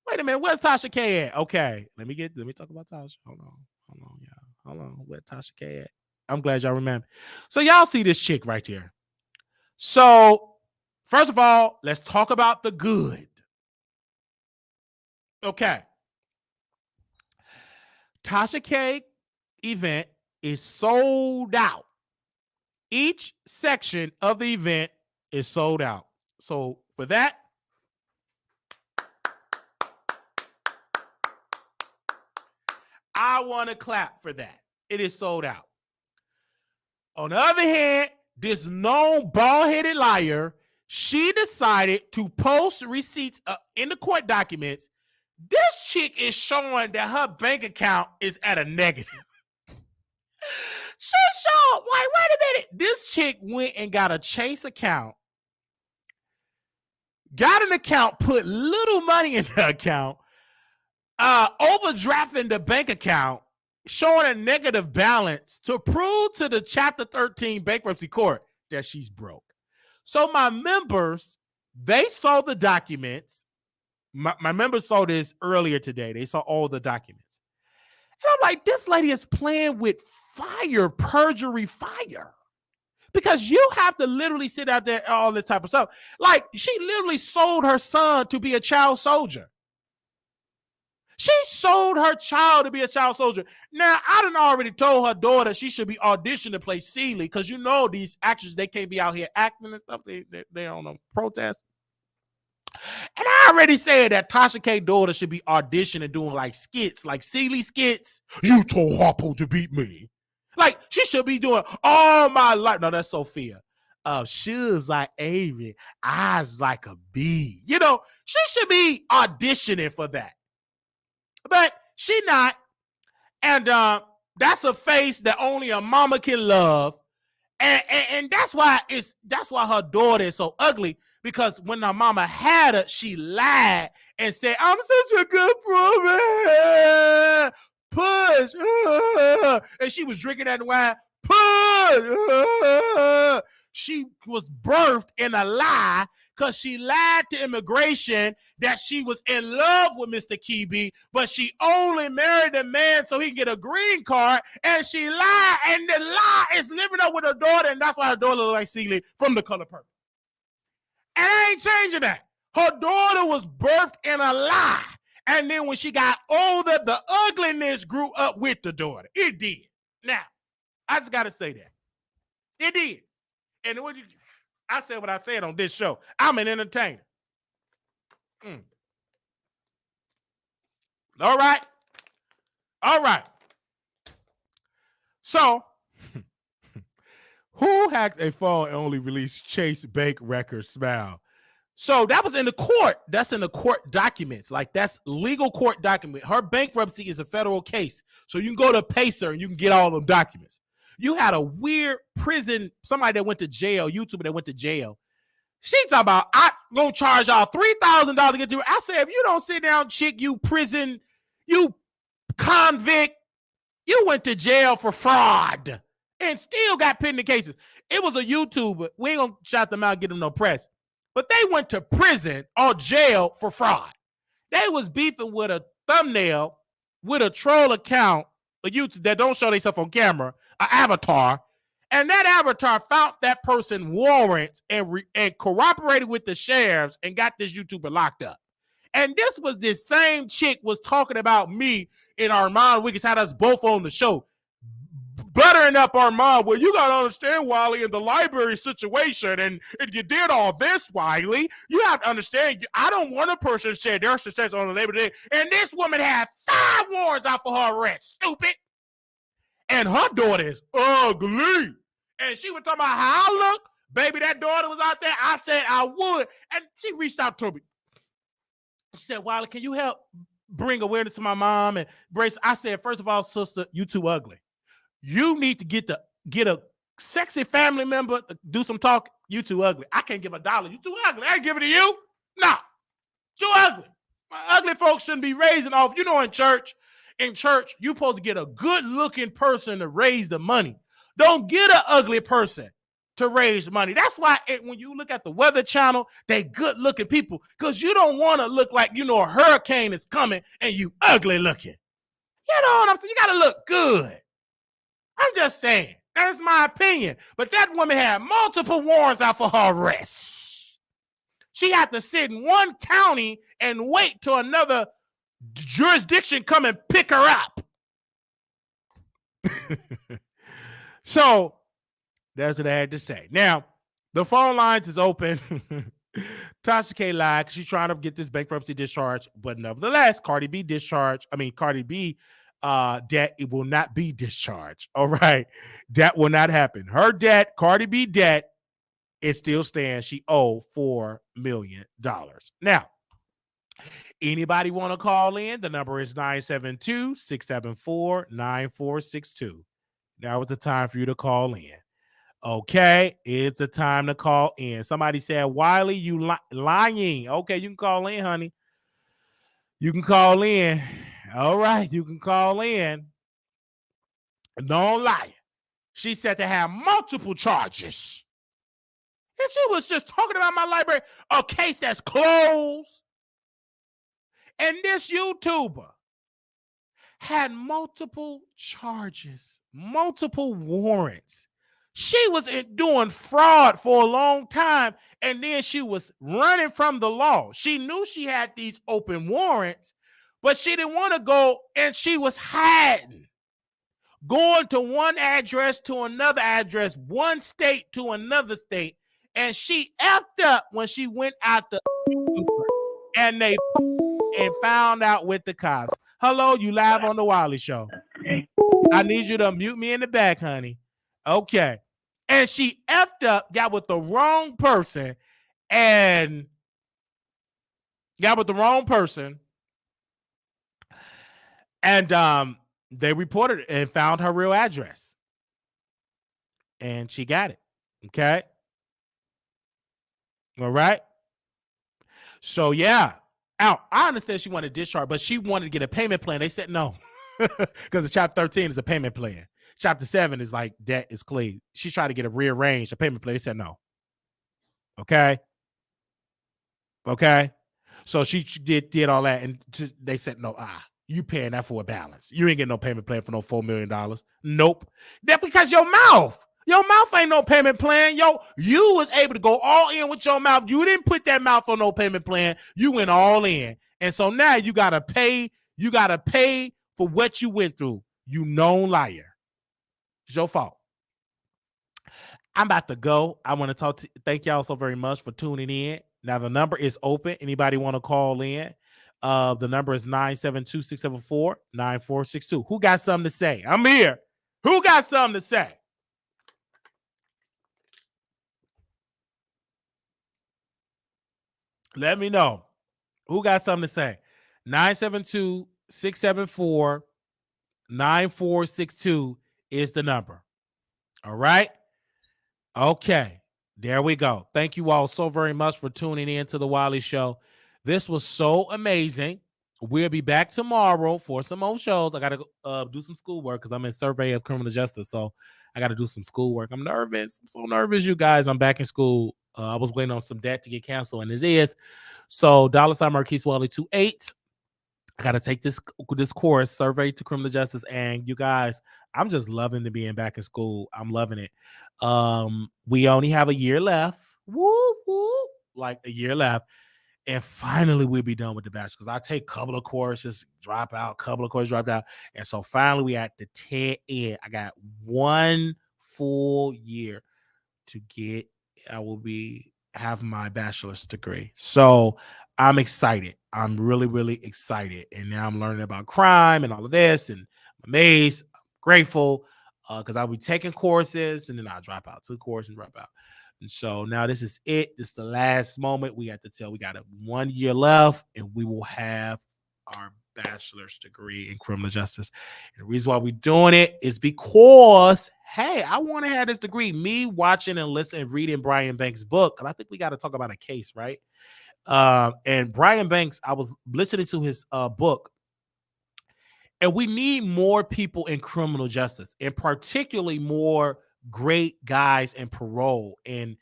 Wait a minute. Where's Tasha K at? Okay. Let me talk about Tasha. Hold on, y'all. Hold on. Where's Tasha K at? I'm glad y'all remember. So y'all see this chick right here. So, first of all, let's talk about the good. Okay. Tasha K event is sold out. Each section of the event is sold out. So for that, I want to clap for that. It is sold out. On the other hand, this known bald-headed liar, she decided to post receipts in the court documents. This chick is showing that her bank account is at a negative. She showed, wait a minute. This chick went and got a Chase account, got an account, put little money in the account, overdrafting the bank account, showing a negative balance to prove to the Chapter 13 bankruptcy court that she's broke. So my members, they saw the documents. My members saw this earlier today. They saw all the documents. And I'm like, this lady is playing with fire, perjury fire. Because you have to literally sit out there all this type of stuff. Like, she literally sold her son to be a child soldier. She sold her child to be a child soldier. Now, I done already told her daughter she should be auditioned to play Celie, because you know these actors, they can't be out here acting and stuff. They on a protest. And I already said that Tasha K daughter should be auditioning and doing like skits, like Celie skits. You told Harpo to beat me. Like, she should be doing all my life. No, that's Sophia. Shoes like Avery, eyes like a bee. You know, she should be auditioning for that. But she not. And that's a face that only a mama can love. And that's why her daughter is so ugly, because when her mama had her, she lied and said, I'm such a good woman. Push. And she was drinking that wine. Push. She was birthed in a lie, because she lied to immigration that she was in love with Mr. Kibi, but she only married a man so he can get a green card, and she lied, and the lie is living up with her daughter, and that's why her daughter looks like Celie from The Color Purple. And I ain't changing that. Her daughter was birthed in a lie, and then when she got older, the ugliness grew up with the daughter. It did. Now, I just got to say that. It did. And I said what I said on this show. I'm an entertainer. All right. So, who hacked a phone and only released Chase Bank record smile? So that was in the court. That's in the court documents. Like, that's legal court document. Her bankruptcy is a federal case. So you can go to Pacer and you can get all them documents. You had a weird prison, somebody that went to jail, YouTuber that went to jail. She talking about, I'm going to charge y'all $3,000 to get through. I said, if you don't sit down, chick, you prison, you convict, you went to jail for fraud and still got pending cases. It was a YouTuber. We ain't going to shout them out, get them no press. But they went to prison or jail for fraud. They was beefing with a thumbnail with a troll account, a YouTube that don't show themselves on camera, an avatar, and that avatar found that person warrants and cooperated with the sheriffs and got this YouTuber locked up. And this was this same chick was talking about me and Armand Wiggins, had us both on the show, buttering up Armand. Well, you got to understand, Wiley, in the library situation, and you did all this, Wiley, you have to understand, I don't want a person to share their success on the Labor Day. And this woman had 5 warrants out for her arrest, stupid. And her daughter is ugly. And she was talking about how I look. Baby, that daughter was out there. I said I would. And she reached out to me. She said, Wiley, can you help bring awareness to my mom and brace? I said, first of all, sister, you too ugly. You need to get a sexy family member to do some talk. You too ugly. I can't give $1. You too ugly. I ain't give it to you. No. Too ugly. My ugly folks shouldn't be raising off. You know, in church, you supposed to get a good-looking person to raise the money. Don't get an ugly person to raise money. That's why when you look at the Weather Channel, they good-looking people, because you don't want to look like, you know, a hurricane is coming and you ugly looking. You know what I'm saying? You got to look good. I'm just saying. That's my opinion. But that woman had multiple warrants out for her arrest. She had to sit in one county and wait till another jurisdiction come and pick her up. So that's what I had to say. Now, the phone lines is open. Tasha K lied. She's trying to get this bankruptcy discharge, but nevertheless, Cardi B debt, it will not be discharged. All right. That will not happen. Her debt, Cardi B debt, it still stands. She owed $4 million. Now, anybody want to call in? The number is 972-674-9462. Now is the time for you to call in. Okay, it's a time to call in. Somebody said, Wiley, you lying. Okay, you can call in, honey. You can call in. All right, you can call in. Don't lie. She said to have multiple charges. And she was just talking about my library, a case that's closed. And this YouTuber had multiple charges, multiple warrants. She was doing fraud for a long time, and then she was running from the law. She knew she had these open warrants, but she didn't want to go, and she was hiding, going to one address to another address, one state to another state, and she effed up when she went out the and they and found out with the cops. Hello, you live on the Wiley Show. I need you to mute me in the back, honey. Okay. And she effed up, got with the wrong person, and they reported it and found her real address. And she got it. Okay. All right. So yeah. I understand she wanted discharge, but she wanted to get a payment plan. They said no. Because Chapter 13 is a payment plan. Chapter 7 is like debt is clear. She tried to get a rearranged, a payment plan. They said no. Okay. So she did all that, and they said no. You paying that for a balance. You ain't getting no payment plan for no $4 million. Nope. That's because your mouth ain't no payment plan. You was able to go all in with your mouth. You didn't put that mouth on no payment plan. You went all in. And so now you gotta pay for what you went through. You known liar. It's your fault. I'm about to go. I want to thank y'all so very much for tuning in. Now the number is open. Anybody want to call in? The number is 972-674-9462. Who got something to say? I'm here. Who got something to say? Let me know. Who got something to say? 972-674-9462 is the number. All right. Okay. There we go. Thank you all so very much for tuning in to the Wiley Show. This was so amazing. We'll be back tomorrow for some more shows. I got to do some schoolwork because I'm in survey of criminal justice. So I got to do some schoolwork. I'm nervous. I'm so nervous, you guys. I'm back in school. I was waiting on some debt to get canceled, and it is. So $ Marquise Wiley 28. I got to take this course, Survey to Criminal Justice. And you guys, I'm just loving to being back in school. I'm loving it. We only have a year left. Woo, woo. Like a year left. And finally, we'll be done with the bachelor because I take a couple of courses, drop out. And so finally, we at the tail end. I got 1 full year to get. I will have my bachelor's degree. So I'm excited. I'm really, really excited. And now I'm learning about crime and all of this. And I'm amazed. I'm grateful because I'll be taking courses and then I'll drop out. 2 courses and drop out. And so now this is it. This is the last moment. We got 1 year left and we will have our bachelor's degree in criminal justice. And the reason why we're doing it is because, hey, I want to have this degree. Me watching and listening and reading Brian Banks' book, because I think we got to talk about a case, right? And Brian Banks, I was listening to his book, and we need more people in criminal justice, and particularly more great guys in parole and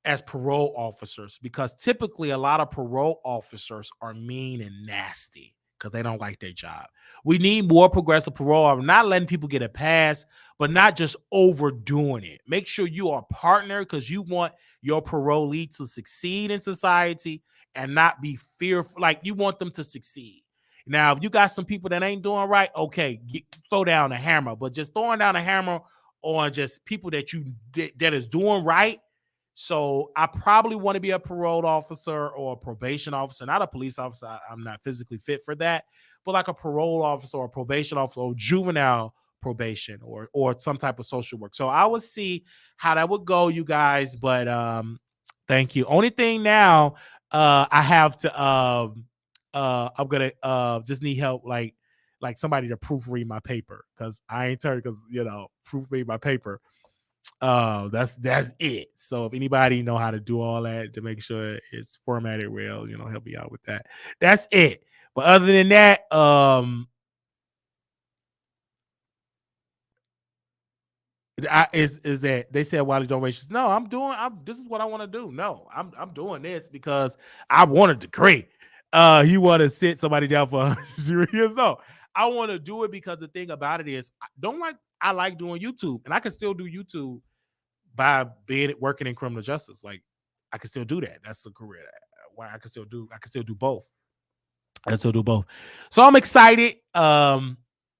as parole officers, because typically a lot of parole officers are mean and nasty because they don't like their job. We need more progressive parole. I'm not letting people get a pass, but not just overdoing it. Make sure you are a partner because you want your parolee to succeed in society and not be fearful. Like you want them to succeed. Now, if you got some people that ain't doing right, okay, throw down a hammer. But just throwing down a hammer on just people that that is doing right. So I probably want to be a parole officer or a probation officer, not a police officer. I'm not physically fit for that, but like a parole officer or a probation officer or juvenile probation or some type of social work. So I would see how that would go, you guys. But thank you. Only thing now, I have to I'm gonna just need help like somebody to proofread my paper because I ain't turned because proofread my paper. That's it. So if anybody know how to do all that to make sure it's formatted well, help me out with that. That's it. But other than that, is that they said Wiley don't racist. No, this is what I want to do. No, I'm doing this because I want a degree. You want to sit somebody down for 0 years old. I want to do it because the thing about it is I like doing YouTube, and I can still do YouTube by working in criminal justice. Like I can still do that. That's a career why I can still do both. I still do both. So I'm excited. I'm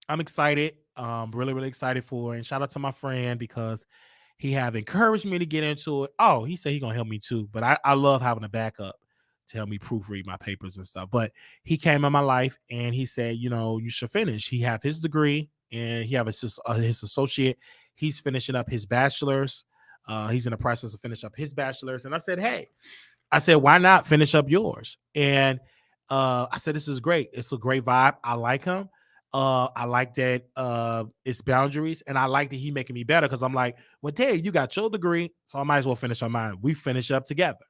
excited. Really, really excited for it. And shout out to my friend because he have encouraged me to get into it. Oh, he said he gonna help me too. But I love having a backup to help me proofread my papers and stuff. But he came in my life and he said, you know, you should finish. He have his degree and he have his associate. He's finishing up his bachelor's. He's in the process of finishing up his bachelor's. And I said, hey, I said, why not finish up yours? And I said, this is great. It's a great vibe. I like him. I like that it's boundaries, and I like that he making me better because I'm like, well, Terry, you got your degree, so I might as well finish on mine. We finish up together.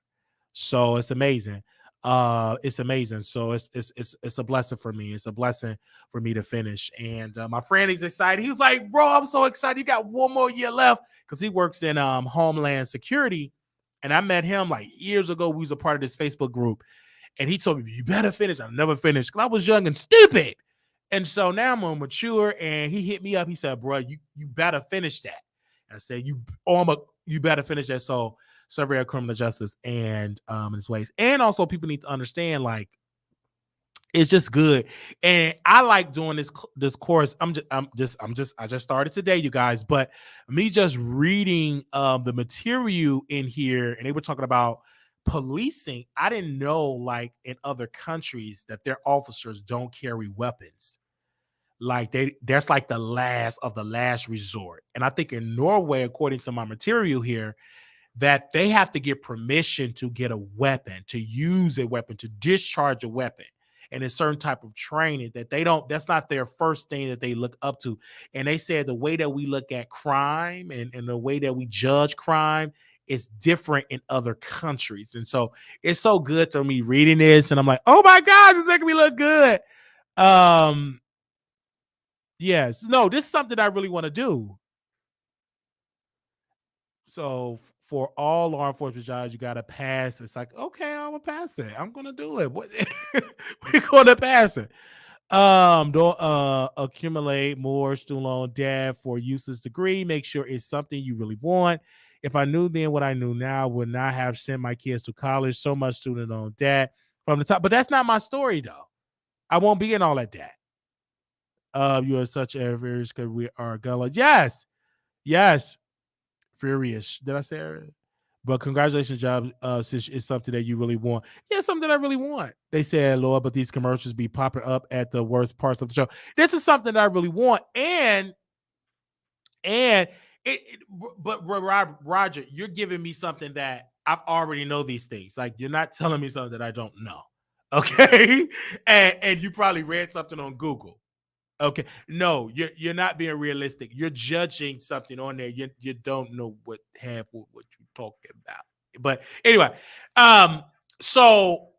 So it's amazing. It's amazing. So it's a blessing for me. It's a blessing for me to finish. And my friend is excited. He's like, bro, I'm so excited. You got one more year left because he works in Homeland Security. And I met him like years ago. We was a part of this Facebook group. And he told me, you better finish. I never finished because I was young and stupid. And so now I'm more mature. And he hit me up. He said, bro, you better finish that. And I said, you better finish that. So survey of criminal justice and its ways. And also people need to understand, like, it's just good. And I like doing this course. I just started today, you guys, but me just reading the material in here, and they were talking about policing. I didn't know, like, in other countries that their officers don't carry weapons. Like that's like the last of the last resort. And I think in Norway, according to my material here, that they have to get permission to get a weapon, to use a weapon, to discharge a weapon. And a certain type of training that they don't, that's not their first thing that they look up to. And they said the way that we look at crime and the way that we judge crime is different in other countries. And so it's so good for me reading this. And I'm like, oh my God, this is making me look good. Yes, no, this is something I really want to do. So for all law enforcement jobs, you got to pass. It's like, okay, I'm gonna pass it. I'm gonna do it. We're gonna pass it. Don't accumulate more student loan debt for a useless degree. Make sure it's something you really want. If I knew then what I knew now, would not have sent my kids to college. So much student loan debt from the top. But that's not my story, though. I won't be in all that debt. You are such a very good. We are gonna. Yes. Furious. Did I say it? But congratulations, job. Since it's something that you really want. Yeah, something that I really want. They said, Lord, but these commercials be popping up at the worst parts of the show. This is something that I really want. But Roger, you're giving me something that I've already know these things. Like, you're not telling me something that I don't know. Okay. and you probably read something on Google. Okay, no, you're not being realistic. You're judging something on there. You don't know what you're talking about. But anyway, and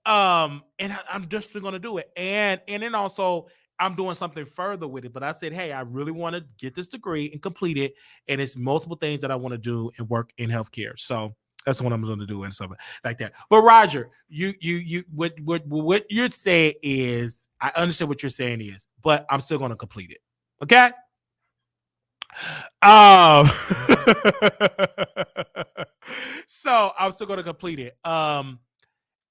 I'm just gonna do it, and then also I'm doing something further with it. But I said, hey, I really want to get this degree and complete it, and it's multiple things that I want to do and work in healthcare. So that's what I'm going to do and stuff like that. But Roger, what you're saying is, I understand what you're saying is, but I'm still going to complete it. Okay. So I'm still going to complete it. And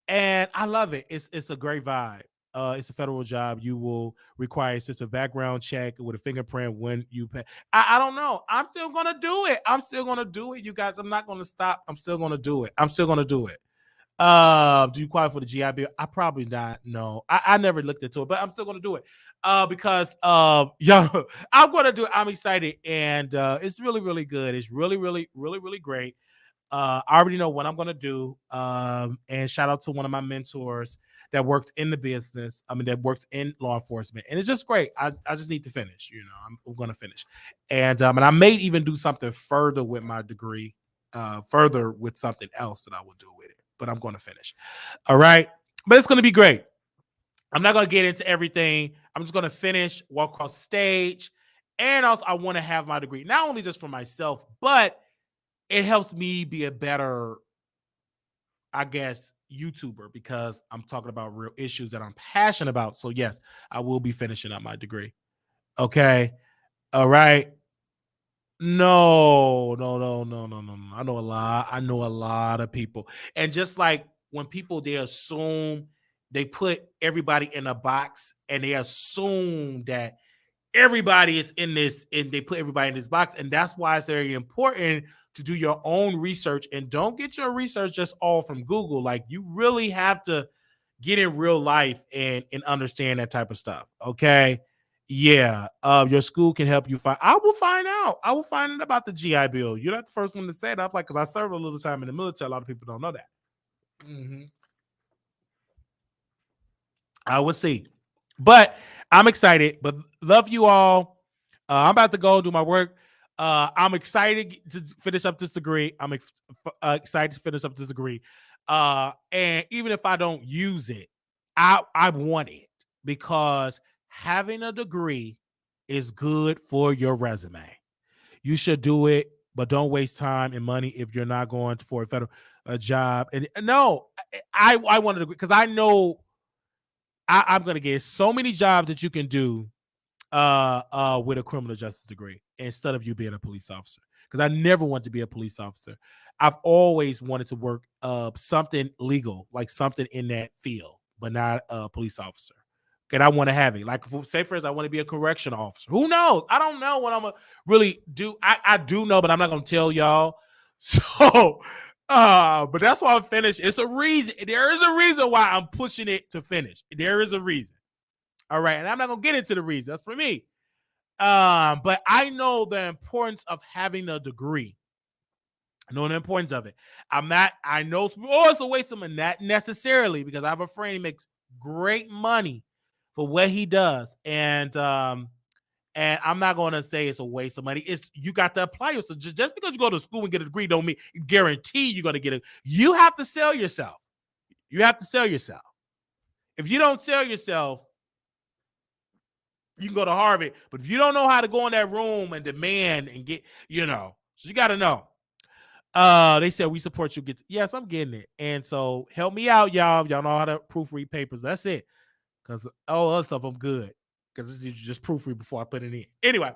I love it. It's a great vibe. It's a federal job. You will require a background check with a fingerprint when you pay. I don't know. I'm still gonna do it. I'm still gonna do it, you guys. I'm not gonna stop. I'm still gonna do it. Do you qualify for the GI Bill? I probably not. No, I never looked into it, but I'm still gonna do it. Because yo, I'm gonna do it. I'm excited, and it's really, really good. It's really, really, really, really great. I already know what I'm going to do. And shout out to one of my mentors that works in the business. That works in law enforcement. And it's just great. I just need to finish, I'm going to finish. And I may even do something further with my degree, further with something else that I will do with it. But I'm going to finish. All right. But it's going to be great. I'm not going to get into everything. I'm just going to finish, walk across stage. And also, I want to have my degree, not only just for myself, but it helps me be a better, I guess, YouTuber, because I'm talking about real issues that I'm passionate about. So yes, I will be finishing up my degree. Okay. All right. No. I know a lot of people. And just like when people, they assume they put everybody in a box and they assume that everybody is in this, and they put everybody in this box. And that's why it's very important to do your own research, and don't get your research just all from Google. Like, you really have to get in real life and understand that type of stuff. Okay. Yeah. Your school can help you find. I will find out. I will find out about the GI Bill. You're not the first one to say that. Like, because I served a little time in the military. A lot of people don't know that. I will see. But I'm excited. But love you all. I'm about to go do my work. I'm excited to finish up this degree. I'm excited to finish up this degree. And even if I don't use it, I want it, because having a degree is good for your resume. You should do it, but don't waste time and money if you're not going for a federal job. And no, I wanted to, because I know I'm going to get so many jobs that you can do with a criminal justice degree instead of you being a police officer. Because I never wanted to be a police officer. I've always wanted to work something legal, like something in that field, but not a police officer. And I want to have it. Like, say for instance, I want to be a correctional officer. Who knows? I don't know what I'm gonna really do. I do know, but I'm not gonna tell y'all. So, but that's why I'm finished. It's a reason. There is a reason why I'm pushing it to finish. There is a reason. All right, and I'm not gonna get into the reason. That's for me. But I know the importance of having a degree. I know the importance of it. I know it's a waste of money, not necessarily, because I have a friend who makes great money for what he does. And I'm not gonna say it's a waste of money. It's, you got to apply yourself. Just because you go to school and get a degree don't mean guarantee you're gonna get it. You have to sell yourself. You have to sell yourself. If you don't sell yourself, you can go to Harvard, but if you don't know how to go in that room and demand and get, so you got to know. They said we support you. Yes, I'm getting it. And so help me out, y'all. Y'all know how to proofread papers. That's it. Because all other stuff I'm good. Because it's just proofread before I put it in. Anyway,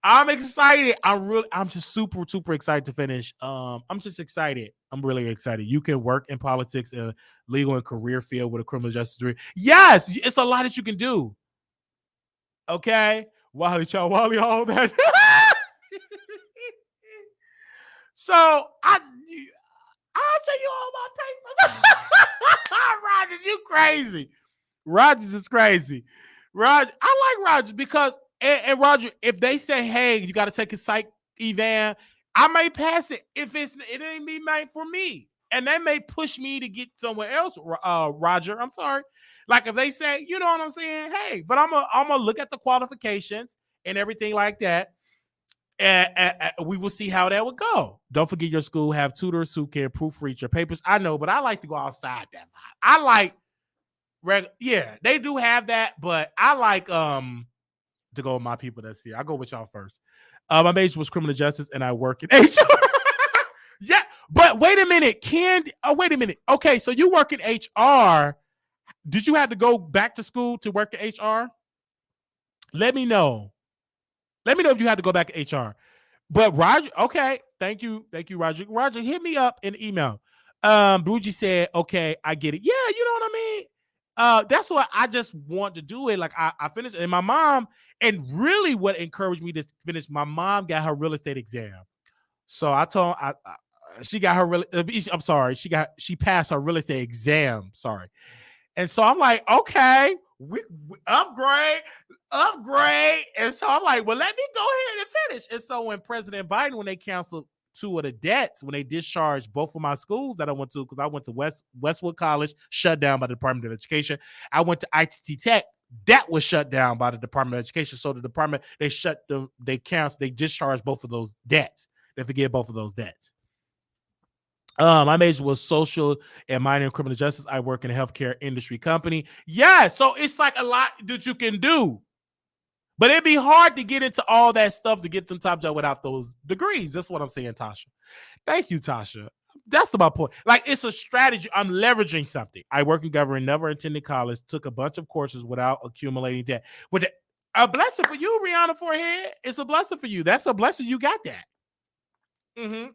I'm excited. I'm just super, super excited to finish. I'm just excited. I'm really excited. You can work in politics, legal and career field with a criminal justice degree. Yes, it's a lot that you can do. Okay, Wiley Show, Wiley, all that. So I'll send you all my papers. Rogers, you crazy. Rogers is crazy. Roger, I like Rogers because, and Roger, if they say, hey, you got to take a psych exam, I may pass it if it ain't be made for me. And they may push me to get somewhere else, Roger. I'm sorry. Like if they say, you know what I'm saying? Hey, but I'm gonna look at the qualifications and everything like that. And we will see how that would go. Don't forget your school have tutors who can proofread your papers. I know, but I like to go outside that vibe. I like, yeah, they do have that, but I like to go with my people that's here. I'll go with y'all first. My major was criminal justice and I work in HR. Yeah, but wait a minute, wait a minute. Okay, so you work in HR. Did you have to go back to school to work in HR? Let me know. Let me know if you had to go back to HR. But Roger, okay, thank you, Roger. Roger, hit me up in email. Bougie said, okay, I get it. Yeah, you know what I mean? That's why I just want to do it. Like I finished, and my mom, and really what encouraged me to finish, my mom got her real estate exam. So I told she got her I'm sorry, she passed her real estate exam. Sorry. And so I'm like, okay, we upgrade. And so I'm like, well, let me go ahead and finish. And so when President Biden, when they canceled 2 of the debts, when they discharged both of my schools that I went to, because I went to Westwood College, shut down by the Department of Education. I went to ITT Tech, that was shut down by the Department of Education. So the department, they discharged both of those debts. They forget both of those debts. My major was social and minor in criminal justice. I work in a healthcare industry company. Yeah, so it's like a lot that you can do. But it'd be hard to get into all that stuff to get them top job without those degrees. That's what I'm saying, Tasha. Thank you, Tasha. That's my point. Like, it's a strategy. I'm leveraging something. I work in government, never attended college, took a bunch of courses without accumulating debt. A blessing for you, Rihanna Forehead. It's a blessing for you. That's a blessing. You got that. Mm-hmm.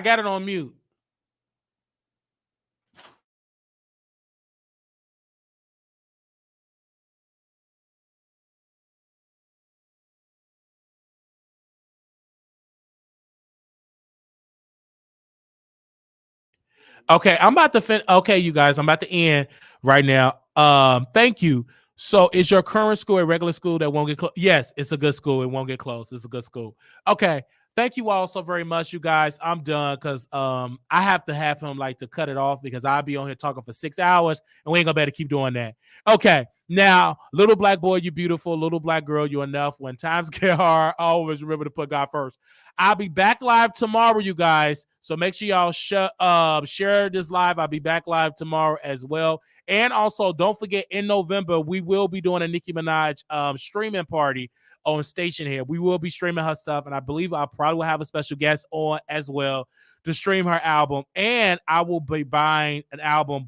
got it on mute. Okay, I'm about to okay, you guys, I'm about to end right now. Thank you. So is your current school a regular school that won't get closed? Yes, it's a good school. It won't get closed. It's a good school. Okay. Thank you all so very much, you guys. I'm done because I have to have him like to cut it off because I'll be on here talking for 6 hours and we ain't gonna be able to keep doing that. Okay. Now, little black boy, you beautiful. Little black girl, you enough. When times get hard, always remember to put God first. I'll be back live tomorrow, you guys. So make sure y'all share this live. I'll be back live tomorrow as well. And also, don't forget, in November, we will be doing a Nicki Minaj streaming party on station here. We will be streaming her stuff, and I believe I probably will have a special guest on as well to stream her album. And I will be buying her album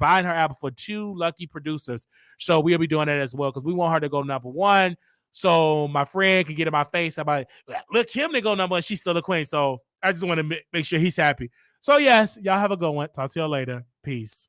for 2 lucky producers. So we'll be doing that as well because we want her to go number 1. So my friend can get in my face about, look, him to go number 1. She's still a queen. So I just want to make sure he's happy. So yes, y'all have a good one. Talk to y'all later. Peace.